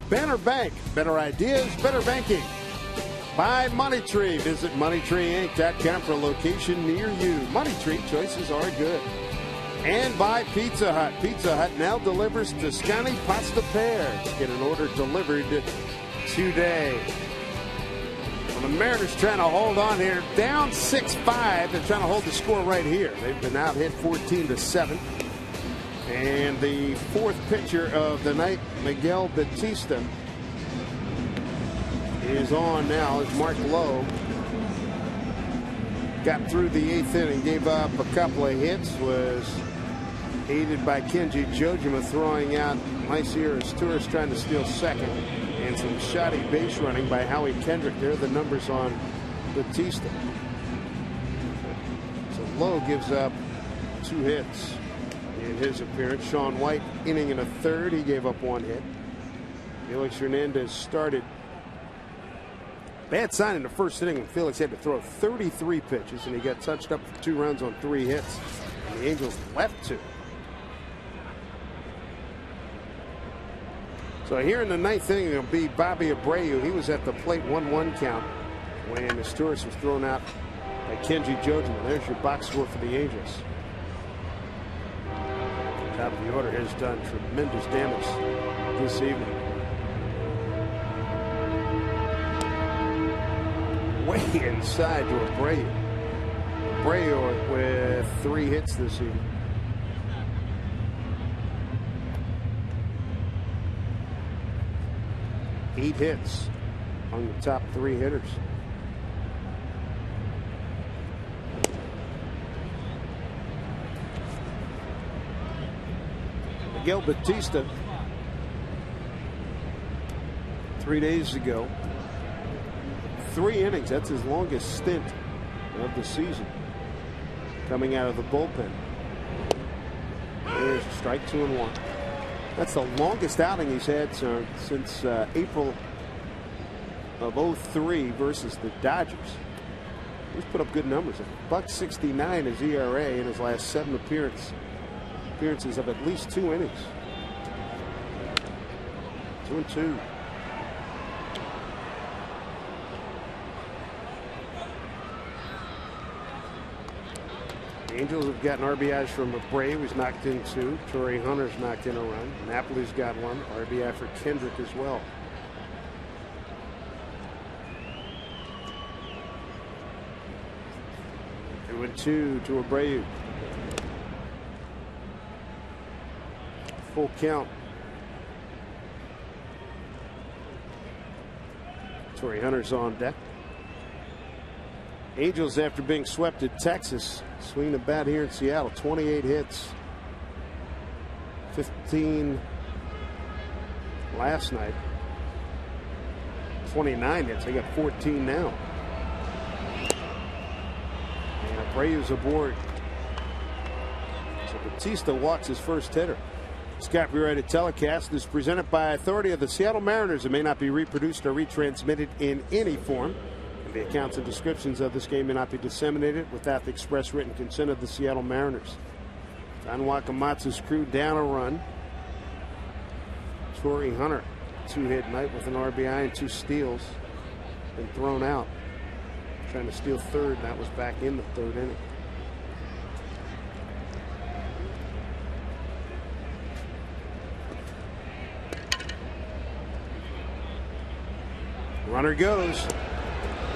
Banner Bank. Better ideas, better banking. By Money Tree. Visit MoneyTreeInc.com for a location near you. Money Tree, choices are good. And by Pizza Hut. Pizza Hut now delivers Toscani pasta pairs. Get an order delivered today. Well, the Mariners trying to hold on here. Down 6-5. They're trying to hold the score right here. They've been out hit 14-7. And the fourth pitcher of the night, Miguel Batista, is on now as Mark Lowe got through the eighth inning, gave up a couple of hits, was aided by Kenji Jojima throwing out Maicier Azturis trying to steal second, and some shoddy base running by Howie Kendrick. There are the numbers on Batista. So Lowe gives up 2 hits in his appearance. Sean White inning and a third. He gave up 1 hit. Felix Hernandez started. Bad sign in the first inning when Felix had to throw 33 pitches and he got touched up for 2 runs on 3 hits. And the Angels left 2. So here in the ninth inning, it'll be Bobby Abreu. He was at the plate 1-1 count when Azturis was thrown out by Kenji Jojima. There's your box score for the Angels. Top of the order has done tremendous damage this evening. Way inside to Abreu. Abreu with 3 hits this evening. Eight hits on the top 3 hitters. Miguel Batista 3 days ago, 3 innings. That's his longest stint of the season. Coming out of the bullpen. There's a strike, 2-1. That's the longest outing he's had since April of 03 versus the Dodgers. He's put up good numbers. $1.69 is ERA in his last 7 appearances of at least 2 innings. 2-2. The Angels have gotten RBIs from Abreu, who's knocked in 2. Torrey Hunter's knocked in a run. Napoli's got 1. RBI for Kendrick as well. They went 2 to Abreu. Full count. Torrey Hunter's on deck. Angels, after being swept at Texas, swinging the bat here in Seattle. 28 hits. 15 last night. 29 hits. They got 14 now. And Abreu's aboard. So Batista walks his first hitter. This copyrighted telecast is presented by authority of the Seattle Mariners. It may not be reproduced or retransmitted in any form. The accounts and descriptions of this game may not be disseminated without the express written consent of the Seattle Mariners. Don Wakamatsu's crew down a run. Torrey Hunter, 2-hit night with an RBI and 2 steals. Been thrown out. Trying to steal third, and that was back in the 3rd inning. Runner goes.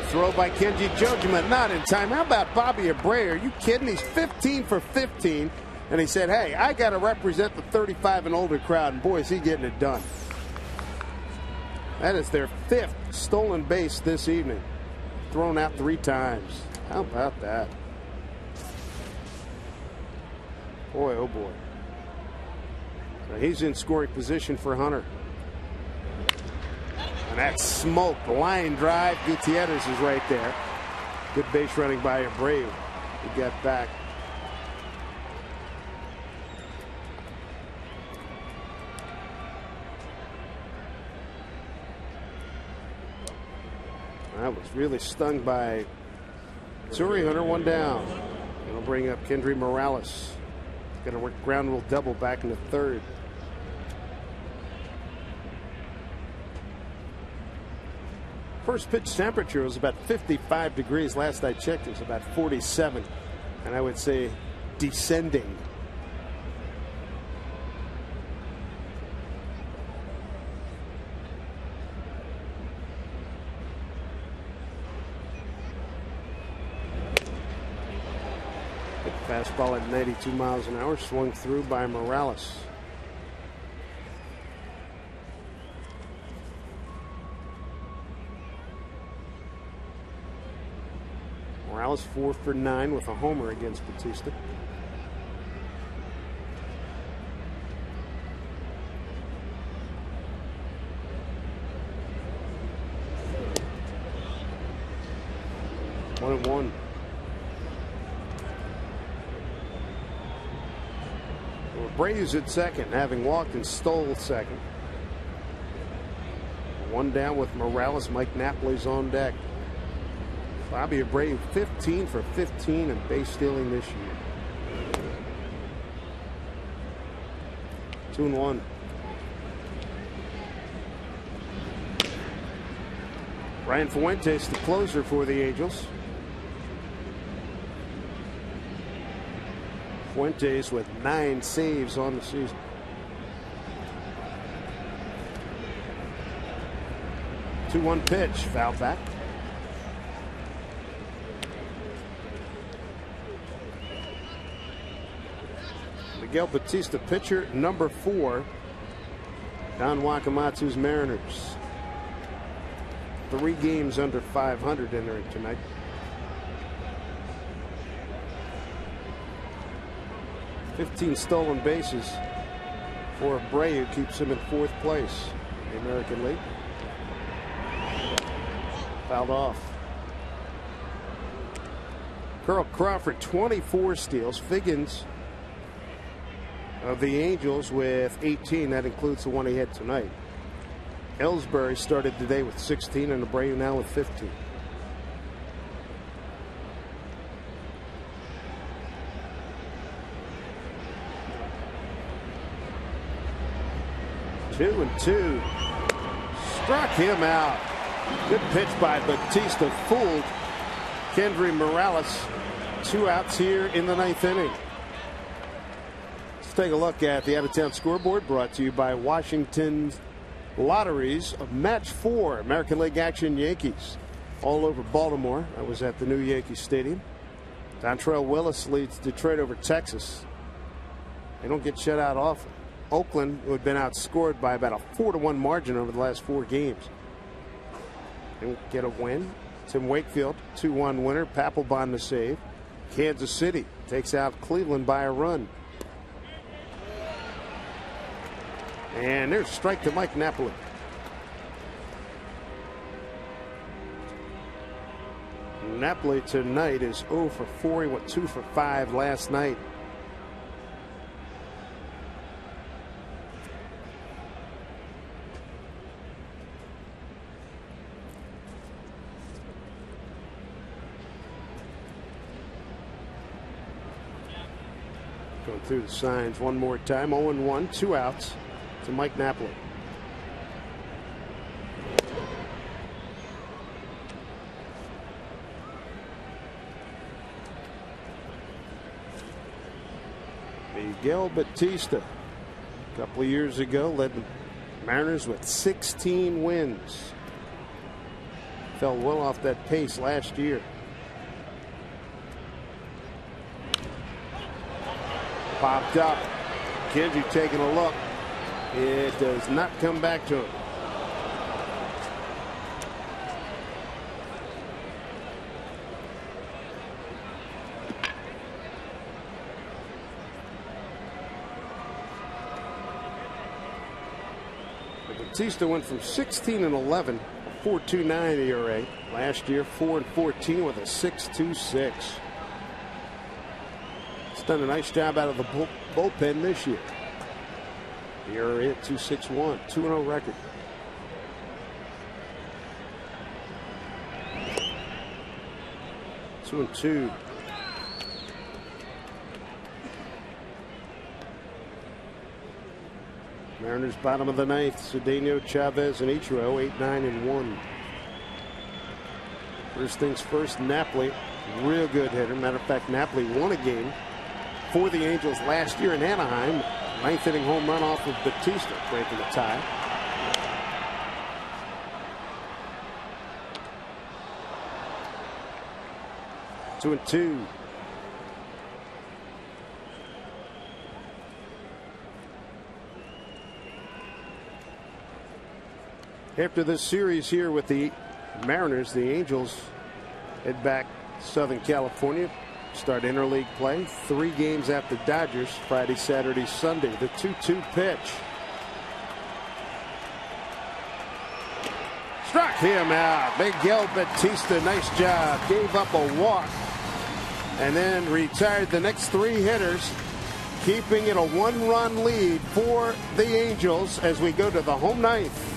Throw by Kenji Jojima, not in time. How about Bobby Abreu? Are you kidding? He's 15 for 15. And he said, hey, I got to represent the 35 and older crowd. And boy, is he getting it done. That is their 5th stolen base this evening. Thrown out 3 times. How about that? Boy, oh boy. So he's in scoring position for Hunter. And that smoked line drive. Gutierrez is right there. Good base running by Abreu. He got back. That was really stung by Torrey Hunter. 1 down. It'll bring up Kendry Morales. Going to work ground rule double back in the 3rd. First pitch temperature was about 55 degrees. Last I checked, it was about 47. And I would say descending. Fastball at 92 miles an hour, swung through by Morales. Morales 4 for 9 with a homer against Bautista. One and one. Braves at second, having walked and stole second. One down with Morales. Mike Napoli's on deck. Bobby Abreu 15 for 15 and base stealing this year. 2-1. Ryan Fuentes, the closer for the Angels. Fuentes with 9 saves on the season. The 2-1 pitch, foul back. Miguel Bautista, pitcher number 4. Don Wakamatsu's Mariners. 3 games under 500 entering tonight. .15 stolen bases for Abreu, keeps him in 4th place in the American League. Fouled off. Carl Crawford 24 steals. Figgins of the Angels with 18. That includes the one he had tonight. Ellsbury started today with 16 and Abreu now with 15. Two and two. Struck him out. Good pitch by Bautista. Fooled Kendry Morales. 2 outs here in the 9th inning. Let's take a look at the out-of-town scoreboard, brought to you by Washington Lotteries of Match 4 American League action. Yankees all over Baltimore. I was at the new Yankee Stadium. Dontrelle Willis leads Detroit over Texas. They don't get shut out often. Oakland, who had been outscored by about a 4-1 margin over the last 4 games. They won't get a win. Tim Wakefield, 2-1 winner. Papelbon the save. Kansas City takes out Cleveland by a run. And there's a strike to Mike Napoli. Napoli tonight is 0 for 4. He went 2 for 5 last night. Going through the signs one more time. 0-1, 2 outs to Mike Napoli. Miguel Bautista, a couple of years ago, led the Mariners with 16 wins. Fell well off that pace last year. Popped up. Kendry taking a look. It does not come back to him. Bautista went from 16-11, 4.29 ERA last year, 4-14 with a 6.26. Done a nice job out of the bullpen this year. The ERA at 2.61, 2-0 record. Two and two. Mariners bottom of the 9th. Cedeno, Chavez, and Ichiro 8, 9, and 1. First things first, Napoli, real good hitter. Matter of fact, Napoli won a game for the Angels last year in Anaheim. Ninth inning home run off of Batista, breaking the tie. Two and two. After this series here with the Mariners, the Angels head back to Southern California, start interleague play. 3 games at the Dodgers, Friday, Saturday, Sunday. The 2-2 pitch. Struck him out. Miguel Batista, nice job. Gave up a walk and then retired the next 3 hitters, keeping it a 1-run lead for the Angels as we go to the home ninth.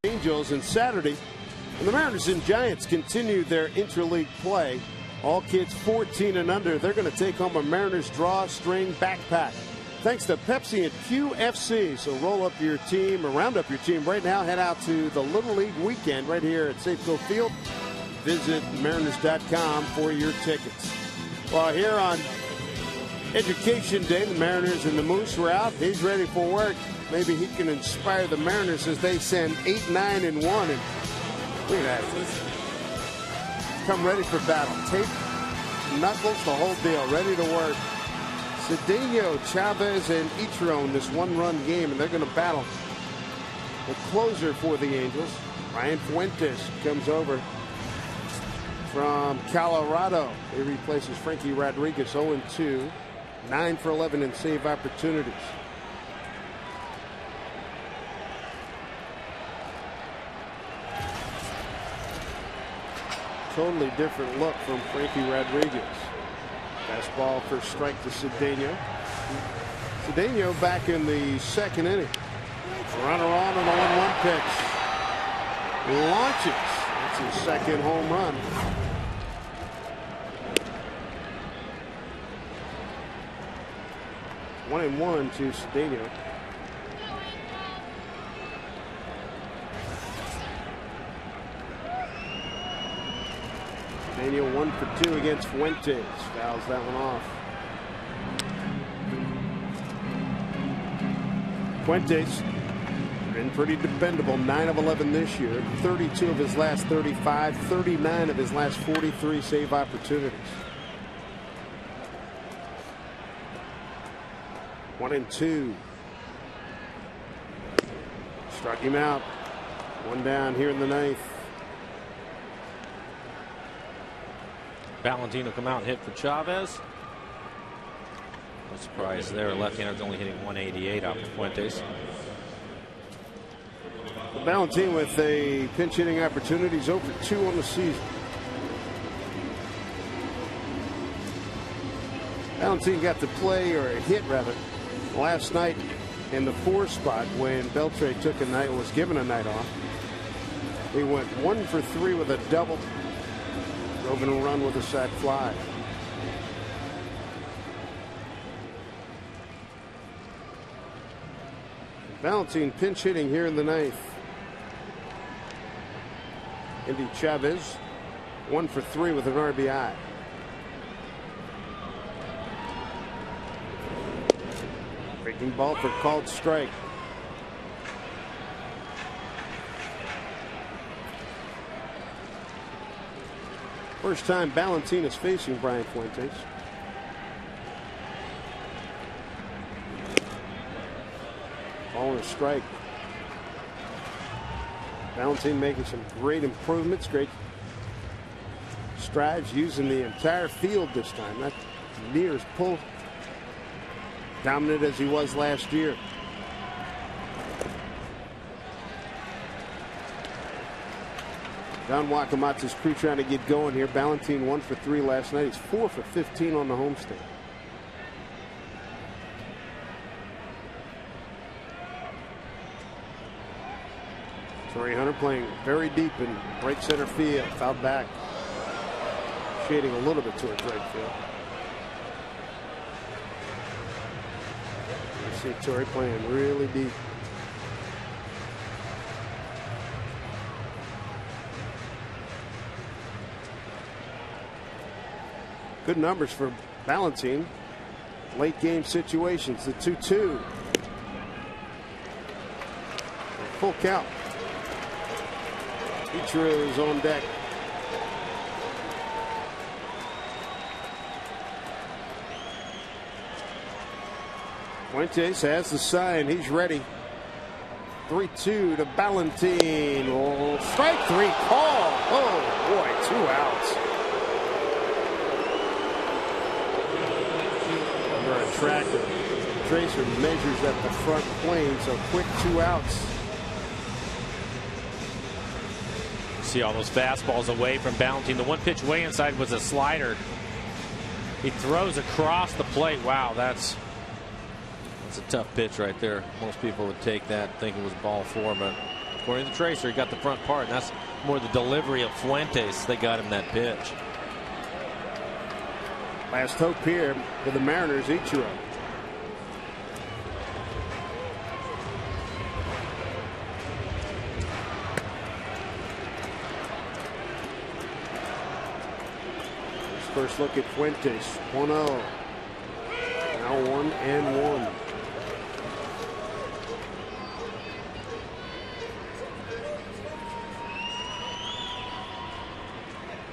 Angels and Saturday, and the Mariners and Giants continue their interleague play. All kids 14 and under, they're going to take home a Mariners drawstring backpack thanks to Pepsi and QFC. So roll up your team or round up your team right now. Head out to the Little League weekend right here at Safeco Field. Visit Mariners.com for your tickets. Well, here on Education Day, the Mariners and the Moose were out. He's ready for work. Maybe he can inspire the Mariners as they send 8, 9, and 1. And look at that. Come ready for battle. Tape, knuckles, the whole deal. Ready to work. Cedeno, Chavez, and Ichiro in this 1-run game, and they're going to battle. The closer for the Angels, Ryan Fuentes, comes over from Colorado. He replaces Frankie Rodriguez, 0-2. 9 for 11 in save opportunities. Totally different look from Frankie Rodriguez. Fastball for strike to Cedeno. Cedeno back in the 2nd inning. Runner on and a 1-1 pitch. Launches. That's his 2nd home run. One and one to Cedeno. Cedeno 1 for 2 against Fuentes. Fouls that one off. Fuentes been pretty dependable. 9 of 11 this year. 32 of his last 35. 39 of his last 43 save opportunities. 1-2. Struck him out. 1 down here in the 9th. Valentino come out and hit for Chavez. No surprise there. Left-hander's only hitting 188 off of Fuentes. Valentino with a pinch hitting opportunity. He's 0 for 2 on the season. Valentino got to play, or hit rather, last night in the 4 spot when Beltre was given a night off. He went 1 for 3 with a double. Drove in a run with a sac fly. Valentine pinch hitting here in the 9th. Andy Chavez 1 for 3 with an RBI. Breaking ball for called strike. First time Valentine is facing Brian Fuentes. Ball and a strike. Valentine making some great improvements, great strides, using the entire field this time. Not near as pull dominant as he was last year. Don Wakamatsu's crew trying to get going here. Valentine 1 for 3 last night. He's 4 for 15 on the homestand. Torrey Hunter playing very deep in right center field. Fouled back. Shading a little bit towards right field. You see Torrey playing really deep. Good numbers for Valentine. Late game situations. The 2-2. Full count. Ichiro is on deck. Fuentes has the sign. He's ready. 3-2 to Valentine. Oh, strike 3 call. Oh boy, 2 outs. Under a tracker. Tracer measures at the front plane, so quick 2 outs. See all those fastballs away from Valentine. The one pitch way inside was a slider. He throws across the plate. Wow, that's a tough pitch right there. Most people would take that thinking it was ball 4, but according to Tracer, he got the front part, and that's more the delivery of Fuentes that got him that pitch. Last hope here for the Mariners, Ichiro. First look at Fuentes. 1-0. Now 1-1.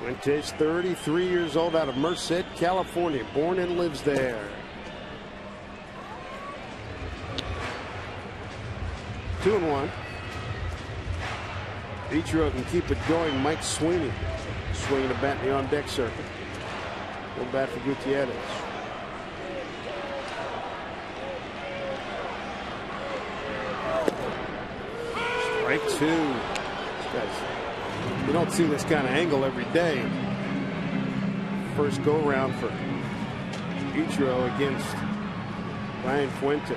Fuentes, 33 years old, out of Merced, California. Born and lives there. 2-1. Ichiro can keep it going. Mike Sweeney swinging a bat in the on-deck circuit. Go bat for Gutierrez. Strike 2. You don't see this kind of angle every day. First go round for Ichiro against Brian Fuentes.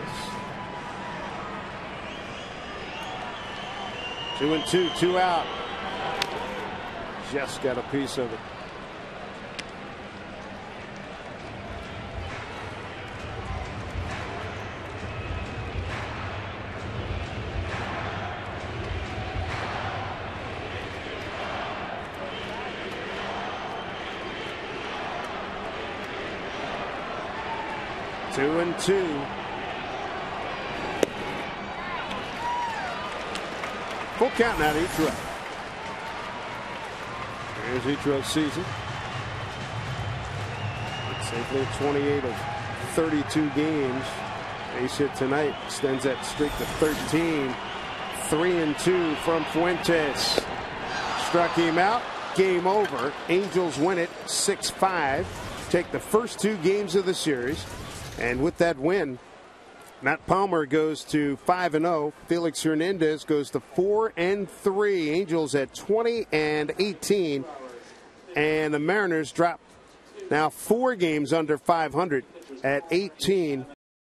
2-2, 2 out. Just got a piece of it. Two and 2. Full count now to Ichiro. Here's Ichiro's season. Safely at 28 of 32 games. Ace hit tonight extends that streak to 13. 3-2 from Fuentes. Struck him out. Game over. Angels win it 6-5. Take the first 2 games of the series. And with that win, Matt Palmer goes to 5-0. Felix Hernandez goes to 4-3. Angels at 20-18. And the Mariners drop now 4 games under 500 at 18